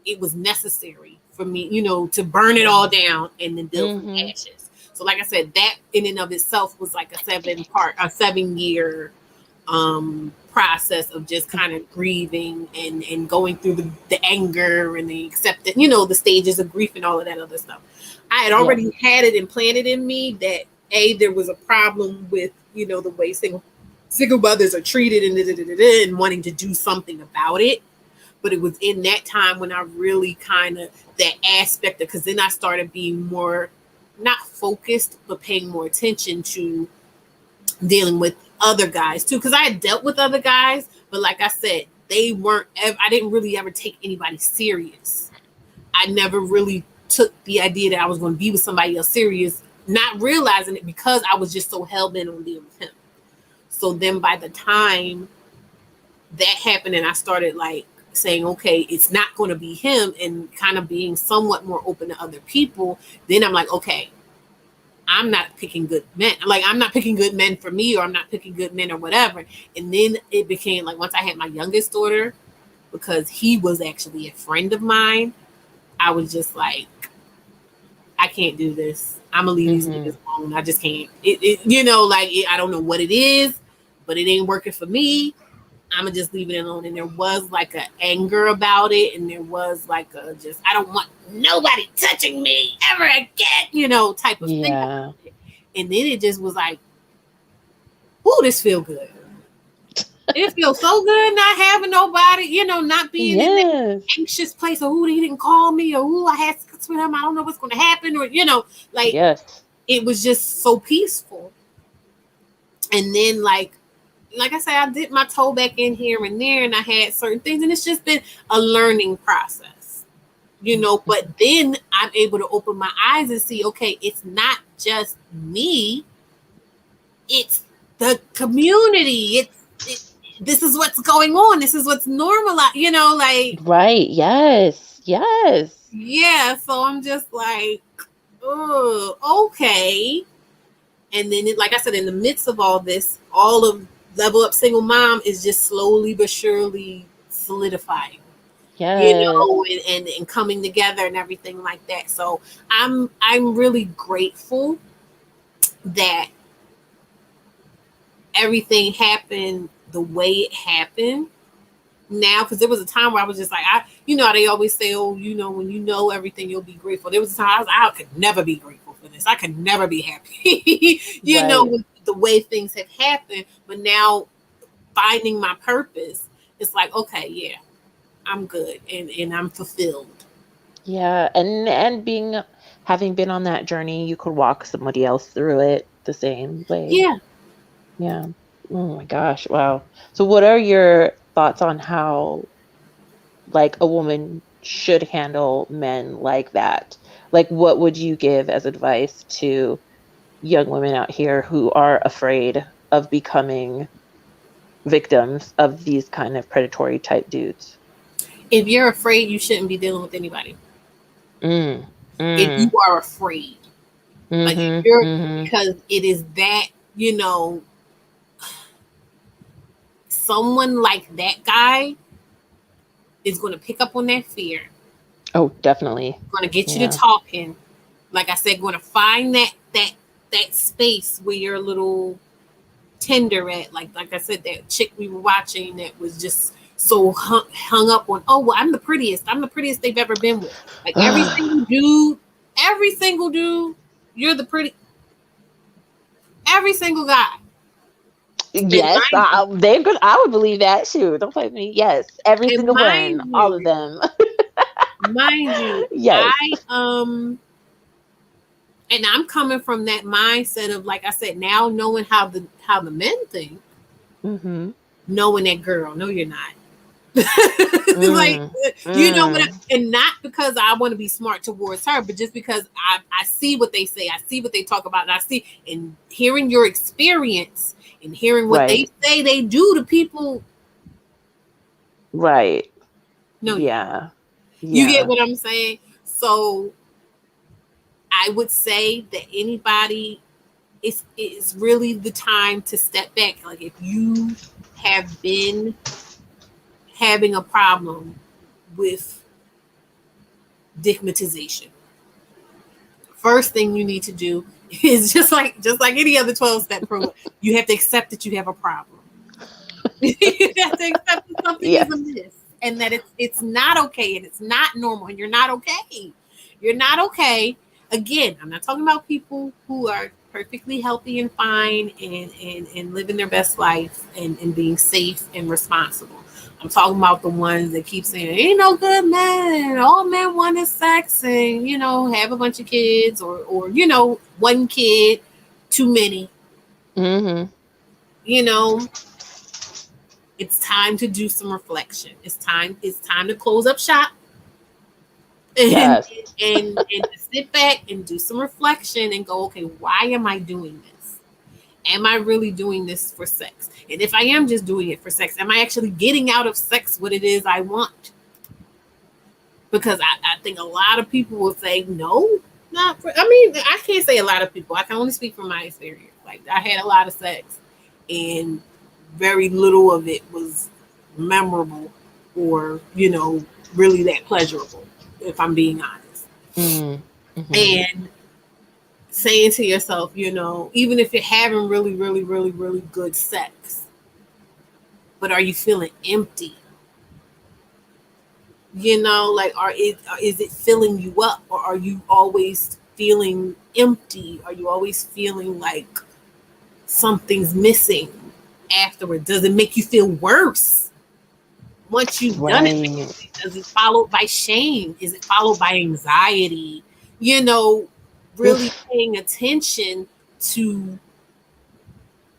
it was necessary for me, to burn it all down and then build from Mm-hmm. ashes. So, like I said, that in and of itself was like a 7-year process of just kind of grieving and going through the anger and the acceptance, the stages of grief and all of that other stuff. I had Yes. already had it implanted in me that there was a problem with the way single mothers are treated and wanting to do something about it. But it was in that time when I really kind of, that aspect of, because then I started being more, not focused, but paying more attention to dealing with other guys too. Because I had dealt with other guys, but like I said, they weren't, I didn't really ever take anybody serious. I never really took the idea that I was going to be with somebody else serious, not realizing it because I was just so hell bent on being with him. So then by the time that happened and I started like saying, okay, it's not going to be him, and kind of being somewhat more open to other people, then I'm like, okay, I'm not picking good men. Like, I'm not picking good men for me, or I'm not picking good men or whatever. And then it became like, once I had my youngest daughter, because he was actually a friend of mine, I was just like, I can't do this. I'm gonna leave these Mm-hmm. niggas alone. I just can't. I don't know what it is, but it ain't working for me. I'm gonna just leave it alone. And there was like a anger about it, and there was like a just, I don't want nobody touching me ever again, type of thing Yeah. about it. And then it just was like, "Ooh, this feel good. It feels so good not having nobody, not being in that Yes. anxious place, or ooh, he didn't call me, or ooh, I had sex with him. I don't know what's going to happen, or like Yes. it was just so peaceful." And then like I said, I dipped my toe back in here and there, and I had certain things, and it's just been a learning process, But then I'm able to open my eyes and see, okay, it's not just me, it's the community. This is what's going on. This is what's normal, like, Right. Yes. Yes. yeah. So I'm just like, oh, okay. And then, like I said, in the midst of all this, all of Level Up Single Mom is just slowly but surely solidifying, Yes. and coming together and everything like that. So I'm really grateful that everything happened the way it happened now, because there was a time where I was just like, they always say, oh, when you know everything, you'll be grateful. There was a time I could never be grateful for this. I could never be happy, Right. with the way things have happened. But now, finding my purpose, it's like, okay, yeah, I'm good, and I'm fulfilled. Yeah. And being having been on that journey, you could walk somebody else through it the same way. Yeah. Yeah. Oh my gosh. Wow. So what are your thoughts on how like a woman should handle men like that? Like, what would you give as advice to young women out here who are afraid of becoming victims of these kind of predatory type dudes? If you're afraid, you shouldn't be dealing with anybody. Mm, If you mm, are afraid, like if mm-hmm, you're, mm-hmm. because it is that, someone like that guy is going to pick up on that fear, Oh, definitely. going to get you to Yeah. talking. Like I said, going to find that space where you're a little tender at. Like I said, that chick we were watching that was just so hung up on, oh well, I'm the prettiest. I'm the prettiest they've ever been with. Like every single dude, you're the pretty. Every single guy. And Yes, they're good. I would believe that. Shoot, don't play with me. Yes, every and single one, mind all of you, them. mind you, Yes. and I'm coming from that mindset of, like I said, now knowing how the men think, Mm-hmm. knowing that, girl, no, you're not. Like, Mm, what mm. and not because I want to be smart towards her, but just because I see what they say, I see what they talk about, and I see, and hearing your experience and hearing what they Right. say they do to people. Right. No, you don't. Yeah. You get Yeah. what I'm saying? So I would say that anybody, it's really the time to step back. Like, if you have been having a problem with dickmatization, first thing you need to do is just like any other 12-step program, you have to accept that you have a problem. You have to accept that something is Yes. amiss, and that it's not okay, and it's not normal, and you're not okay. You're not okay. Again, I'm not talking about people who are perfectly healthy and fine and living their best life and being safe and responsible. I'm talking about the ones that keep saying, ain't no good men. All men want is sex and, have a bunch of kids, or one kid too many. Mm-hmm. You know, it's time to do some reflection. It's time to close up shop and Yes. and to sit back and do some reflection and go, okay, why am I doing this? Am I really doing this for sex? And if I am just doing it for sex, am I actually getting out of sex what it is I want? Because I think a lot of people will say no, not for. I mean, I can't say a lot of people. I can only speak from my experience. Like, I had a lot of sex, and very little of it was memorable or really that pleasurable. If I'm being honest, Mm-hmm. and saying to yourself, even if you're having really, really, really, really good sex, but are you feeling empty? Like, is it filling you up, or are you always feeling empty? Are you always feeling like something's missing afterward? Does it make you feel worse once you've done it? Right. Does it followed by shame? Is it followed by anxiety? Really Oof. paying attention to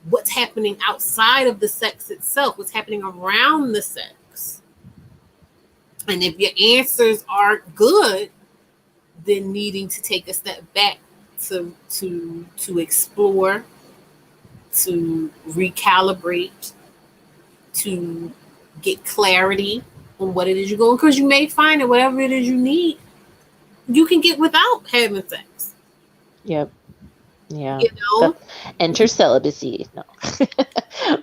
what's happening outside of the sex itself, what's happening around the sex. And if your answers aren't good, then needing to take a step back to explore, to recalibrate, to get clarity on what it is you're going, because you may find that whatever it is you need, you can get without having sex. Yep. Yeah. You know, That's enter celibacy. No.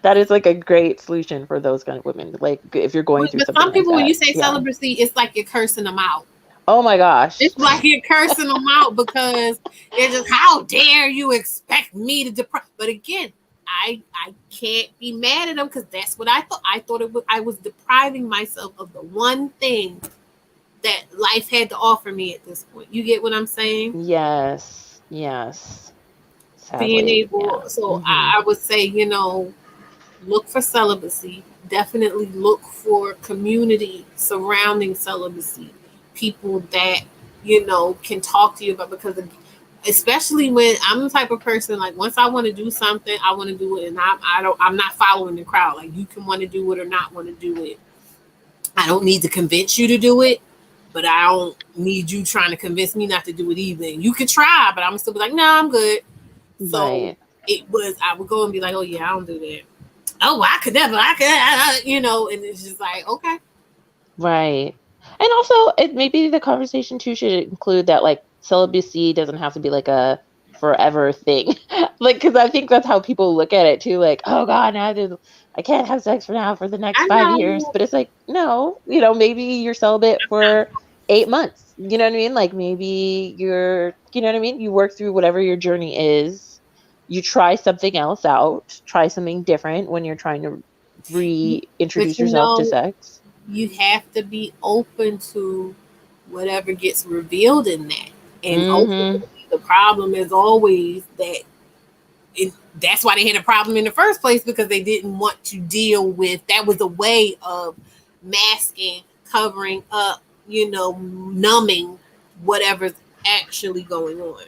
That is like a great solution for those kind of women. Like, if you're going through but something some like people, when you that. say Yeah. celibacy, it's like you're cursing them out. Oh my gosh. It's like you're cursing them out because they're just, how dare you expect me to deprive? But again, I can't be mad at them, because that's what I thought. I thought I was depriving myself of the one thing that life had to offer me at this point. You get what I'm saying? Yes. Yes. Being Sadly. able, Yeah. so Mm-hmm. I would say, look for celibacy. Definitely look for community surrounding celibacy. People that, can talk to you about, because especially when I'm the type of person, like, once I want to do something, I want to do it, and I'm not following the crowd. Like, you can want to do it or not want to do it. I don't need to convince you to do it. but I don't need you trying to convince me not to do it either. You could try, but I'm still be like, no, I'm good. So Right. it was, I would go and be like, oh yeah, I don't do that. Oh, I could never, and it's just like, okay. Right. And also, maybe the conversation too should include that like celibacy doesn't have to be like a forever thing. Like, because I think that's how people look at it too. Like, oh God, I can't have sex for now for the next I 5 years. know. But it's like, no, maybe you're celibate for 8 months. You know what I mean? Like maybe you know what I mean? You work through whatever your journey is. You try something else out, try something different when you're trying to But reintroduce yourself to sex. you have to be open to whatever gets revealed in that. And Mhm. ultimately, the problem is always that that's why they had a problem in the first place, because they didn't want to deal with that. Was a way of masking, covering up, numbing whatever's actually going on.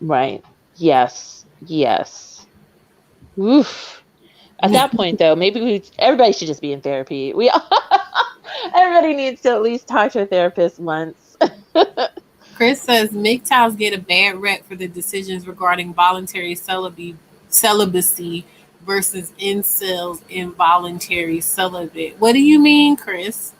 Right. Yes. Yes. Oof. At that point, though, maybe everybody should just be in therapy. Everybody needs to at least talk to a therapist once. Chris says MGTOWs get a bad rep for the decisions regarding voluntary celibacy versus incels involuntary celibate. What do you mean, Chris?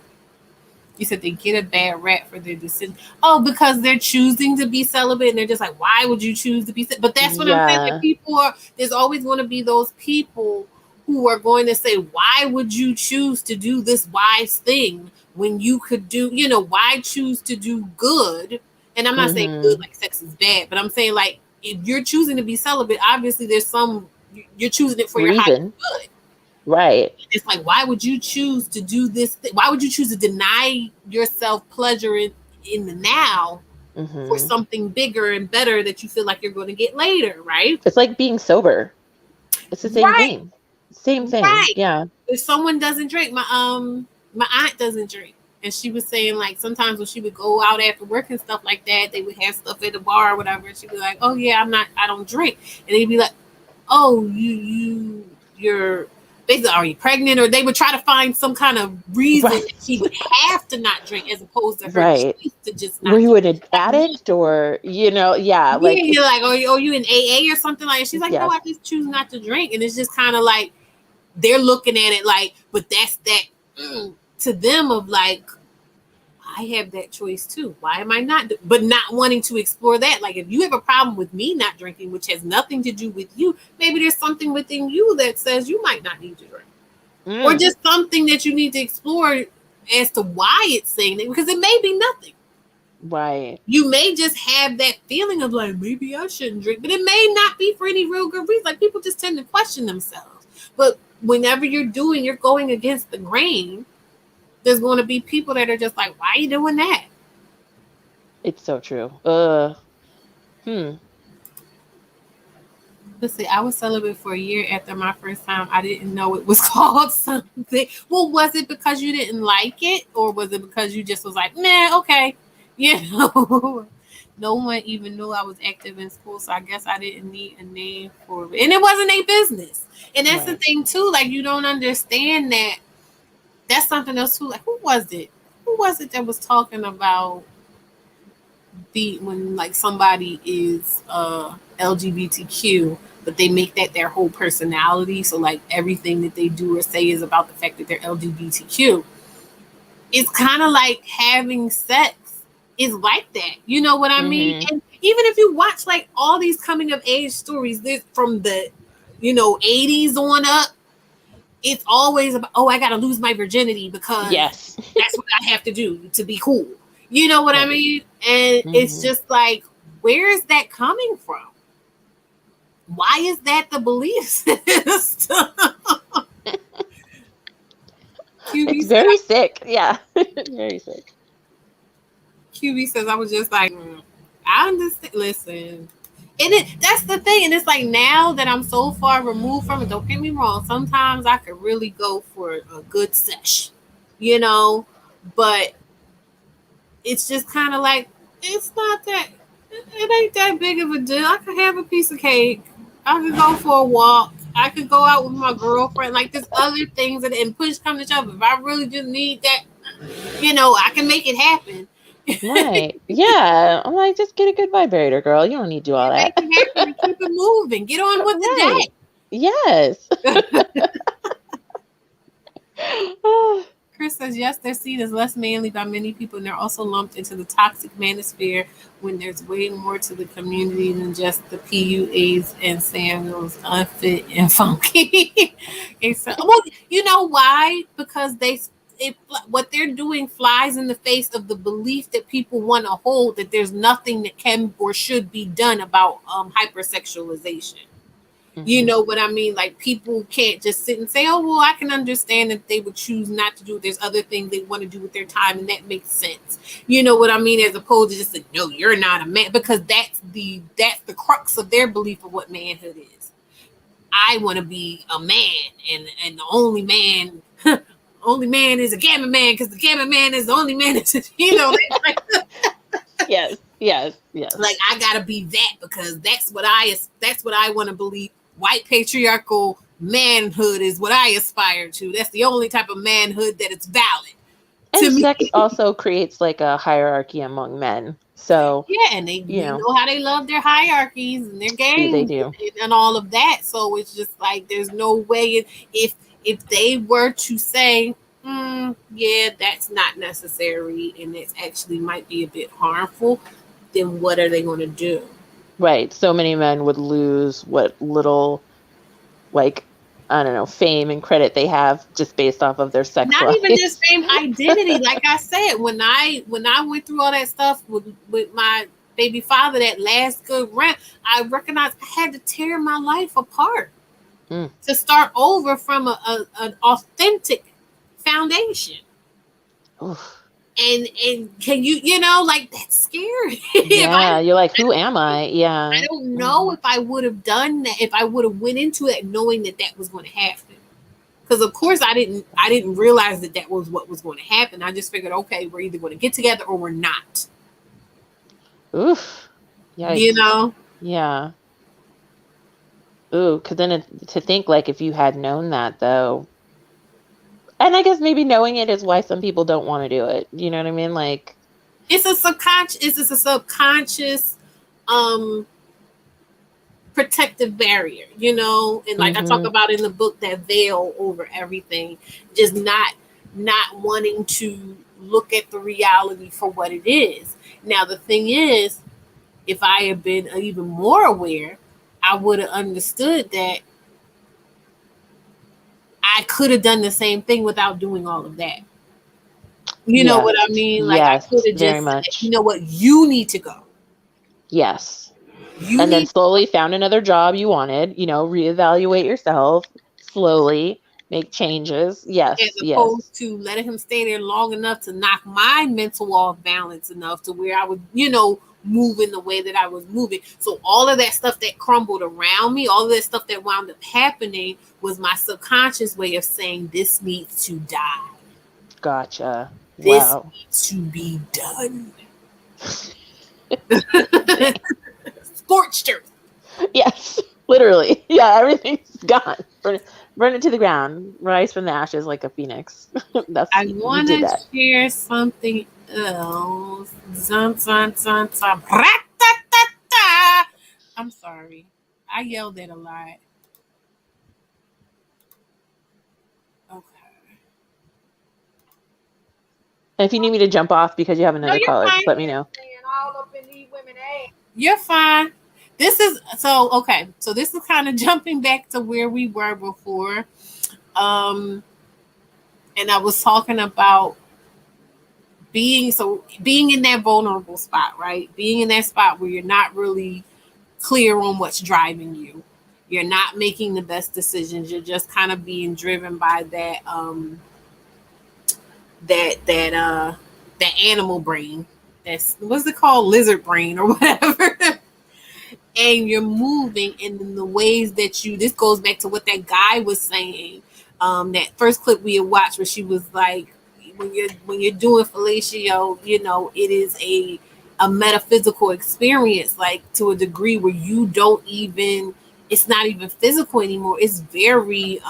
You said they get a bad rap for their decision. Oh, because they're choosing to be celibate, and they're just like, why would you choose to be celibate? But that's what I'm saying. Like, Yeah. there's always going to be those people who are going to say, why would you choose to do this wise thing when you could do, why choose to do good? And I'm not saying good Mhm. like sex is bad, but I'm saying like, if you're choosing to be celibate, obviously you're choosing it for your highest Reason. good. Right. It's like, why would you choose to do this? Why would you choose to deny yourself pleasure in the now for Mhm. something bigger and better that you feel like you're going to get later, right? It's like being sober. It's the same Right, thing. Same thing. right. Yeah. If someone doesn't drink, my aunt doesn't drink, and she was saying like sometimes when she would go out after work and stuff like that, they would have stuff at the bar or whatever, and she'd be like, oh yeah, I don't drink, and they'd be like, oh, you're basically, are you pregnant? Or they would try to find some kind of reason that she Right. would have to not drink, as opposed to her Right. choice to just Were not you drink. an Like, no. addict or, yeah, Yeah, like you're like, oh, you in AA or something like that. She's like, no, yes. I just choose not to drink. And it's just kind of like they're looking at it like, but that's that to them of like, I have that choice too. Why am I not? But not wanting to explore that. Like, if you have a problem with me not drinking, which has nothing to do with you, maybe there's something within you that says you might not need to drink, or Mm. just something that you need to explore as to why it's saying that, because it may be nothing. Right. You may just have that feeling of like, maybe I shouldn't drink, but it may not be for any real good reason. Like, people just tend to question themselves. But whenever you're going against the grain, there's going to be people that are just like, why are you doing that? It's so true. Hmm. Let's see, I was celibate for a year after my first time. I didn't know it was called something. Well, was it because you didn't like it, or was it because you just was like, nah, okay, you know? No one even knew I was active in school, so I guess I didn't need a name for it, and it wasn't a business. And that's the Right. thing too. Like, you don't understand that. That's something else too. Like, who was it? Who was it that was talking about be when like somebody is LGBTQ, but they make that their whole personality. So like everything that they do or say is about the fact that they're LGBTQ. It's kind of like having sex is like that. You know what I mean? Mhm. And even if you watch like all these coming of age stories, from the 80s on up, it's always about, oh, I got to lose my virginity because Yes. that's what I have to do to be cool. You know what I Right. mean? And it's Mhm. just like, where is that coming from? Why is that the belief system? QB It's said, very sick. Yeah. Very sick. QB says, I was just like, I understand. Listen, that's the thing. And it's like, now that I'm so far removed from it, don't get me wrong. Sometimes I could really go for a good sesh, you know, but it's just kind of like, it's not that, it ain't that big of a deal. I could have a piece of cake. I could go for a walk. I could go out with my girlfriend. Like, there's other things that, and push come to shove. If I really just need that, I can make it happen. Right. Yeah. I'm like, just get a good vibrator, girl. You don't need to do all And make that. it happen and keep it moving. Get on with Right. the Yes. day. Chris says, yes, they're seen as less manly by many people, and they're also lumped into the toxic manosphere when there's way more to the community than just the PUAs and sandals, unfit and funky. Well, you know why? Because what they're doing flies in the face of the belief that people want to hold that there's nothing that can or should be done about hypersexualization. You Hmm. know what I mean? Like people can't just sit and say, "Oh, well, I can understand that they would choose not to do it. There's other things they want to do with their time, and that makes sense." You know what I mean? As opposed to just like, "No, you're not a man," because that's the crux of their belief of what manhood is. I want to be a man, and the only man, only man is a gamma man because the gamma man is the only man. That's, Yes. Yes. Yes. like I gotta be that because that's what I want to believe. White patriarchal manhood is what I aspire to. That's the only type of manhood that it's valid to And me. sex also creates like a hierarchy among men. So, Yeah, and they you we know, know how they love their hierarchies and their they games do. and all of that. So it's just like there's no way if they were to say, yeah, that's not necessary and it actually might be a bit harmful, then what are they going to do? Right. So many men would lose what little, like, I don't know, fame and credit they have just based off of their sex Not even just lives. fame, identity. Like I said, when I went through all that stuff with my baby father, that last good rant, I recognized I had to tear my life apart Mm. to start over from an authentic foundation. Oof. And can like that's scary. if Yeah. You're like, I who am I? I Yeah. don't know Hmm. if I would have done that, if I would have went into it knowing that that was going to happen. Because of course I didn't realize that that was what was going to happen. I just figured, okay, we're either going to get together or we're not. Oof. You Yikes. know, Yeah. Ooh, because then to think like if you had known that though, and I guess maybe knowing it is why some people don't want to do it. You know what I mean? Like, it's a subconscious um protective barrier, and like I talk hmm about in the book, that veil over everything, just not wanting to look at the reality for what it is. Now the thing is, if I had been even more aware, I would have understood that I could have done the same thing without doing all of that. You know what yes, I mean? Like I yes, could have very just said, you much. know what, you need to go. Yes. You And then need slowly found another job you wanted, reevaluate yourself slowly, make changes. as Yes, opposed yes. to letting him stay there long enough to knock my mental off balance enough to where I would, move in the way that I was moving. So all of that stuff that crumbled around me, all of that stuff that wound up happening was my subconscious way of saying this needs to die. Gotcha. This Wow. needs to be done. Dang. Scorched earth. Yes, literally. Yeah, everything's gone. Burn it to the ground. Rise from the ashes like a phoenix. That's I you want did to that. share something else. Zun, zun, zun, zun. Ra-ta-ta-ta. I'm sorry. I yelled at a lot. Okay. And if you need me to jump off because you have No, another you're caller, fine. just let me know. All up in these women ass. You're fine. This is so okay. So this is kind of jumping back to where we were before. Um, and I was talking about being in that vulnerable spot, right? Being in that spot where you're not really clear on what's driving you. You're not making the best decisions. You're just kind of being driven by that animal brain. That's what's it called? Lizard brain or whatever. And you're moving in the ways that this goes back to what that guy was saying. That first clip we had watched where she was like, when you're doing fellatio, it is a metaphysical experience, like to a degree where you don't even it's not even physical anymore. It's very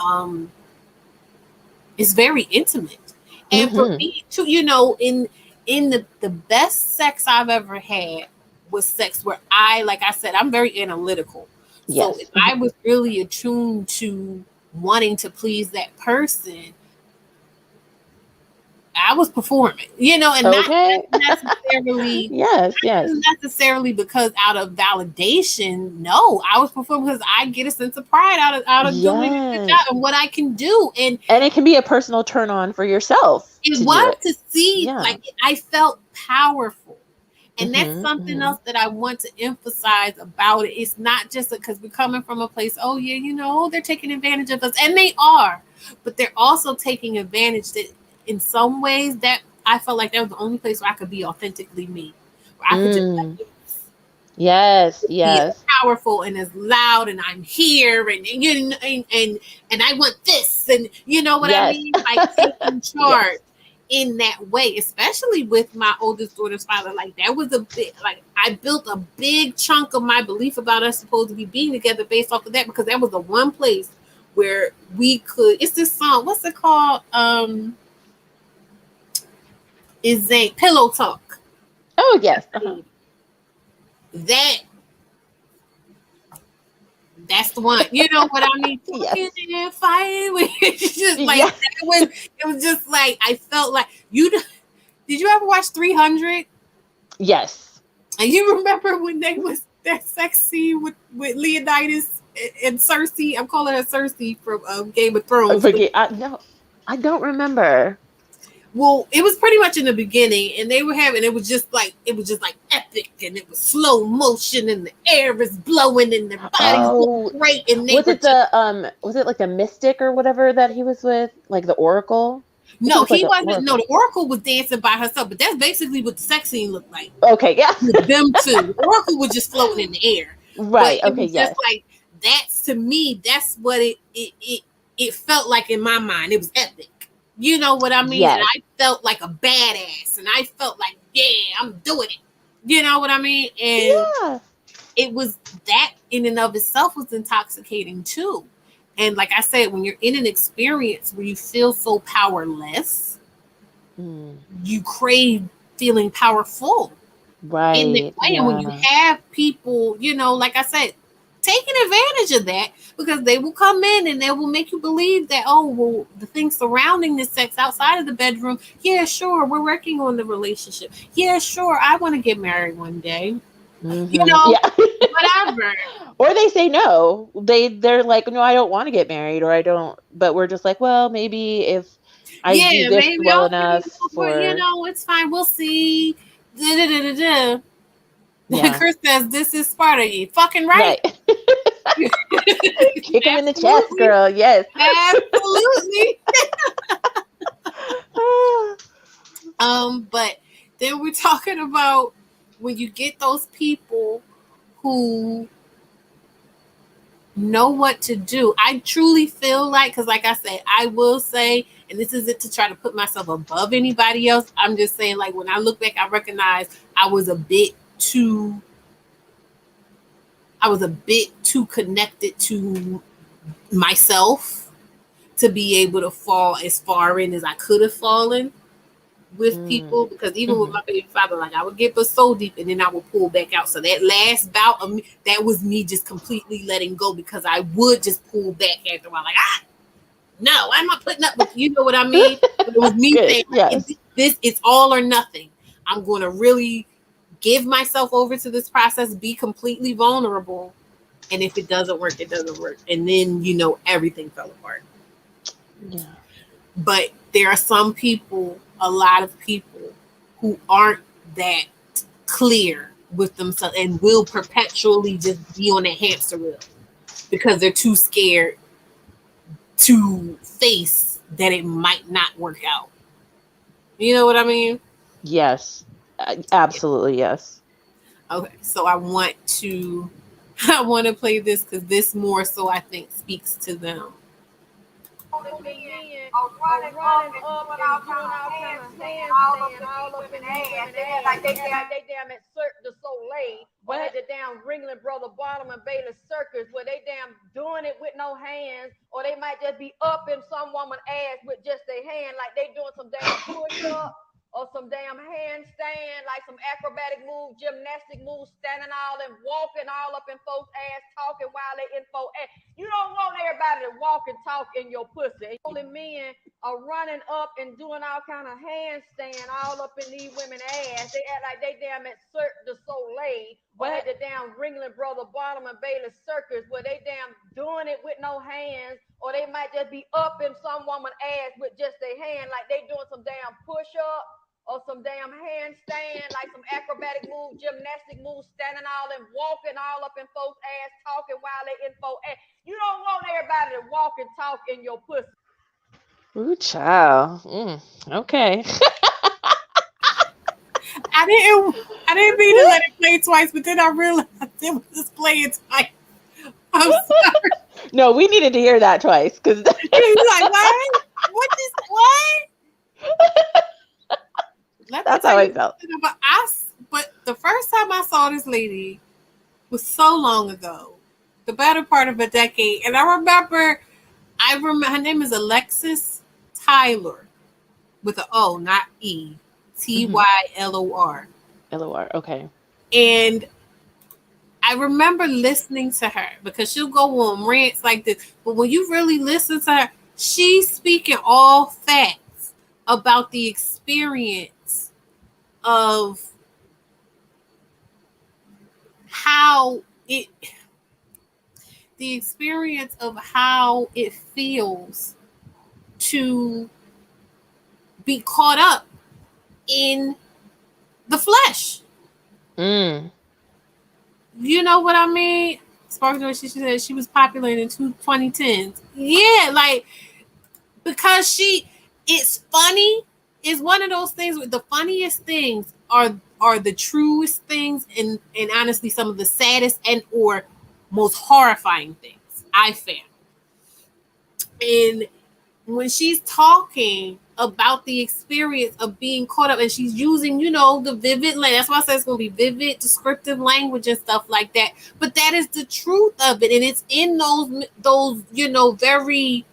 intimate. And for me too, in the best sex I've ever had was sex where like I said, I'm very analytical. So if Yes. I was really attuned to wanting to please that person, I was performing, and not Okay. necessarily Yes, yes. necessarily because out of validation. No, I was performing because I get a sense of pride out of doing a good job Yes. and what I can do. And And it can be a personal turn on for yourself it to do was it. to see, Yeah. like, I felt powerful. And that's Mhm. something Mhm. else that I want to emphasize about it. It's not just because we're coming from a place, oh, yeah, they're taking advantage of us. And they are. But they're also taking advantage that in some ways that I felt like that was the only place where I could be authentically me. Where I could just Mm. Yes, be as yes. powerful and as loud, and I'm here, and I want this, and you know what I Yes. mean, like taking charge Yes. in that way, especially with my oldest daughter's father. Like, that was a bit, like, I built a big chunk of my belief about us supposed to be being together based off of that, because that was the one place where we could. It's this song, what's it called? Is a Pillow Talk. Oh, yes. Uh-huh. That That's the one. You know what I mean? Talking Yes. and fighting. It's just like Yes. that was. It was just like I felt like you. Did you ever watch 300? Yes. And you remember when they was that sex scene with Leonidas and Cersei? I'm calling her Cersei from Game of Thrones. But, Forget. No, I don't remember. well, it was pretty much in the beginning, and they were having. It was just like epic, and it was slow motion, and the air is blowing, and their bodies look Oh, great, and they were just. was it like the mystic or whatever that he was with? Like the Oracle? I think it No, was like he an wasn't. No, Oracle. the Oracle was dancing by herself, but that's basically what the sex scene looked like Okay, yeah. with them two. The Oracle was just floating in the air, but Right. it Okay, was just yes. like that's to me. That's what it felt like in my mind. It was epic. You know what I mean? And Yes. I felt like a badass, and I felt like, yeah, I'm doing it. You know what I mean? And Yeah. it was that in and of itself was intoxicating too. And like I said, when you're in an experience where you feel so powerless, Mm, you crave feeling powerful in that right. way. And when you Yeah. have people, like I said, taking advantage of that, because they will come in and they will make you believe that, oh, well, the things surrounding this sex outside of the bedroom, yeah, sure, we're working on the relationship. Yeah, sure, I want to get married one day. Yeah. Whatever. Or they say no. They're like, no, I don't want to get married, or I don't. But we're just like, well, maybe if I do Yeah, this maybe, well okay, enough for, it's fine. We'll see. Da, da, da, da, da. yeah, Chris says, this is Sparta. You fucking right. right. Kick them in the chest, Absolutely. girl. Yes. Absolutely. But then we're talking about when you get those people who know what to do. I truly feel like, because like I said, I will say, and this isn't to try to put myself above anybody else. I'm just saying, like, when I look back, I recognize I was a bit too connected to myself to be able to fall as far in as I could have fallen with Mm. people, because even with Hmm. my baby father, like, I would get but so deep and then I would pull back out. So that last bout of me, that was me just completely letting go, because I would just pull back after a while, like, no, I'm not putting up with, you know what I mean? But it was me Good. saying, like, Yes. this it's all or nothing. I'm going to really give myself over to this process, be completely vulnerable, and if it doesn't work, it doesn't work. And then everything fell apart. Yeah. But there are some people, a lot of people, who aren't that clear with themselves and will perpetually just be on that hamster wheel because they're too scared to face that it might not work out. You know what I mean? Yes. Yeah. Absolutely. Yes. Okay, so I want to play this because this more so I think speaks to them. men are running up and doing all kind of handstand all up in these women ass. They act like they damn at Cirque du Soleil or at the damn Ringling Brother Bottom and Bailey Circus where they damn doing it with no hands, or they might just be up in some woman ass with just their hand like they doing some damn push-up or some damn handstand, like some acrobatic move, gymnastic move, standing all and walking all up in folks' ass, talking while they in folks' ass. You don't want everybody to walk and talk in your pussy. Only men are running up and doing all kind of handstand all up in these women ass. They act like they damn at Cirque du Soleil or at the damn Ringling Brother Bottom and Bailey Circus where they damn doing it with no hands, or they might just be up in some woman ass with just their hand like they doing some damn push-up or some damn handstand, like some acrobatic move, gymnastic move, standing all and walking all up in folks' ass, talking while they in folks' ass. You don't want everybody to walk and talk in your pussy. Ooh, child. Okay. I didn't mean to let it play twice, but then I realized it was just playing twice. I'm sorry. No, we needed to hear that twice because He was like, what? What is what? Let me that's tell how I you felt. something about us. But the first time I saw this lady was so long ago, the better part of a decade, and I remember her name is Alexis Tyler with an O, not E. Tyllor. LOR. Okay. And I remember listening to her because she'll go on rants like this. But when you really listen to her, she's speaking all facts about the experience of how it the experience of how it feels to be caught up in the flesh. Mm. You know what I mean? Sparkle, she said she was popular in the 2010s. Yeah, like because it's funny. It's one of those things with the funniest things are the truest things and honestly some of the saddest and or most horrifying things I found. And when she's talking about the experience of being caught up and she's using, the vivid language. That's why I said it's gonna be vivid, descriptive language and stuff like that. But that is the truth of it. And it's in those, very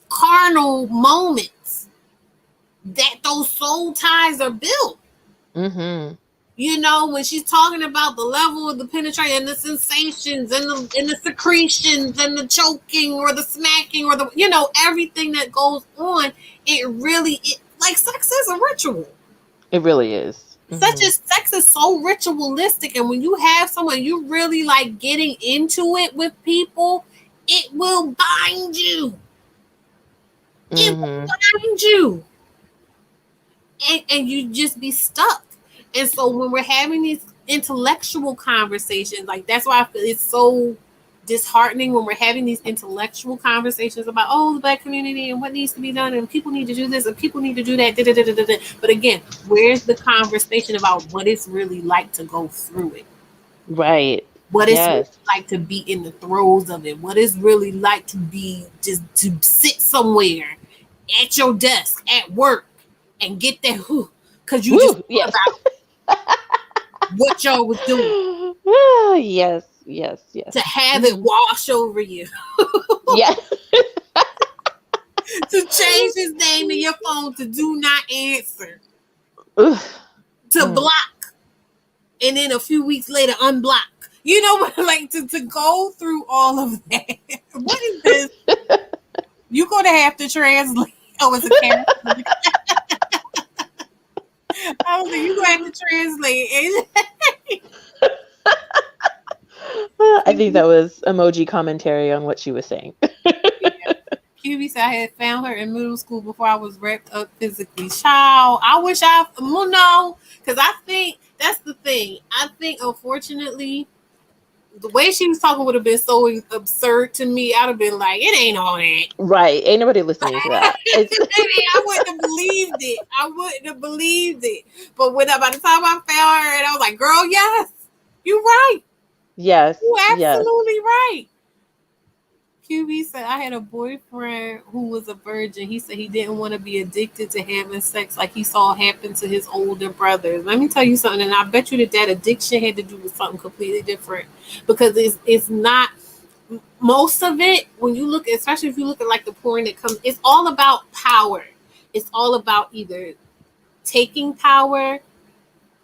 carnal moments that those soul ties are built. Mm-hmm. When she's talking about the level of the penetration and the sensations and the secretions and the choking or the smacking or the everything that goes on, like sex is a ritual. It really is. Sex is so ritualistic, and when you have someone you really like getting into it with people, it will bind you. It will Mm-hmm. bind you. And you just be stuck. And so when we're having these intellectual conversations, like that's why I feel it's so disheartening when we're having these intellectual conversations about the black community and what needs to be done and people need to do this and people need to do that. Da, da, da, da, da. But again, where's the conversation about what it's really like to go through it? Right. What it's really Yes. like to be in the throes of it? What it's really like to be just to sit somewhere at your desk at work and get that because you just Woo! thought Yes. about what y'all was doing Yes. Yes. Yes. to have it wash over you, Yes. to change his name in your phone to do not answer, to Mm. block, and then a few weeks later unblock. You know what? Like to go through all of that. What is this? You're gonna have to translate. Oh, it's a character. I was like, you gonna have to translate. I think that was emoji commentary on what she was saying. Yeah. QB said I had found her in middle school before I was wrapped up physically. Child, I wish no, because I think that's the thing. I think unfortunately, the way she was talking would have been so absurd to me. I'd have been like, it ain't all that. Right. Ain't nobody listening to that. I wouldn't have believed it. I wouldn't have believed it. But by the time I found her, and I was like, girl, yes, you're right. Yes. You're Yes. absolutely right. QB said, I had a boyfriend who was a virgin. He said he didn't want to be addicted to having sex like he saw happen to his older brothers. Let me tell you something, and I bet you that addiction had to do with something completely different because it's not most of it when you look, especially if you look at like the porn that comes, it's all about power. It's all about either taking power,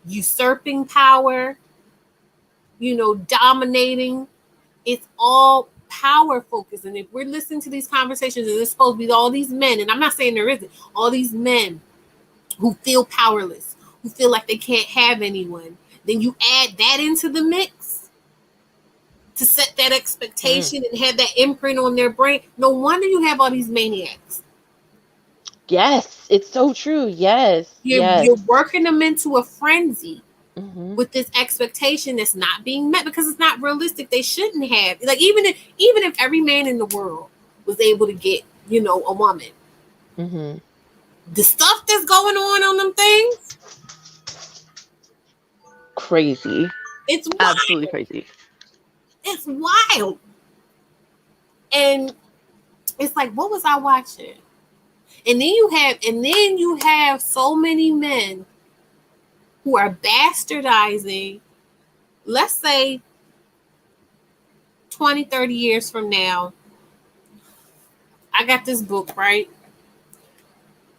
usurping power, dominating. It's all power focused. And if we're listening to these conversations, and there's supposed to be all these men, and I'm not saying there isn't, all these men who feel powerless, who feel like they can't have anyone, then you add that into the mix to set that expectation and have that imprint on their brain. No wonder you have all these maniacs. Yes, it's so true. Yes, You're yes. working them into a frenzy Mm-hmm. with this expectation that's not being met because it's not realistic. They shouldn't have, like, even if every man in the world was able to get a woman, Mm-hmm. the stuff that's going on them things, Crazy. it's Absolutely wild. crazy. It's wild. And it's like, what was I watching? And then you have so many men who are bastardizing, let's say 20, 30 years from now. I got this book, right?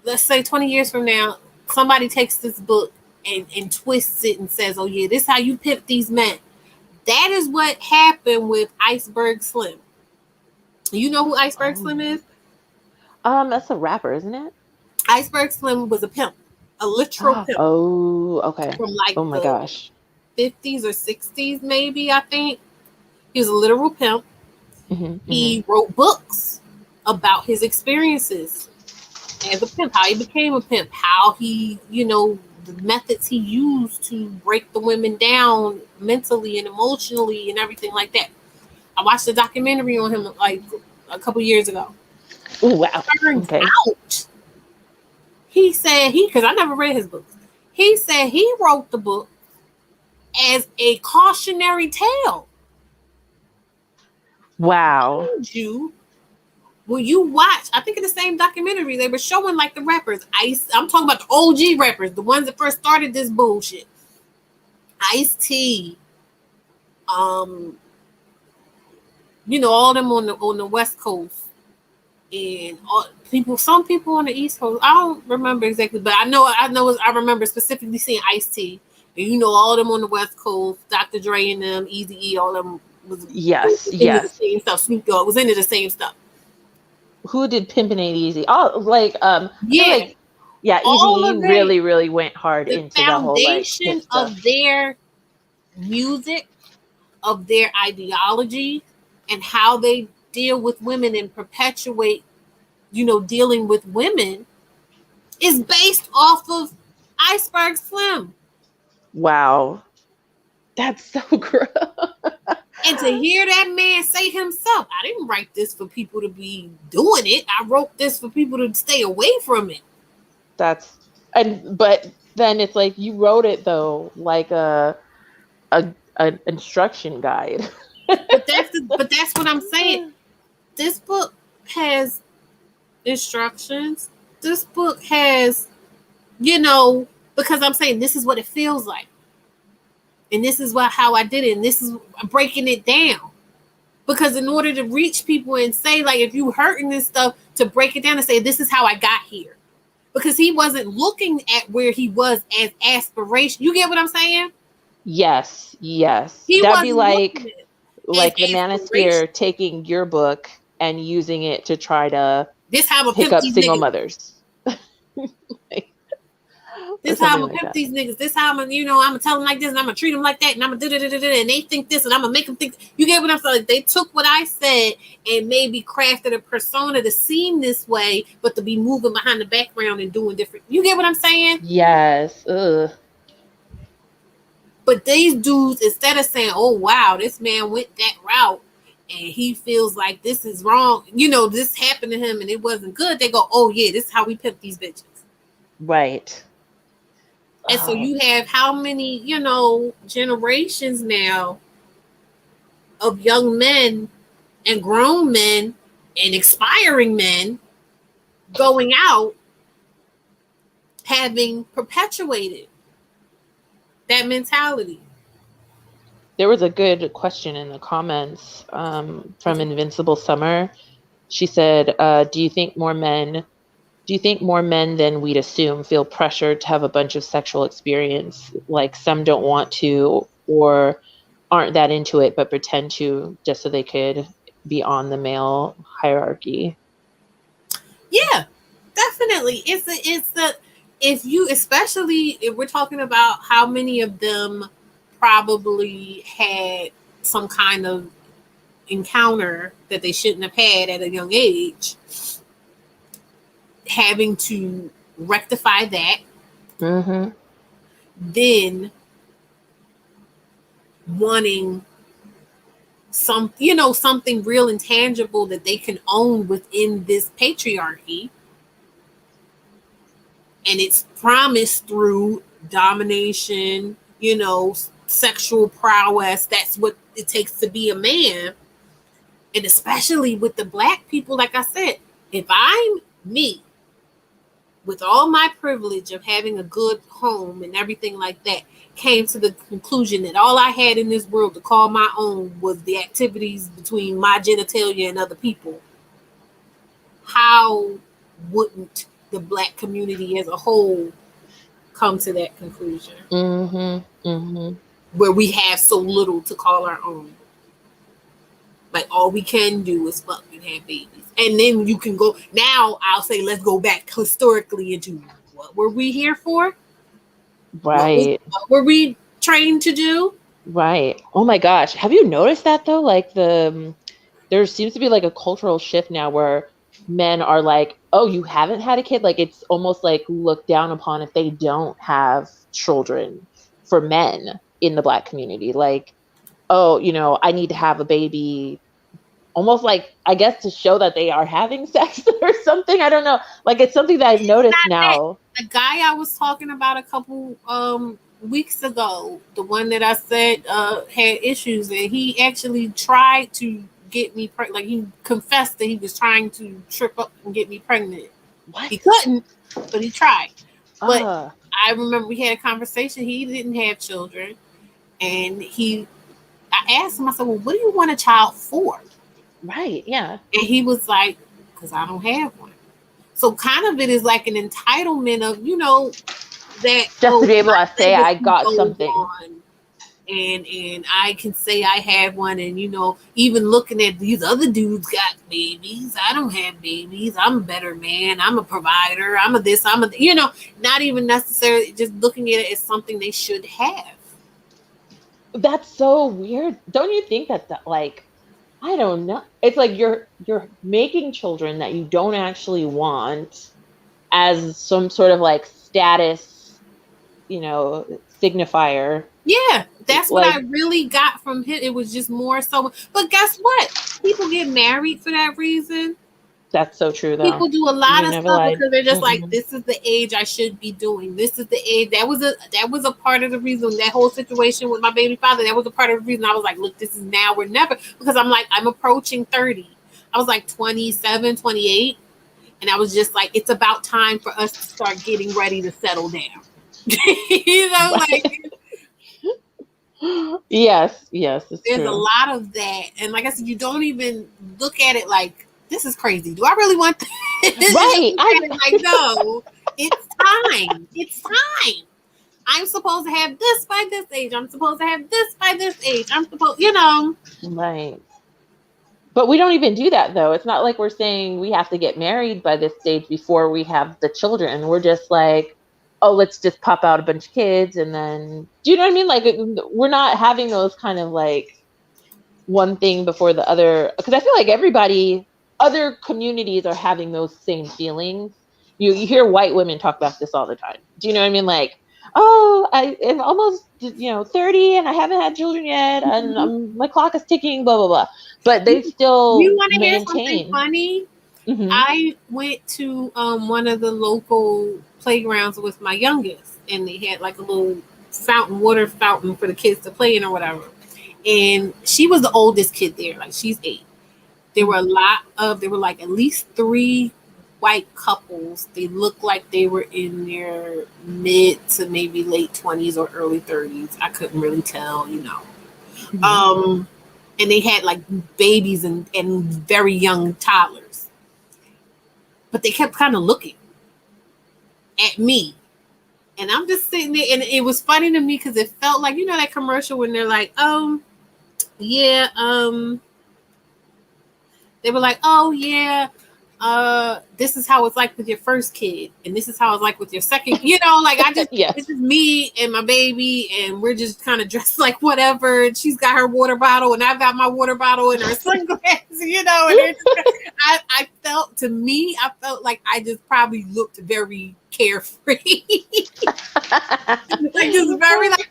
Let's say 20 years from now, somebody takes this book and twists it and says, oh yeah, this is how you pimp these men. That is what happened with Iceberg Slim. You know who Iceberg Slim Oh. is? That's a rapper, isn't it? Iceberg Slim was a pimp, a literal pimp Oh, okay. from like Oh my the gosh. 50s or 60s, maybe, I think. He was a literal pimp. Mm-hmm, mm-hmm. He wrote books about his experiences as a pimp, how he became a pimp, how he, the methods he used to break the women down mentally and emotionally and everything like that. I watched a documentary on him like a couple years ago. Oh wow. Turns Okay. out he said because I never read his books. He said he wrote the book as a cautionary tale. Wow. You When you watch, I think in the same documentary, they were showing like the rappers. I'm talking about the OG rappers, the ones that first started this bullshit. Ice T, um, all them on the West Coast, and some people on the East Coast. I don't remember exactly, but I remember specifically seeing Ice T, and all them on the West Coast, Dr. Dre and them, Easy E, all them was Yes, into the yes. same stuff. Snoop Dogg was into the same stuff. Who did Pimpin' Ain't Easy? Oh, like I feel Yeah, like yeah, all Easy of it. really, really went hard The into the whole like pimp foundation stuff. of their music, of their ideology, and how they deal with women and perpetuate, dealing with women is based off of Iceberg Slim. Wow. That's so gross. And to hear that man say himself, I didn't write this for people to be doing it. I wrote this for people to stay away from it. That's but then it's like you wrote it though like a an instruction guide. But that's what I'm saying. This book has instructions. This book has, because I'm saying this is what it feels like. And this is how I did it. And this is breaking it down. Because in order to reach people and say, like, if you hurting this stuff, to break it down and say, this is how I got here. Because he wasn't looking at where he was as aspiration. You get what I'm saying? Yes, yes. He That'd be wasn't looking at it like the as aspiration. manosphere taking your book and using it to try to This how I'm gonna pick pimp up these single niggas. mothers. Like, or This how I'm something gonna like pimp that. these niggas. This how I'm gonna, I'm gonna tell them like this, and I'm gonna treat them like that, and I'm gonna do, and they think this, and I'm gonna make them think. You get what I'm saying? Like, they took what I said and maybe crafted a persona to seem this way, but to be moving behind the background and doing different. You get what I'm saying? Yes. Ugh. But these dudes, instead of saying, "Oh wow, this man went that route," and he feels like this is wrong, this happened to him and it wasn't good, they go, "Oh yeah, this is how we pimp these bitches." Right. And so Oh, you have how many, generations now of young men and grown men and expiring men going out having perpetuated that mentality. There was a good question in the comments from Invincible Summer. She said, do you think more men than we'd assume feel pressured to have a bunch of sexual experience, like some don't want to or aren't that into it, but pretend to just so they could be on the male hierarchy? Yeah, definitely. It's the if you, especially if we're talking about how many of them probably had some kind of encounter that they shouldn't have had at a young age, having to rectify that, Mm-hmm. then wanting something real and tangible that they can own within this patriarchy, and it's promised through domination, sexual prowess. That's what it takes to be a man. And especially with the black people, like I said, if I'm me with all my privilege of having a good home and everything like that, came to the conclusion that all I had in this world to call my own was the activities between my genitalia and other people, how wouldn't the black community as a whole come to that conclusion? Mm-hmm. Mm-hmm. Where we have so little to call our own. Like all we can do is fuck and have babies. And then you can go now I'll say let's go back historically into what were we here for? Right. What were we trained to do? Right. Oh my gosh. Have you noticed that though? Like there seems to be like a cultural shift now where men are like, "Oh, you haven't had a kid?" Like it's almost like looked down upon if they don't have children for men in the black community. Like, "Oh, I need to have a baby." Almost like I guess to show that they are having sex or something. I don't know. Like it's something that I've noticed now. The guy I was talking about a couple weeks ago, the one that I said had issues, and he actually tried to get me pregnant. Like he confessed that he was trying to trip up and get me pregnant. What? He couldn't, but he tried. But Uh, I remember we had a conversation. He didn't have children, and I asked him. I said, "Well, what do you want a child for?" right. Yeah. And he was like, "Because I don't have one." So kind of it is like an entitlement of that Just to be able my to say I legacy got goes something. on, and I can say I have one, and even looking at these other dudes got babies, I don't have babies. I'm a better man. I'm a provider. I'm a this. I'm a not even necessarily just looking at it as something they should have. That's so weird. Don't you think that like I don't know. It's like you're making children that you don't actually want as some sort of like status, signifier. Yeah, that's what I Like really got from him. It was just more so. But guess what? People get married for that reason. that's so true though. People do a lot You of never stuff lied. because they're just like, Mm-mm. this is the age I should be doing. This is the age. That was a part of the reason, that whole situation with my baby father. That was a part of the reason I was like, look, this is now or never, because I'm like, I'm approaching 30. I was like 27, 28, and I was just like, it's about time for us to start getting ready to settle down. Like Yes, yes, it's there's a true. lot of that. And like I said, you don't even look at it like, this is crazy. Do I really want this? You just Right. look at it like, no, it's time. It's time. I'm supposed to have this by this age. I'm supposed to have this by this age. I'm supposed. Right. But we don't even do that though. It's not like we're saying we have to get married by this stage before we have the children. We're just like, oh, let's just pop out a bunch of kids and then, do you know what I mean? Like, we're not having those kind of like one thing before the other. Because I feel like other communities are having those same feelings. You hear white women talk about this all the time. Do you know what I mean? Like, oh, I am almost 30 and I haven't had children yet, and my clock is ticking, blah blah blah. But they You still want to hear something maintain. funny? Hmm. I went to one of the local playgrounds with my youngest, and they had like a little water fountain for the kids to play in or whatever. And she was the oldest kid there, like she's 8. there were like at least 3 white couples. They looked like they were in their mid to maybe late 20s or early 30s. I couldn't really tell, and they had like babies and very young toddlers. But they kept kind of looking at me. And I'm just sitting there, and it was funny to me because it felt like, that commercial when they're like, yeah, they were like, oh yeah, this is how it's like with your first kid, and this is how it's like with your second. Like Yes. this is me and my baby, and we're just kind of dressed like whatever. And she's got her water bottle, and I've got my water bottle and her sunglasses. And I felt like I just probably looked very carefree, like just very like.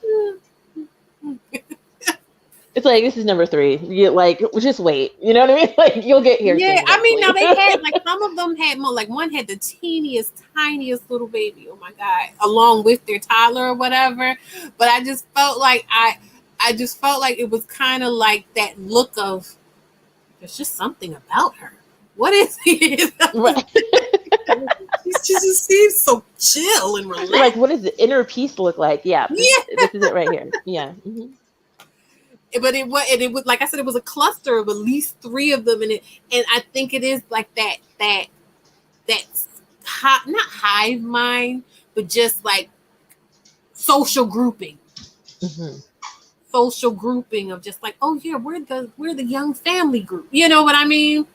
It's like, this is number 3. You like, just wait. You know what I mean? Like, you'll get here. Yeah, soon, I mean, now eventually. they had like some of them had more. Like one had the teeniest, tiniest little baby. Oh my god, along with their toddler or whatever. But I just felt like I just felt like it was kind of like that look of there's just something about her. What is it? Right. She just seems so chill and relaxed. Like, what does the inner peace look like? Yeah, Yeah. this is it right here. Yeah. Mm-hmm. But it was like I said, it was a cluster of at least 3 of them, and I think it is like that not hive mind, but just like social grouping. Mm-hmm. Social grouping of just like, oh yeah, we're the young family group. You know what I mean?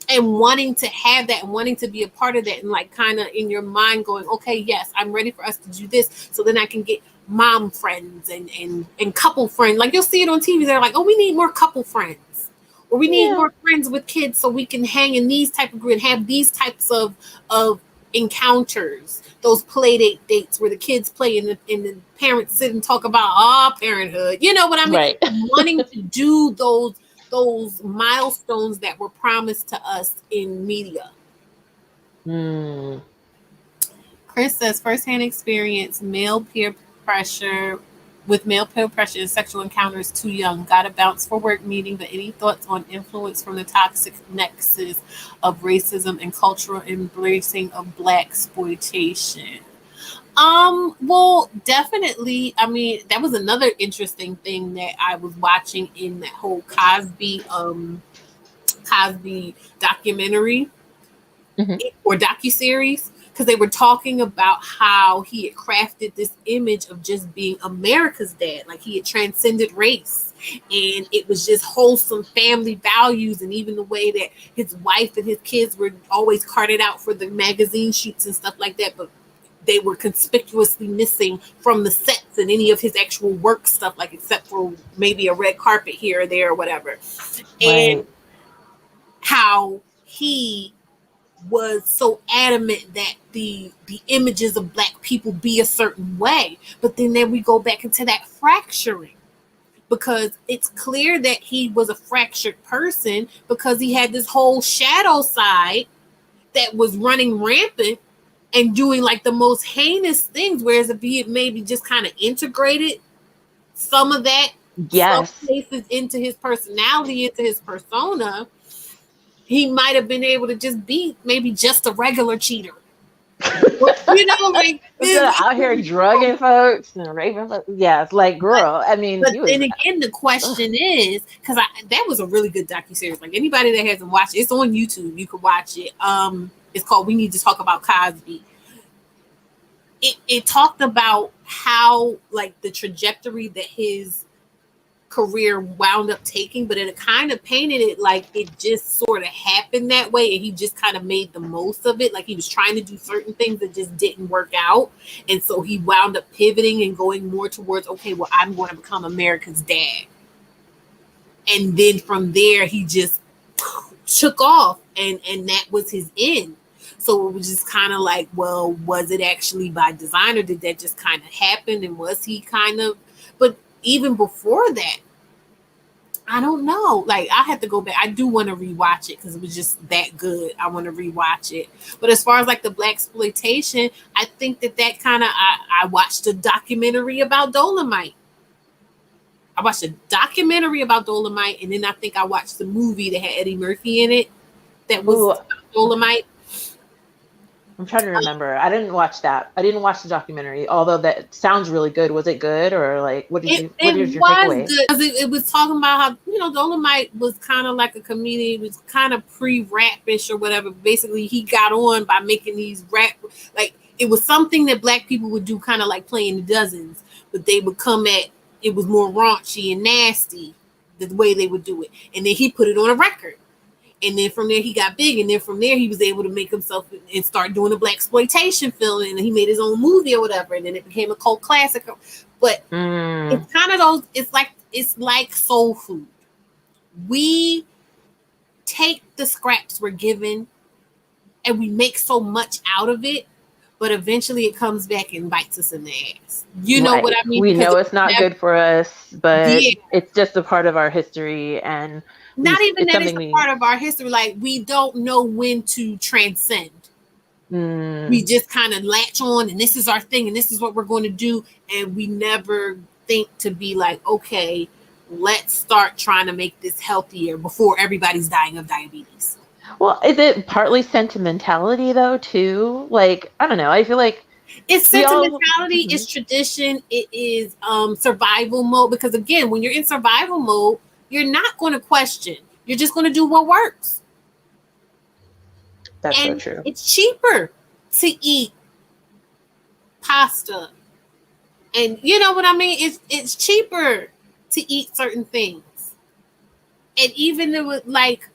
And wanting to have that and wanting to be a part of that, and like kind of in your mind going, okay, yes, I'm ready for us to do this, so then I can get mom friends and couple friends. Like you'll see it on TV. They're like, oh, we need more couple friends, or we need more friends with kids so we can hang in these type of group and have these types of encounters, those play dates where the kids play and the parents sit and talk about parenthood. You know what I mean? Right. Wanting to do those milestones that were promised to us in media. Mm. Chris says firsthand experience male peer pressure and sexual encounters too young. Got to bounce for work meeting, but any thoughts on influence from the toxic nexus of racism and cultural embracing of black exploitation? Well, definitely. I mean, that was another interesting thing that I was watching in that whole Cosby documentary or docuseries, because they were talking about how he had crafted this image of just being America's dad, like he had transcended race, and it was just wholesome family values, and even the way that his wife and his kids were always carted out for the magazine shoots and stuff like that, but they were conspicuously missing from the sets and any of his actual work stuff, like except for maybe a red carpet here or there or whatever. Right. And how he was so adamant that the images of black people be a certain way. But then we go back into that fracturing, because it's clear that he was a fractured person because he had this whole shadow side that was running rampant and doing like the most heinous things, whereas if he had maybe just kind of integrated some of that, some Yes. places into his personality, into his persona, he might have been able to just be maybe just a regular cheater. Like Instead of out here drugging folks and raping folks. Yeah, it's like, girl, I mean, but he was. then again, the question is, because that was a really good docuseries. Like anybody that hasn't watched it, it's on YouTube. You can watch it. It's called "We Need to Talk About Cosby." It talked about how like the trajectory that his career wound up taking, but it kind of painted it like it just sort of happened that way, and he just kind of made the most of it. Like he was trying to do certain things that just didn't work out, and so he wound up pivoting and going more towards, okay, well, I'm going to become America's dad. And then from there he just took off, and that was his end. So it was just kind of like, well, was it actually by design, or did that just kind of happen? And was he kind of, but even before that, I don't know. Like I had to go back. I do want to rewatch it because it was just that good. I want to rewatch it. But as far as like the black exploitation, I think that kind of I watched a documentary about Dolomite. I watched a documentary about Dolomite, and then I think I watched the movie that had Eddie Murphy in it that was Ooh, about Dolomite. I'm trying to remember. I didn't watch that. I didn't watch the documentary, although that sounds really good. Was it good, or like what It is your was takeaway? good because it was talking about how Dolomite was kind of like a comedian. He was kind of pre-rapish or whatever. Basically, he got on by making these rap like it was something that black people would do, kind of like playing the dozens, but they would come at it was more raunchy and nasty the way they would do it, and then he put it on a record. And then from there he got big, and then from there he was able to make himself and start doing a black exploitation film, and he made his own movie or whatever, and then it became a cult classic. But Mm, it's kind of those. It's like soul food. We take the scraps we're given, and we make so much out of it, but eventually it comes back and bites us in the ass. You know what right. I mean? We Because know it it's not never, good for us, but yeah, it's just a part of our history, and not even it's that it's something a we. part of our history. Like we don't know when to transcend. We Mm, just kind of latch on, and this is our thing, and this is what we're going to do, and we never think to be like, okay, let's start trying to make this healthier before everybody's dying of diabetes. well, is it partly sentimentality though too? Like I don't know. I feel like It's we all. sentimentality, Mhm. it's tradition, it is survival mode. Because again, when you're in survival mode, you're not going to question. You're just going to do what works, That's so and true. it's cheaper to eat pasta, and you know what I mean. It's cheaper to eat certain things, and even with like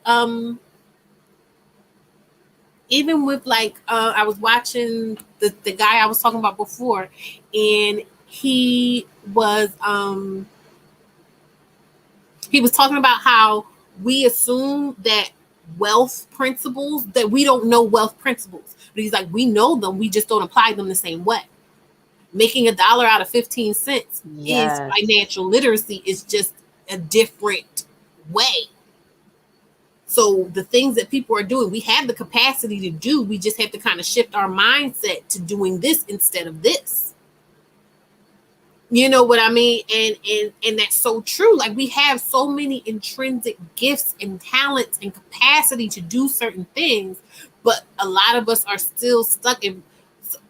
I was watching the guy I was talking about before, and he was talking about how we assume that wealth principles that we don't know wealth principles, but he's like we know them, we just don't apply them the same way. Making $1 out of 15 cents is Yes. financial literacy, is just a different way. So the things that people are doing, we have the capacity to do. We just have to kind of shift our mindset to doing this instead of this. You know what I mean? And that's so true. Like we have so many intrinsic gifts and talents and capacity to do certain things, but a lot of us are still stuck in.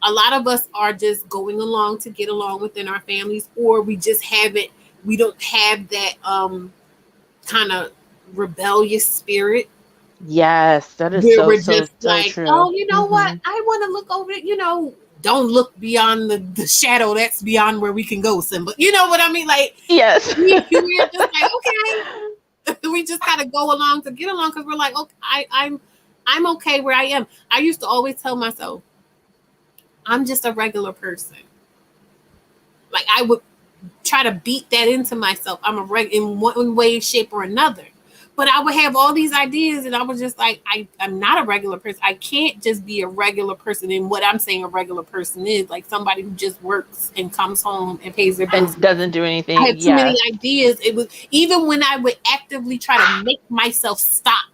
A lot of us are just going along to get along within our families, or we just haven't. We don't have that kind of rebellious spirit Yes, that is where so we're so just so like, true. oh, you know what? Hmm. I want to look over it. Don't look beyond the shadow. That's beyond where we can go, Simba. You know what I mean? Like, Yes. we're just like, okay. We just kind of go along to get along because we're like, okay, I'm okay where I am. I used to always tell myself, I'm just a regular person. Like, I would try to beat that into myself. I'm a in one way, shape, or another. But I would have all these ideas, and I was just like, I'm not a regular person. I can't just be a regular person. And what I'm saying a regular person is like somebody who just works and comes home and pays their bills. And doesn't do I anything. had too many Yes. ideas. It was even when I would actively try to make myself stop,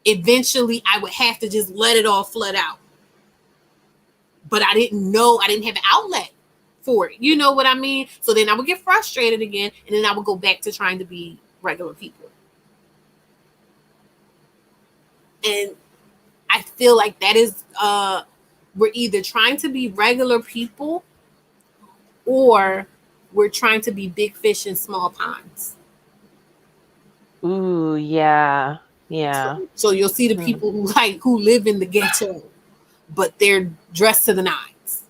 eventually I would have to just let it all flood out. But I didn't know, I didn't have an outlet for it. You know what I mean? So then I would get frustrated again, and then I would go back to trying to be regular people. And I feel like that is we're either trying to be regular people or we're trying to be big fish in small ponds. Ooh, yeah. So, Yeah. so you'll see the Hmm. people who live in the ghetto, but they're dressed to the nines,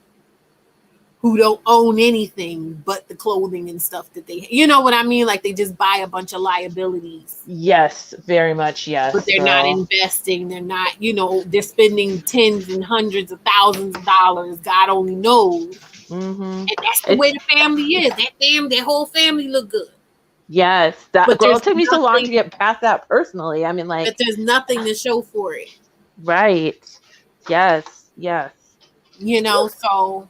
who don't own anything but the clothing and stuff that you know what I mean? Like they just buy a bunch of liabilities, Yes, very much but yes, they're not girl. investing. They're not, they're spending tens and hundreds of thousands of dollars. God only knows. Hmm. And that's the way It's the family is. That whole family look good. yes. That But girl, it there's took me so long to nothing, get past that personally. I mean, but like, there's nothing to show for it. right. Yes, yes. So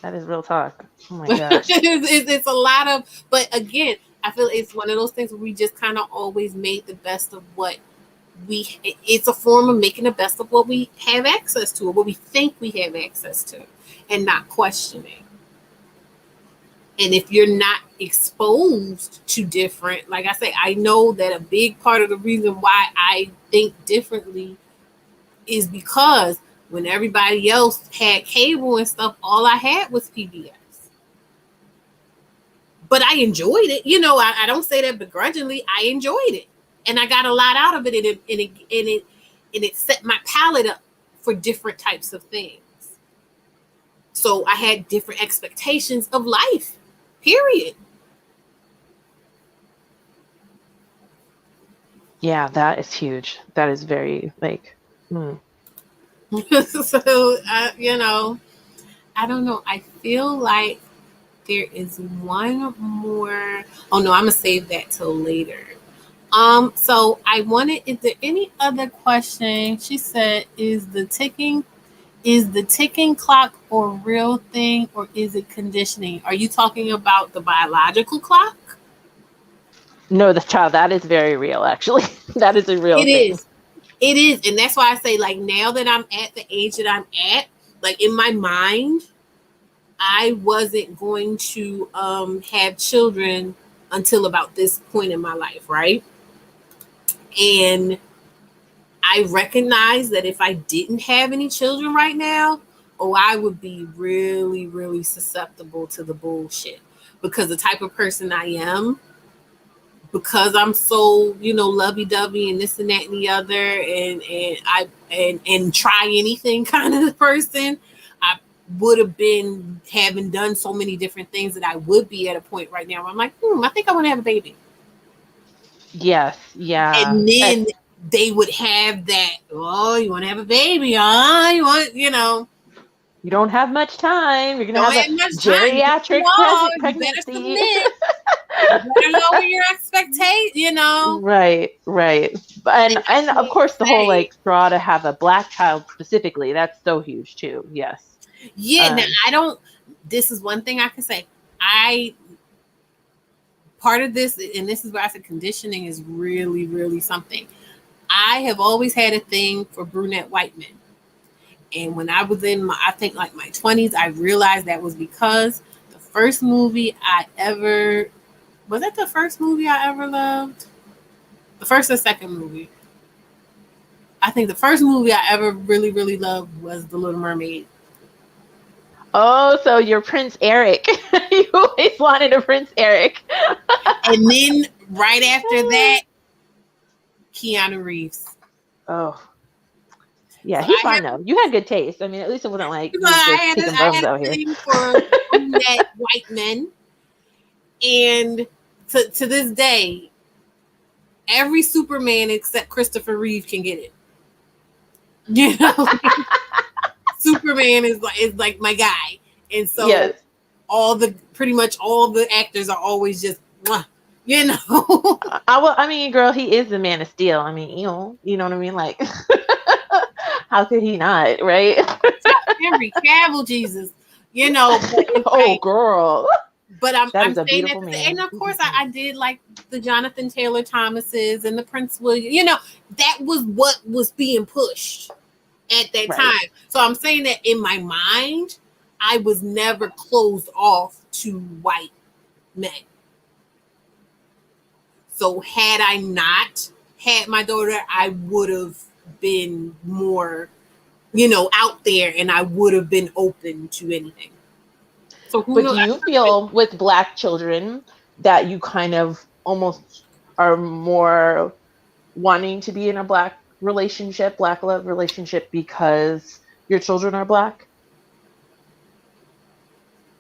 That is real talk. Oh my gosh. it's a lot of, but again, I feel it's one of those things where we just kind of always made the best of what it's a form of making the best of what we have access to, or what we think we have access to, and not questioning. And if you're not exposed to different, like I say, I know that a big part of the reason why I think differently is because when everybody else had cable and stuff, all I had was PBS. But I enjoyed it. I don't say that begrudgingly. I enjoyed it. And I got a lot out of it, and it set my palette up for different types of things. So I had different expectations of life, period. Yeah, that is huge. That is very So, I don't know. I feel like there is one more. Oh no, I'm gonna save that till later. So I wanted. Is there any other question? She said, is the ticking clock a real thing or is it conditioning? Are you talking about the biological clock? No, the child, that is very real, actually. That is a real It thing. is. It is. And that's why I say, like, now that I'm at the age that I'm at, like, in my mind, I wasn't going to have children until about this point in my life, right? And I recognize that if I didn't have any children right now, I would be really, really susceptible to the bullshit. Because the type of person I am, because I'm so, lovey dovey and this and that and the other, and try anything kind of person, I would have been having done so many different things that I would be at a point right now where I'm like, I think I want to have a baby. Yes, yeah. And then they would have that, oh, you want to have a baby, huh? You want, You don't have much time. You're gonna don't have a have much time. You geriatric know, you better pregnancy. submit. You better lower your expectation. Right, right. And I And of can't course the whole say, like straw to have a black child specifically, that's so huge too. Yes. yeah, now Um, I don't, this is one thing I can say. I, part of this, and this is where I said conditioning is really, really something. I have always had a thing for brunette white men. And when I was in I think like my 20s, I realized that was because the first movie I ever, was that the first movie I ever loved? The first or second movie? I think the first movie I ever really, really loved was The Little Mermaid. oh, so you're Prince Eric. You always wanted a Prince Eric. And then right after that, Keanu Reeves. Oh, yeah, So he's I fine have, though. You had good taste. I mean, at least it wasn't like you were I just had kicking I bums had out a here. thing for brunette white men, and to this day, every Superman except Christopher Reeve can get it. You know, Superman is like my guy, and so Yes. pretty much all the actors are always just, mwah, you know. I mean, girl, he is the Man of Steel. I mean, you know what I mean? Like, how could he not, right? Henry Cavill, Jesus, but it's Oh, like, girl, but I'm that I'm is a saying that beautiful to say, and man. of course I did like the Jonathan Taylor Thomases and the Prince William. That was what was being pushed at that Right. time. So I'm saying that in my mind, I was never closed off to white men. So had I not had my daughter, I would have been more, out there, and I would have been open to anything. So who But do knows? you feel with black children that you kind of almost are more wanting to be in a black relationship, black love relationship because your children are black?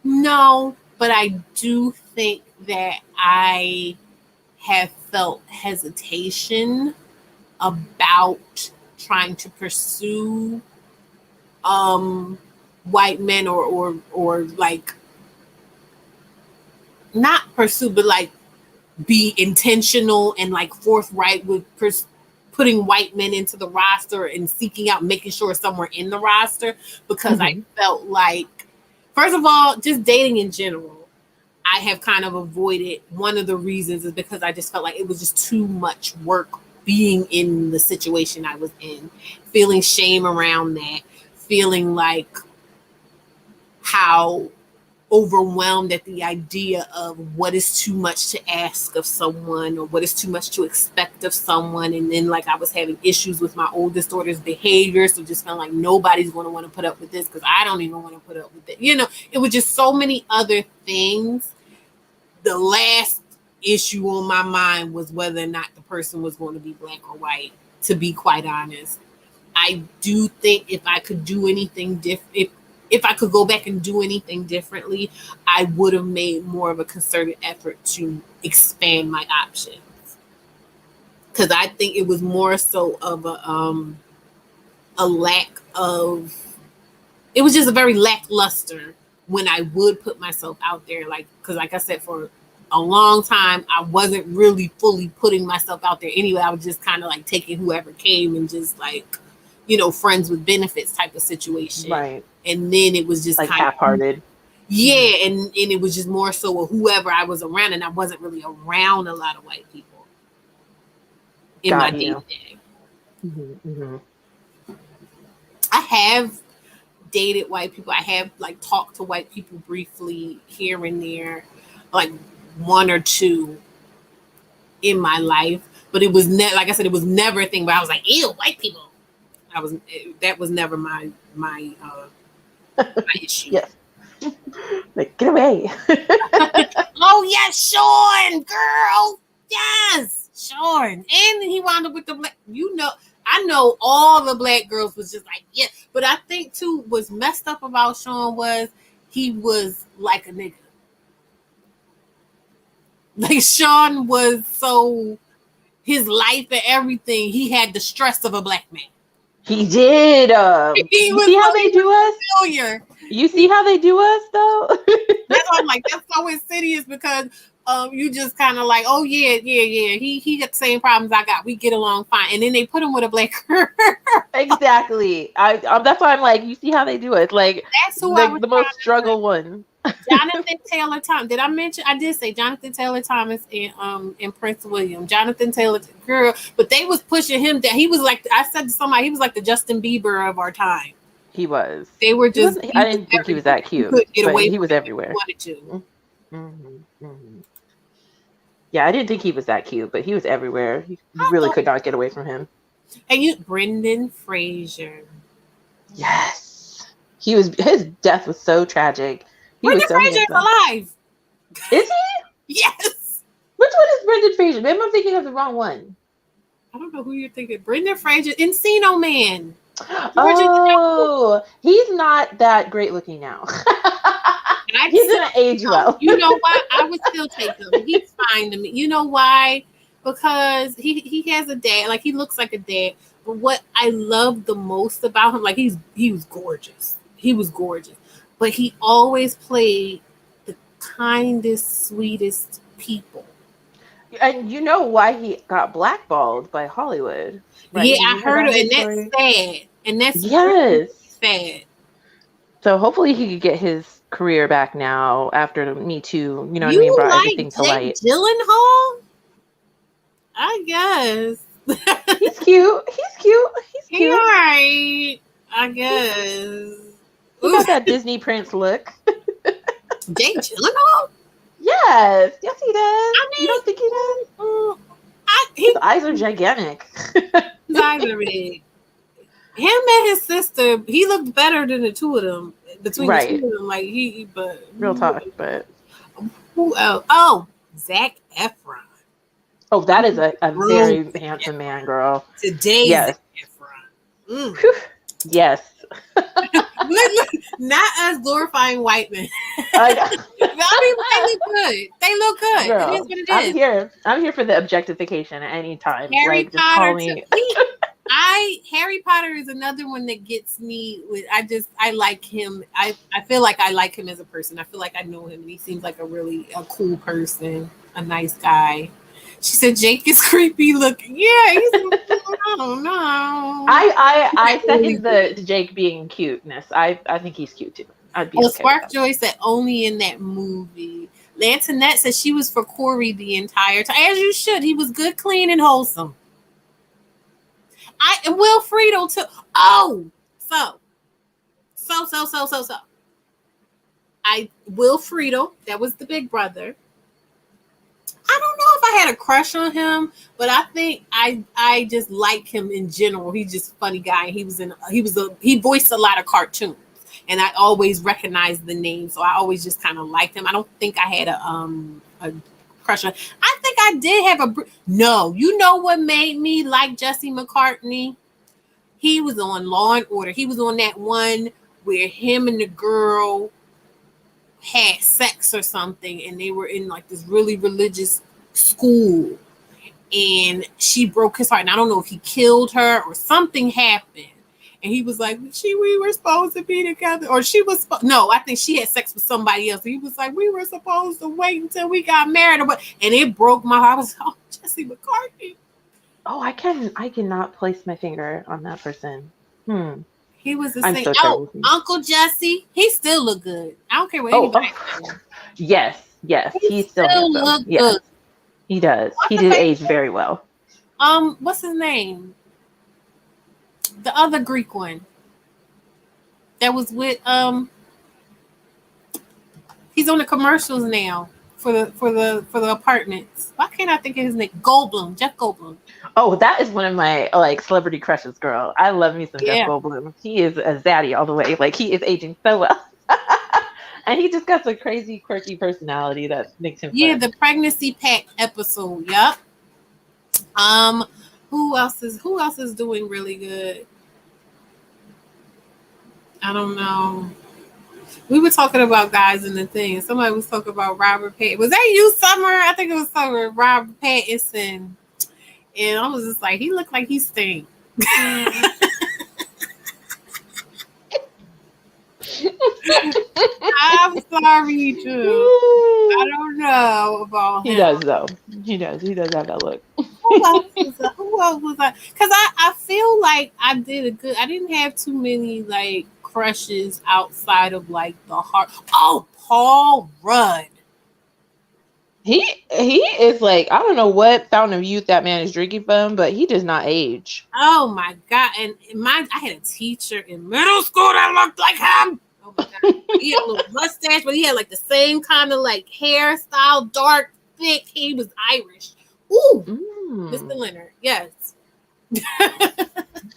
No, but I do think that I have felt hesitation about trying to pursue white men, or like, not pursue, but like be intentional and like forthright with putting white men into the roster and seeking out, making sure somewhere in the roster, because I Mm-hmm. felt like, first of all, just dating in general, I have kind of avoided. One of the reasons is because I just felt like it was just too much work being in the situation I was in, feeling shame around that, feeling like how overwhelmed at the idea of what is too much to ask of someone or what is too much to expect of someone. And then like I was having issues with my oldest daughter's behavior, so just feeling like nobody's going to want to put up with this because I don't even want to put up with it. You know, it was just so many other things. The last issue on my mind was whether or not the person was going to be black or white, to be quite honest. I do think if I could do anything different, if I could go back and do anything differently, I would have made more of a concerted effort to expand my options. Because I think it was more so of a lack of, it was just a very lackluster when I would put myself out there. Like, because like I said, for a long time, I wasn't really fully putting myself out there anyway. I was just kind of like taking whoever came and just like, you know, friends with benefits type of situation. Right. And then it was just Like kind half-hearted. of, yeah, and it was just more so of whoever I was around, and I wasn't really around a lot of white people in my day-to-day. I have dated white people. I have like talked to white people briefly here and there, like one or two in my life. But it was like I said, it was never a thing where I was like, ew, white people. That was never my issue. Yes. Like, get away. Oh yes, Sean, girl. Yes, Sean. And he wound up with the black, you know, I know all the black girls was just like, yeah. But I think too, what's messed up about Sean was he was like a nigga. Like Sean was so, his life and everything, he had the stress of a black man. He did. You see how they do us? Familiar. You see how they do us, though? That's why I'm like, that's so insidious, because you just kind of like, oh yeah. He got the same problems I got. We get along fine. And then they put him with a black girl. Exactly. That's why I'm like, you see how they do it? Like, That's who I was the most struggle one. Jonathan Taylor Thomas. Did I mention? I did say Jonathan Taylor Thomas and Prince William. Jonathan Taylor, girl, but they was pushing him down. He was like, I said to somebody, he was like the Justin Bieber of our time. He was. They were just. I didn't think he was that cute, but he was everywhere. Wanted to. Yeah, I didn't think he was that cute, but he was everywhere. You really could not get away from him. And Brendan Fraser. Yes, his death was so tragic. Brendan Fraser is alive. Is he? Yes. Which one is Brendan Fraser? Maybe I'm thinking of the wrong one. I don't know who you're thinking. Brendan Fraser, Encino Man. Oh, he's not that great looking now. He's gonna age well. You know why? I would still take him. He's fine to me. You know why? Because he has a dad. Like, he looks like a dad. But what I love the most about him, like, he was gorgeous. He was gorgeous. But he always played the kindest, sweetest people. And you know why he got blackballed by Hollywood, right? Yeah, I heard it, and that's sad. And that's really sad. So hopefully he could get his career back now after Me Too. You know what I mean? You brought like everything to Jake light. Gyllenhaal? I guess. He's cute. He's cute. He's cute. He alright. I guess. He got that Disney Prince look. Jake Gyllenhaal? Yes. Yes, he does. I mean, you don't think he does? His eyes are gigantic. His eyes are big. Him and his sister, he looked better than the two of them. Between the two of them, like but real talk. But who else? Oh, Zac Efron. Oh, that is a very handsome man, girl. Today's Zac Efron. Yes. Look, not us glorifying white men. I mean, they look good. They look good. Girl, it is what it is. I'm here for the objectification at any time. Harry like, Potter. Just call me. Harry Potter is another one that gets me with. I like him. I feel like I like him as a person. I feel like I know him, and he seems like a cool person, a nice guy. She said Jake is creepy looking. Yeah, he's. I don't know. I second the Jake being cuteness. I think he's cute too. I'd be. Spark Joy said only in that movie. Lantonette said she was for Corey the entire time, as you should. He was good, clean, and wholesome. And Wilfredo too. Oh, so. Wilfredo, that was the big brother. I don't know if I had a crush on him, but I think I just like him in general. He's just a funny guy. He voiced a lot of cartoons, and I always recognized the name, so I always just kind of liked him. I don't think I had a crush on. I think I did have no. You know what made me like Jesse McCartney? He was on Law and Order. He was on that one where him and the girl had sex or something, and they were in like this really religious school, and she broke his heart, and I don't know if he killed her or something happened, and he was like, we were supposed to be together, or no, I think she had sex with somebody else. He was like, we were supposed to wait until we got married, and it broke my heart. I was like, oh, Jesse McCartney. Oh, I cannot place my finger on that person. He was the I'm same. so Oh, terrible. Uncle Jesse, he still look good. I don't care what anybody says. Yes, He he's still handsome. look Yes, good. he does. What's He the did face? age very well. What's his name? The other Greek one that was with he's on the commercials now for the apartments. Why can't I think of his name? Goldblum, Jeff Goldblum. Oh, that is one of my like celebrity crushes, girl. I love me some Jeff Yeah. Goldblum. He is a zaddy all the way. Like he is aging so well. And he just got a crazy, quirky personality that makes him Yeah, fun. the pregnancy pack episode. Yep. Who else is doing really good? I don't know. We were talking about guys in the thing. Somebody was talking about Robert Pattinson. Was that you, Summer? I think it was Summer. Robert Pattinson. And I was just like, he looked like he stink. I'm sorry, too. I don't know about He him. does though. He does. He does have that look. Who else was I? Because I feel like I didn't have too many like crushes outside of like the heart. Oh, Paul Rudd. He is like, I don't know what fountain of youth that man is drinking from, but he does not age. Oh my god! And I had a teacher in middle school that looked like him. Oh my god! He had a little mustache, but he had like the same kind of like hairstyle, dark, thick. He was Irish. Ooh, Mr. Leonard. Yes.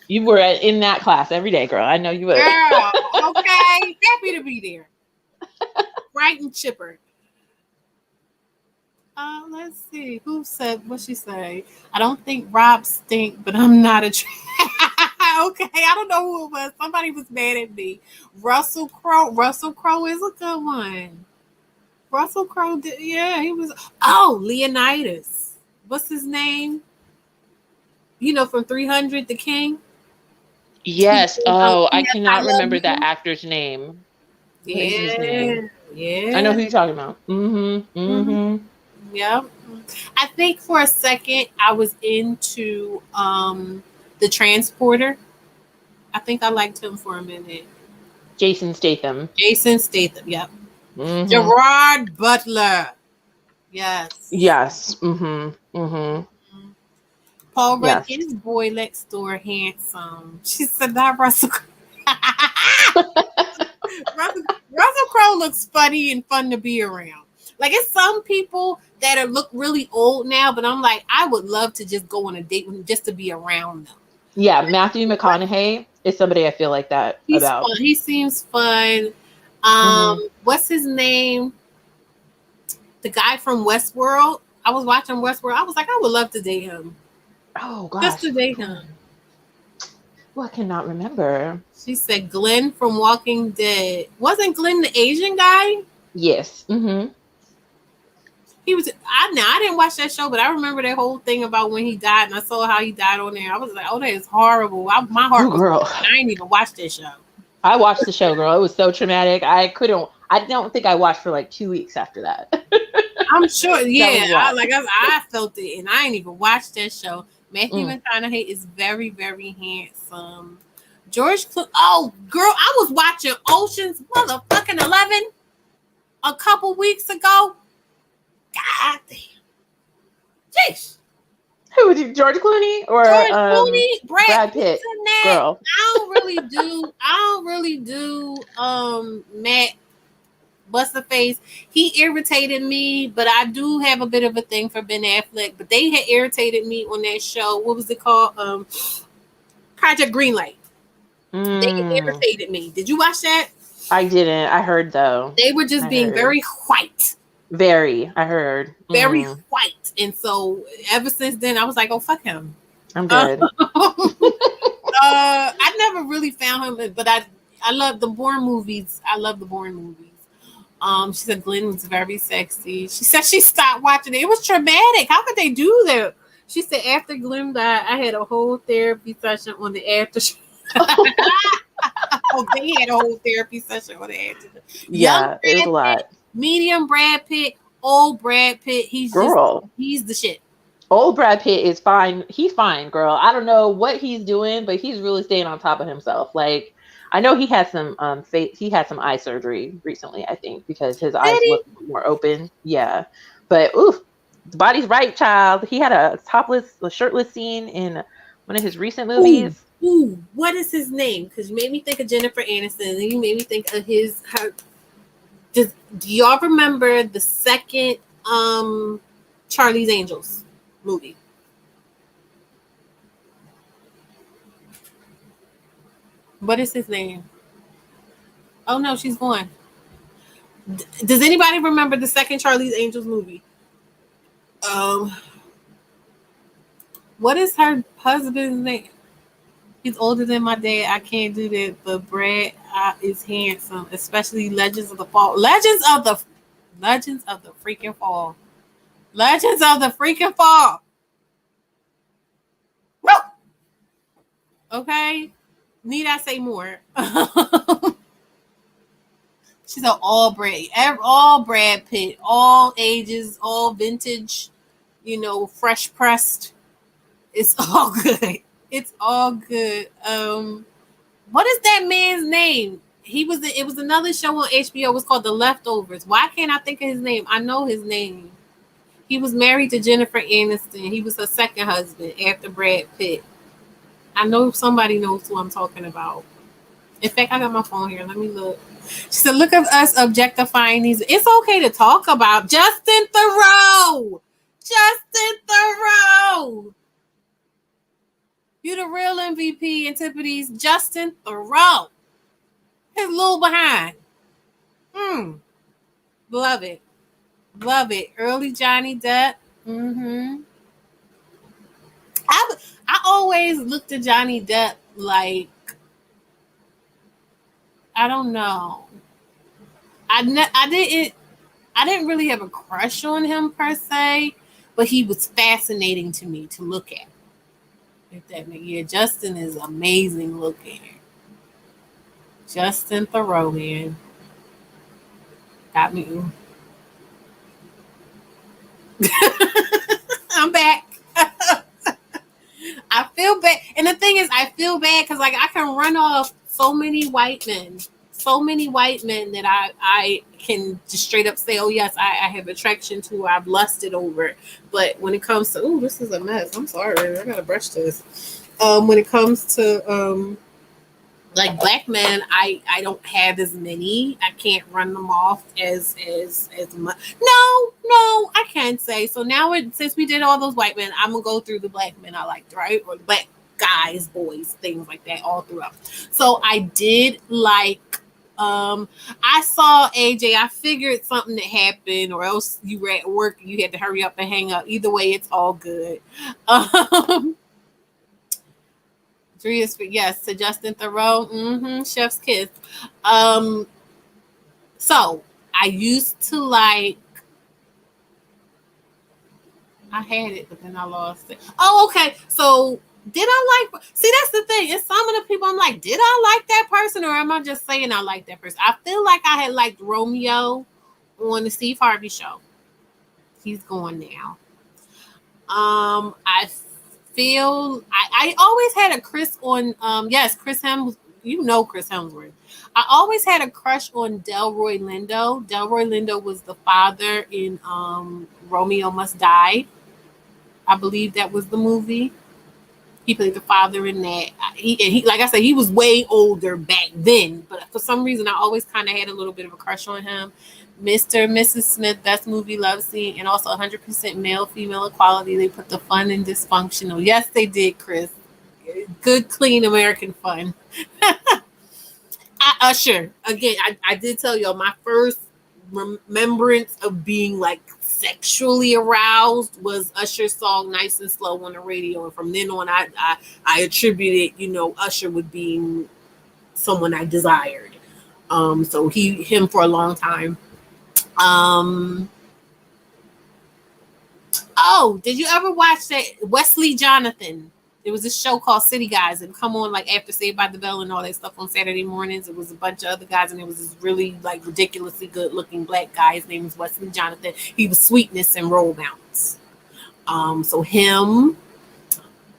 You were in that class every day, girl. I know you were. Girl, okay. Happy to be there. Bright and chipper. Let's see. Who said what she say? I don't think Rob stink, but I'm not okay, I don't know who it was. Somebody was mad at me. Russell Crowe. Russell Crowe is a good one. Russell Crowe did, yeah, he was. Oh, Leonidas. What's his name? You know, from 300, The King. Yes. Oh, I Yes, I cannot love remember that you. actor's name. What is his Yeah, name? yeah. I know who you're talking about. Mm-hmm. Yep. I think for a second I was into the transporter. I think I liked him for a minute. Jason Statham. Jason Statham, yep. Mm-hmm. Gerard Butler. Yes. Yes. Mm-hmm. Paul Rudd Yes. is boy next door handsome. She said that Russell Russell Crowe looks funny and fun to be around. Like it's some people that look really old now, but I'm like, I would love to just go on a date with him just to be around them. Yeah, Matthew McConaughey is somebody I feel like that He's about. fun. He seems fun. What's his name? The guy from Westworld. I was watching Westworld. I was like, I would love to date him. Oh gosh. Just to date him. Well, I cannot remember. She said Glenn from Walking Dead. Wasn't Glenn the Asian guy? Yes. Mm-hmm. He was. I didn't watch that show, but I remember that whole thing about when he died, and I saw how he died on there. I was like, "Oh, that is horrible." My heart was. Girl. I didn't even watch that show. I watched the show, girl. It was so traumatic. I don't think I watched for like 2 weeks after that. I'm sure. Yeah, I felt it, and I didn't even watch that show. Matthew McConaughey is very, very handsome. George Clooney. Oh, girl, I was watching Ocean's motherfucking 11 a couple weeks ago. God damn. Jeez. Who was you, George Clooney or George Clooney, Brad Pitt? Girl. I don't really do Matt what's the face? He irritated me, but I do have a bit of a thing for Ben Affleck. But they had irritated me on that show. What was it called? Project Greenlight. They Mm, irritated me. Did you watch that? I didn't. I heard though. They were just I being heard. very white. Very. I heard. Very white. And so ever since then, I was like, oh, fuck him. I'm good. I never really found him, but I love the Bourne movies. I love the Bourne movies. She said Glenn was very sexy. She said she stopped watching it. It was traumatic. How could they do that? She said after Glenn died, I had a whole therapy session on the after. Oh, they had a whole therapy session on the after. Young Yeah, it was a Brad Pitt, lot. medium Brad Pitt, old Brad Pitt. Girl. He's the shit. Old Brad Pitt is fine. He's fine, girl. I don't know what he's doing, but he's really staying on top of himself. Like, I know he had some he had some eye surgery recently, I think, because his Did eyes he? look more open. Yeah. But oof, the body's right, child. He had a shirtless scene in one of his recent Ooh, movies. ooh, what is his name? Because you made me think of Jennifer Aniston, and you made me think of her. Just do y'all remember the second Charlie's Angels movie? What is his name? Oh no, she's gone. Does anybody remember the second Charlie's Angels movie? Um, what is her husband's name? He's older than my dad. I can't do that. But Brad is handsome, especially Legends of the Fall. Legends of the freaking Fall. Legends of the freaking Fall. Woo! Okay. Need I say more? She's an all Brad Pitt, all ages, all vintage, fresh pressed. It's all good. It's all good. What is that man's name? It was another show on HBO. It was called The Leftovers. Why can't I think of his name? I know his name. He was married to Jennifer Aniston. He was her second husband after Brad Pitt. I know somebody knows who I'm talking about. In fact, I got my phone here. Let me look. She said, look at us objectifying these. It's okay to talk about Justin Theroux. Justin Theroux. You the real MVP, Antipodes. Justin Theroux. His little behind. Love it. Love it. Early Johnny Depp. I, I always looked at Johnny Depp like, I don't know. I didn't really have a crush on him per se, but he was fascinating to me to look at. If that yeah, Justin is amazing looking. Justin Theroux, man, got me. I'm back. I feel bad, and the thing is, I feel bad because like I can run off so many white men that I can just straight up say, oh yes, I have attraction to, or I've lusted over. But when it comes to, oh, this is a mess. I'm sorry, I gotta brush this. When it comes to like black men, I don't have as many. I can't run them off as much. No, I can't say. So now since we did all those white men, I'm gonna go through the black men I liked, right? Or the black guys, boys, things like that all throughout. So I did like I saw AJ. I figured something had happened, or else you were at work and you had to hurry up and hang up. Either way, it's all good. Yes, to Justin Theroux. Chef's kiss. So I used to like. I had it, but then I lost it. Oh, okay. So did I like? See, that's the thing. It's some of the people I'm like, did I like that person, or am I just saying I like that person? I feel like I had liked Romeo on the Steve Harvey show. He's gone now. I feel I always had a Chris on yes, Chris Hemsworth. You know Chris Hemsworth. I always had a crush on Delroy Lindo. Delroy Lindo was the father in Romeo Must Die. I believe that was the movie. He played the father in that. He like I said, he was way older back then, but for some reason, I always kind of had a little bit of a crush on him. Mr. and Mrs. Smith, best movie love scene, and also 100% male female equality. They put the fun and dysfunctional. Yes, they did, Chris. Good, clean American fun. Usher. Again, I did tell y'all my first remembrance of being like sexually aroused was Usher's song "Nice and Slow" on the radio, and from then on, I attributed Usher with being someone I desired. So him for a long time. Um, oh, did you ever watch that Wesley Jonathan? It was a show called City Guys, and come on like after Saved by the Bell and all that stuff on Saturday mornings. It was a bunch of other guys, and it was this really like ridiculously good looking black guy. His name was Wesley Jonathan. He was Sweetness and Roll Bounce. So him.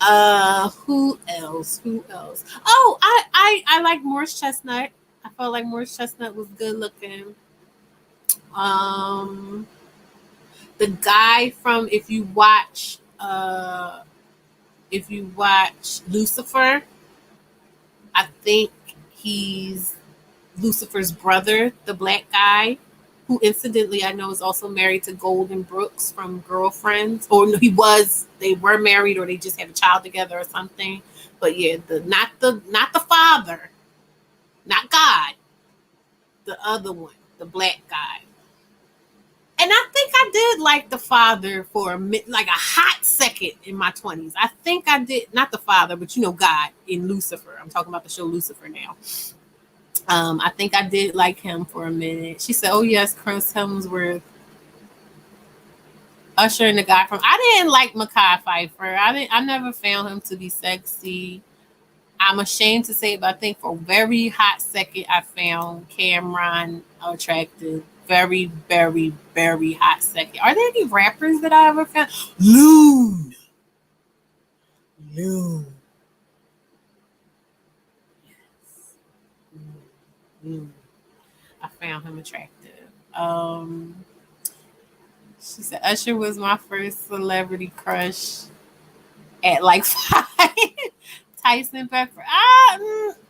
Who else? Who else? Oh, I like Morris Chestnut. I felt like Morris Chestnut was good looking. Um, the guy from if you watch Lucifer, I think he's Lucifer's brother, the black guy, who incidentally I know is also married to Golden Brooks from Girlfriends. Or no, they were married or they just had a child together or something. But yeah, not the father, not God, the other one, the black guy. And I think I did like the father for like a hot second in my 20s. I think I did, not the father, but God in Lucifer. I'm talking about the show Lucifer now. I think I did like him for a minute. She said, "Oh yes, Chris Hemsworth, Usher, and the guy from." I didn't like Mekhi Phifer. I never found him to be sexy. I'm ashamed to say it, but I think for a very hot second, I found Cameron attractive. Very, very, very hot second. Are there any rappers that I ever found? Loon. Loon. Yes. Loon. I found him attractive. She said Usher was my first celebrity crush at like 5. Tyson Beckford.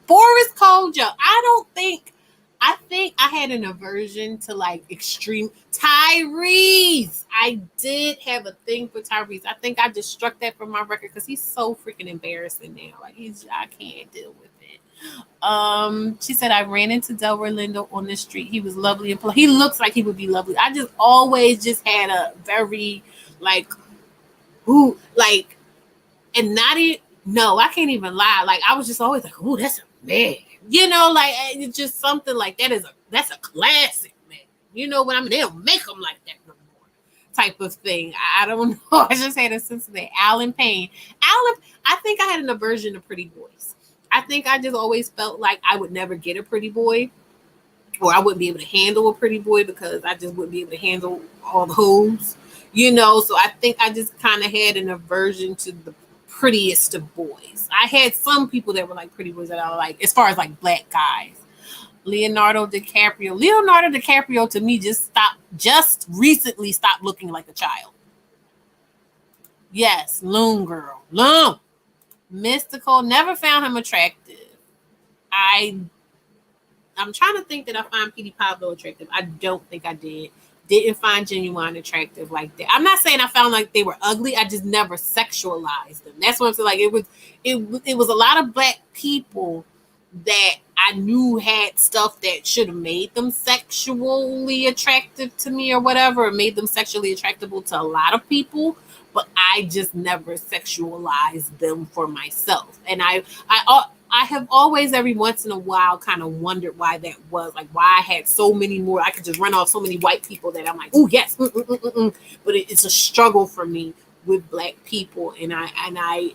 Boris Kodjoe. I think I had an aversion to like extreme Tyrese. I did have a thing for Tyrese. I think I just struck that from my record because he's so freaking embarrassing now. Like I can't deal with it. She said I ran into Delroy Lindo on the street. He was lovely and he looks like he would be lovely. I just always just had a very like who like and not even no, I can't even lie. Like I was just always like, "Ooh, that's a man." Like it's just something like that's a classic man. When they don't make them like that no more, type of thing. I don't know. I just had a sense of that. Alan Payne. I think I had an aversion to pretty boys. I think I just always felt like I would never get a pretty boy, or I wouldn't be able to handle a pretty boy because I just wouldn't be able to handle all the hoes. So I think I just kind of had an aversion to the prettiest of boys. I had some people that were like pretty boys that I like, as far as like black guys. Leonardo DiCaprio to me just recently stopped looking like a child. Yes, Loon Girl. Loon. Mystical. Never found him attractive. I'm trying to think that I find Petey Pablo attractive. I don't think I did. Didn't find Genuine attractive like that. I'm not saying I found like they were ugly. I just never sexualized them. That's what I'm saying. Like it was a lot of black people that I knew had stuff that should have made them sexually attractive to me or whatever, or made them sexually attractable to a lot of people. But I just never sexualized them for myself. And I have always, every once in a while, kind of wondered why that was. Like, why I had so many more. I could just run off so many white people that I'm like, oh, yes. But it's a struggle for me with black people. And I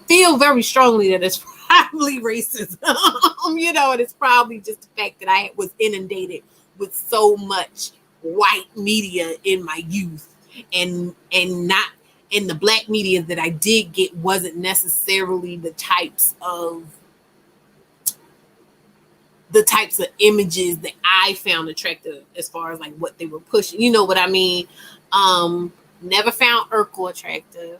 feel very strongly that it's probably racism. And it's probably just the fact that I was inundated with so much white media in my youth and not in the black media that I did get wasn't necessarily the types of images that I found attractive as far as like what they were pushing. You know what I mean? Never found Urkel attractive.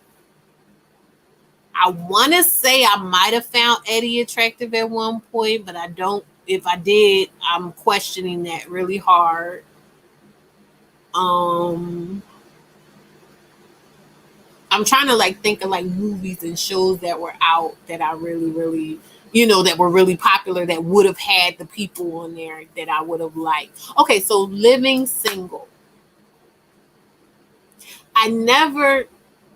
I want to say I might have found Eddie attractive at one point, but I don't. If I did, I'm questioning that really hard. Um, I'm trying to like think of like movies and shows that were out that I really, really, that were really popular that would have had the people on there that I would have liked. Okay, so Living Single. I never,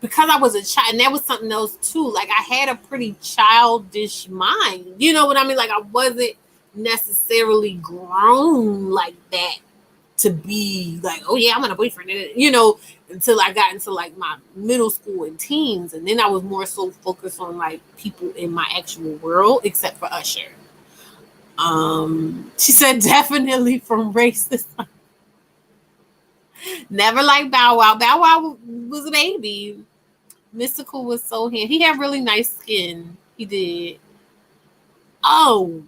because I was a child, and that was something else too. Like I had a pretty childish mind. You know what I mean? Like I wasn't necessarily grown like that to be like, oh yeah, I'm on a boyfriend, until I got into like my middle school and teens, and then I was more so focused on like people in my actual world, except for Usher. She said definitely from racism. Never liked Bow Wow. Bow Wow was a baby. Mystical was so handsome. He had really nice skin. He did. Oh,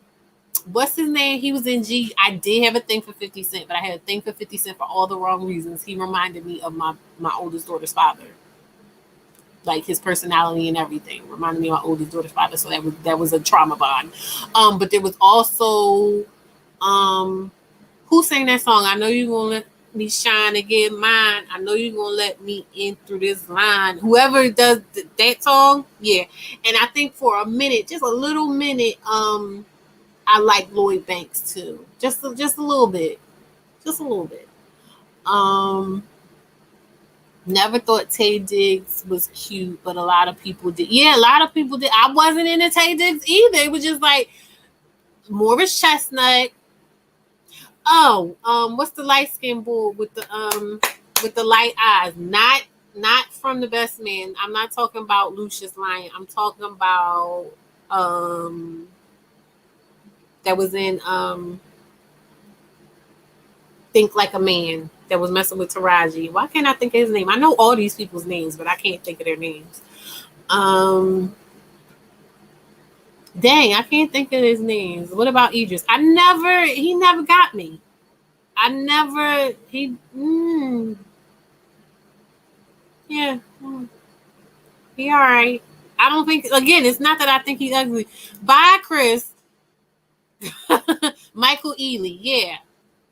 what's his name? He was in G. I did have a thing for 50 Cent, but I had a thing for 50 Cent for all the wrong reasons. He reminded me of my oldest daughter's father. Like his personality and everything reminded me of my oldest daughter's father. So that was a trauma bond. But there was also who sang that song? I know you're gonna let me shine and get mine. I know you're gonna let me in through this line. Whoever does that song, yeah. And I think for a minute, just a little minute, I like Lloyd Banks too. Just a little bit. Just a little bit. Um Never thought Tay Diggs was cute, but a lot of people did. Yeah, a lot of people did. I wasn't into Tay Diggs either. It was just like Morris Chestnut. Oh, what's the light skinned bull with the light eyes? Not from The Best Man. I'm not talking about Lucius Lyon. I'm talking about that was in Think Like a Man, that was messing with Taraji. Why can't I think of his name? I know all these people's names, but I can't think of their names. Um Dang, I can't think of his names. What about Idris? He never got me. I never, yeah, he all right. I don't think, again, it's not that I think he's ugly. Bye, Chris. Michael Ealy, yeah,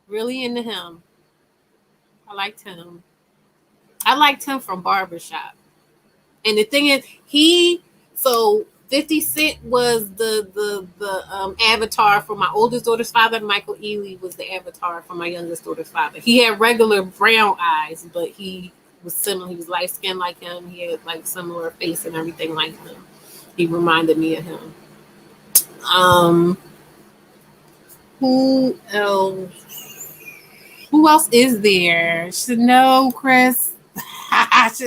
really into him. I liked him. I liked him from Barbershop. And the thing is, so 50 Cent was the avatar for my oldest daughter's father. Michael Ealy was the avatar for my youngest daughter's father. He had regular brown eyes, but he was similar. He was light skinned like him. He had like similar face and everything like him. He reminded me of him. Um, who else? Who else is there? Should know, Chris.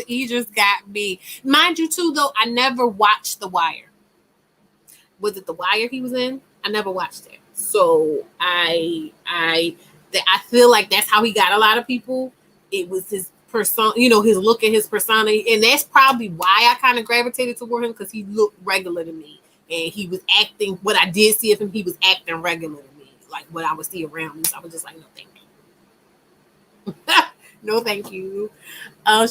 He just got me. Mind you, too, though, I never watched The Wire. Was it The Wire he was in? I never watched it. So I feel like that's how he got a lot of people. It was his persona, his look and his persona. And that's probably why I kind of gravitated toward him, because he looked regular to me. And he was acting, what I did see of him, he was acting regular to me. Like what I would see around me. So I was just like, no, thank you. No, thank you.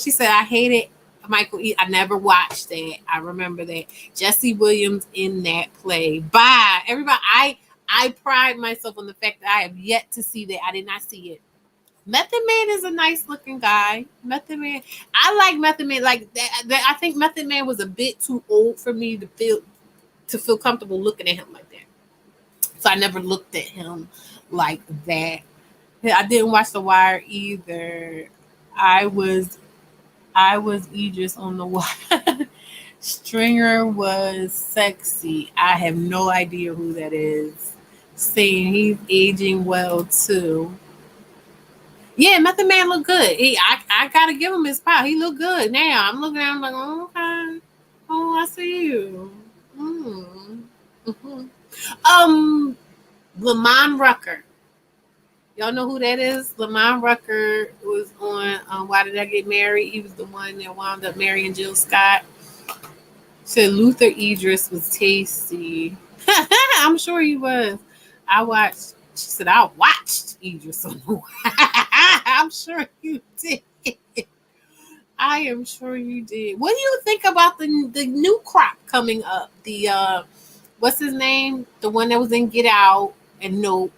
She said, I hated Michael E. I never watched that. I remember that. Jesse Williams in that play. Bye. Everybody, I pride myself on the fact that I have yet to see that. I did not see it. Method Man is a nice looking guy. Method Man. I like Method Man. Like that I think Method Man was a bit too old for me to feel comfortable looking at him like that. So I never looked at him like that. I didn't watch The Wire either. I was Idris on The Wire. Stringer was sexy. I have no idea who that is. Saying he's aging well too. Yeah, Method Man look good. I gotta give him his power. He look good now. I'm looking at him like, oh, okay. Oh, I see you. Mm. Mm-hmm. Lamont Rucker. Y'all know who that is? Lamont Rucker was on Why Did I Get Married? He was the one that wound up marrying Jill Scott. Said Luther Idris was tasty. I'm sure he was. I watched. She said I watched Idris on the. I'm sure you did. I am sure you did. What do you think about the new crop coming up? The what's his name? The one that was in Get Out and Nope,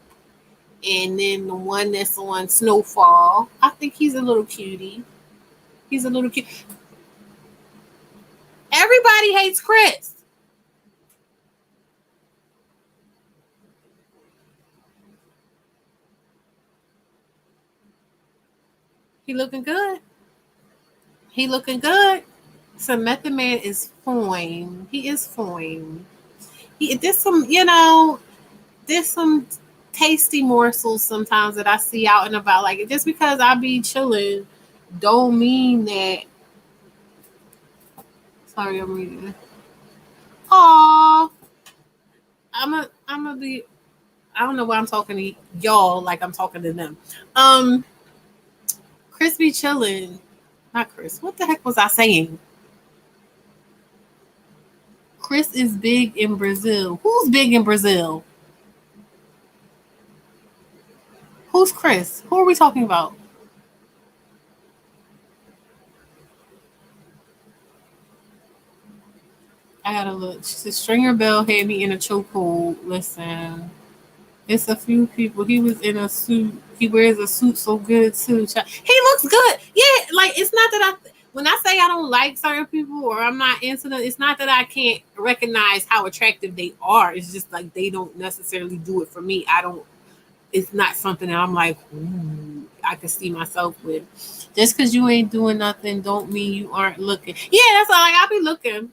and then the one that's on Snowfall. I think he's a little cutie. He's a little cute. Everybody hates Chris. He looking good. He looking good. So Method Man is fine. He is fine. There's some, there's some tasty morsels sometimes that I see out and about. Like just because I be chilling, don't mean that. Sorry, I'm reading. Aw, I'm gonna be. I don't know why I'm talking to y'all like I'm talking to them. Um, Chris be chilling. Not Chris. What the heck was I saying? Chris is big in Brazil. Who's big in Brazil? Who's Chris? Who are we talking about? I gotta look. She said Stringer Bell had me in a chokehold. Listen, it's a few people. He was in a suit. He wears a suit so good too. He looks good. Yeah, like it's not that when I say I don't like certain people or I'm not into them, it's not that I can't recognize how attractive they are. It's just like they don't necessarily do it for me. I don't. It's not something that I'm like, ooh, I could see myself with. Just because you ain't doing nothing, don't mean you aren't looking. Yeah, that's all. Like I'll be looking,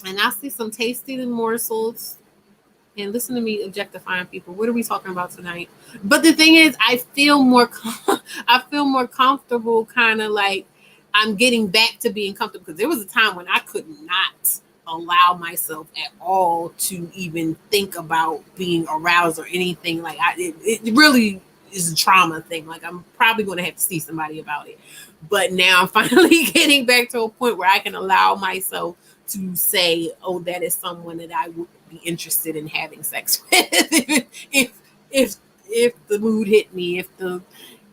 and I see some tasty morsels. And listen to me objectifying people. What are we talking about tonight? But the thing is, I feel more comfortable, kind of like I'm getting back to being comfortable because there was a time when I could not allow myself at all to even think about being aroused or anything. Like it really is a trauma thing. Like I'm probably going to have to see somebody about it. But now I'm finally getting back to a point where I can allow myself to say, "Oh, that is someone that I would be interested in having sex with if if if the mood hit me,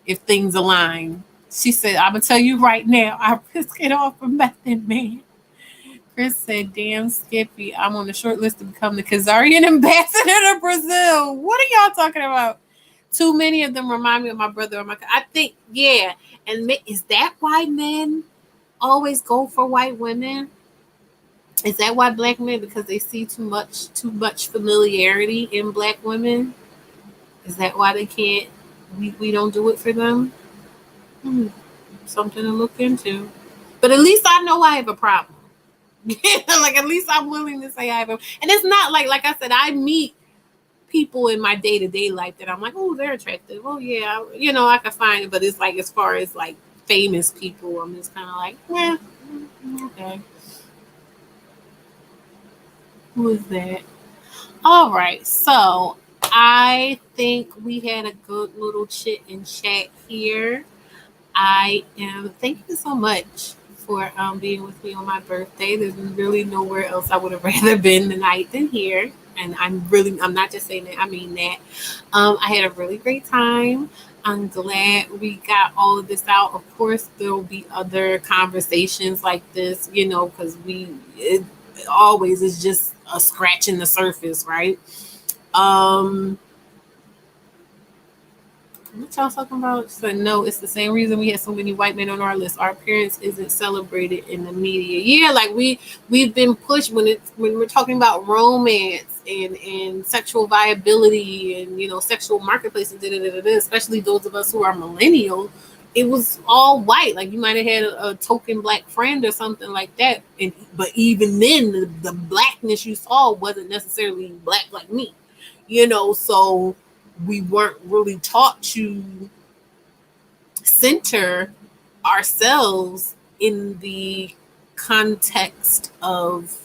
if things align." She said, "I'm gonna tell you right now, I risk it all for Method Man." Chris said, "Damn, Skippy, I'm on the short list to become the Khazarian ambassador to Brazil." What are y'all talking about? Too many of them remind me of my brother. I think, yeah. And is that why men always go for white women? Is that why black men? Because they see too much familiarity in black women? Is that why they can't? We don't do it for them. Hmm, something to look into. But at least I know I have a problem. Like at least I'm willing to say I have a. And it's not like I said, I meet people in my day to day life that I'm like, oh, they're attractive. Oh yeah, I can find it. But it's like as far as like famous people, I'm just kind of like, yeah, okay. Who is that? All right, so I think we had a good little chit and chat here. I am. Thank you so much for being with me on my birthday. There's really nowhere else I would have rather been tonight than here, and I'm not just saying that. I mean that. I had a really great time. I'm glad we got all of this out. Of course, there will be other conversations like this, because it always is just a scratch in the surface, right? Um, what y'all talking about? So no, it's the same reason we had so many white men on our list. Our appearance isn't celebrated in the media. Yeah, like we've been pushed when we're talking about romance and sexual viability and sexual marketplaces, especially those of us who are millennial. It was all white. Like you might have had a token black friend or something like that. But even then, the blackness you saw wasn't necessarily black like me. So we weren't really taught to center ourselves in the context of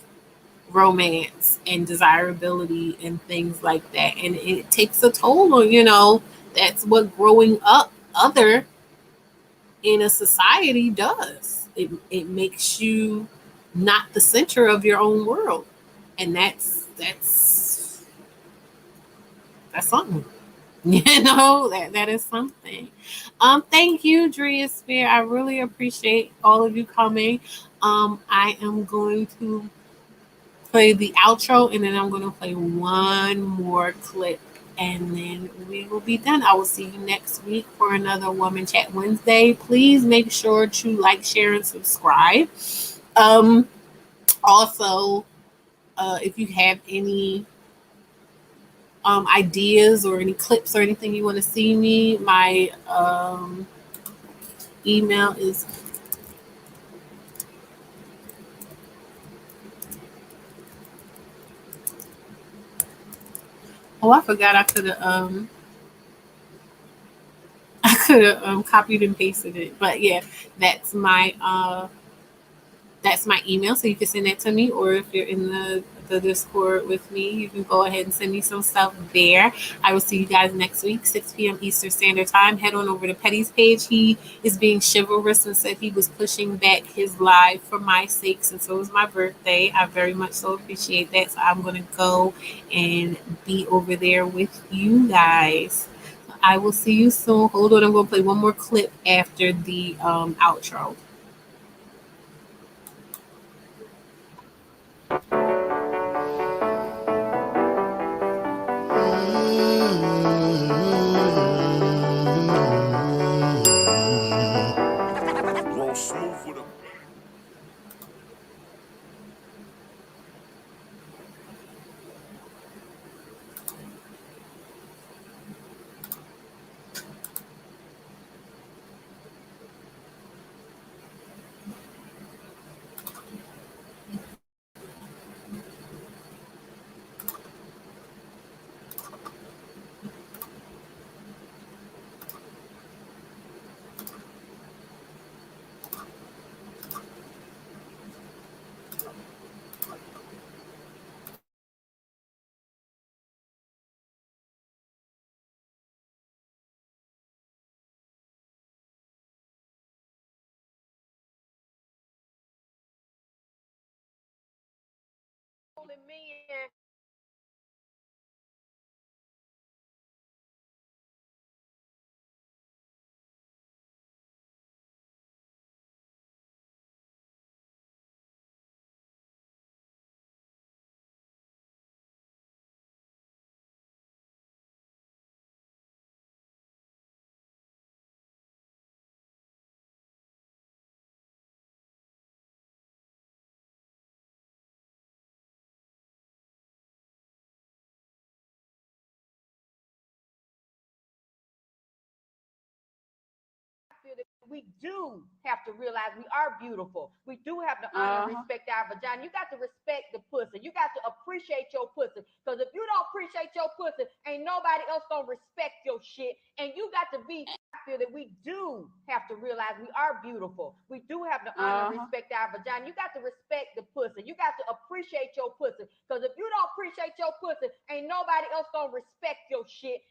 romance and desirability and things like that. And it takes a toll on, that's what growing up other in a society does. It makes you not the center of your own world. And that's something. That is something. Thank you, Drea Spear. I really appreciate all of you coming. I am going to play the outro, and then I'm going to play one more clip, and then we will be done. I will see you next week for another Woman Chat Wednesday. Please make sure to like, share, and subscribe. Um, Also, if you have any ideas or any clips or anything you want to see me, my email is I forgot I could have I could have copied and pasted it. But yeah, that's my uh that's my email, so you can send that to me, or if you're in the Discord with me, you can go ahead and send me some stuff there. I will see you guys next week, 6 p.m. Eastern Standard Time. Head on over to Petty's page. He is being chivalrous and said he was pushing back his live for my sake, since it was my birthday. I very much so appreciate that. So I'm going to go and be over there with you guys. I will see you soon. Hold on, I'm going to play one more clip after the outro. Roll smooth with a men feel that we do have to realize we are beautiful. We do have to honor and respect our vagina. You got to respect the pussy. You got to appreciate your pussy. Because if you don't appreciate your pussy, ain't nobody else gonna respect your shit. And you got to be, I feel that we do have to realize we are beautiful. We do have to honor and respect our vagina. You got to respect the pussy. You got to appreciate your pussy. Because if you don't appreciate your pussy, ain't nobody else gonna respect your shit.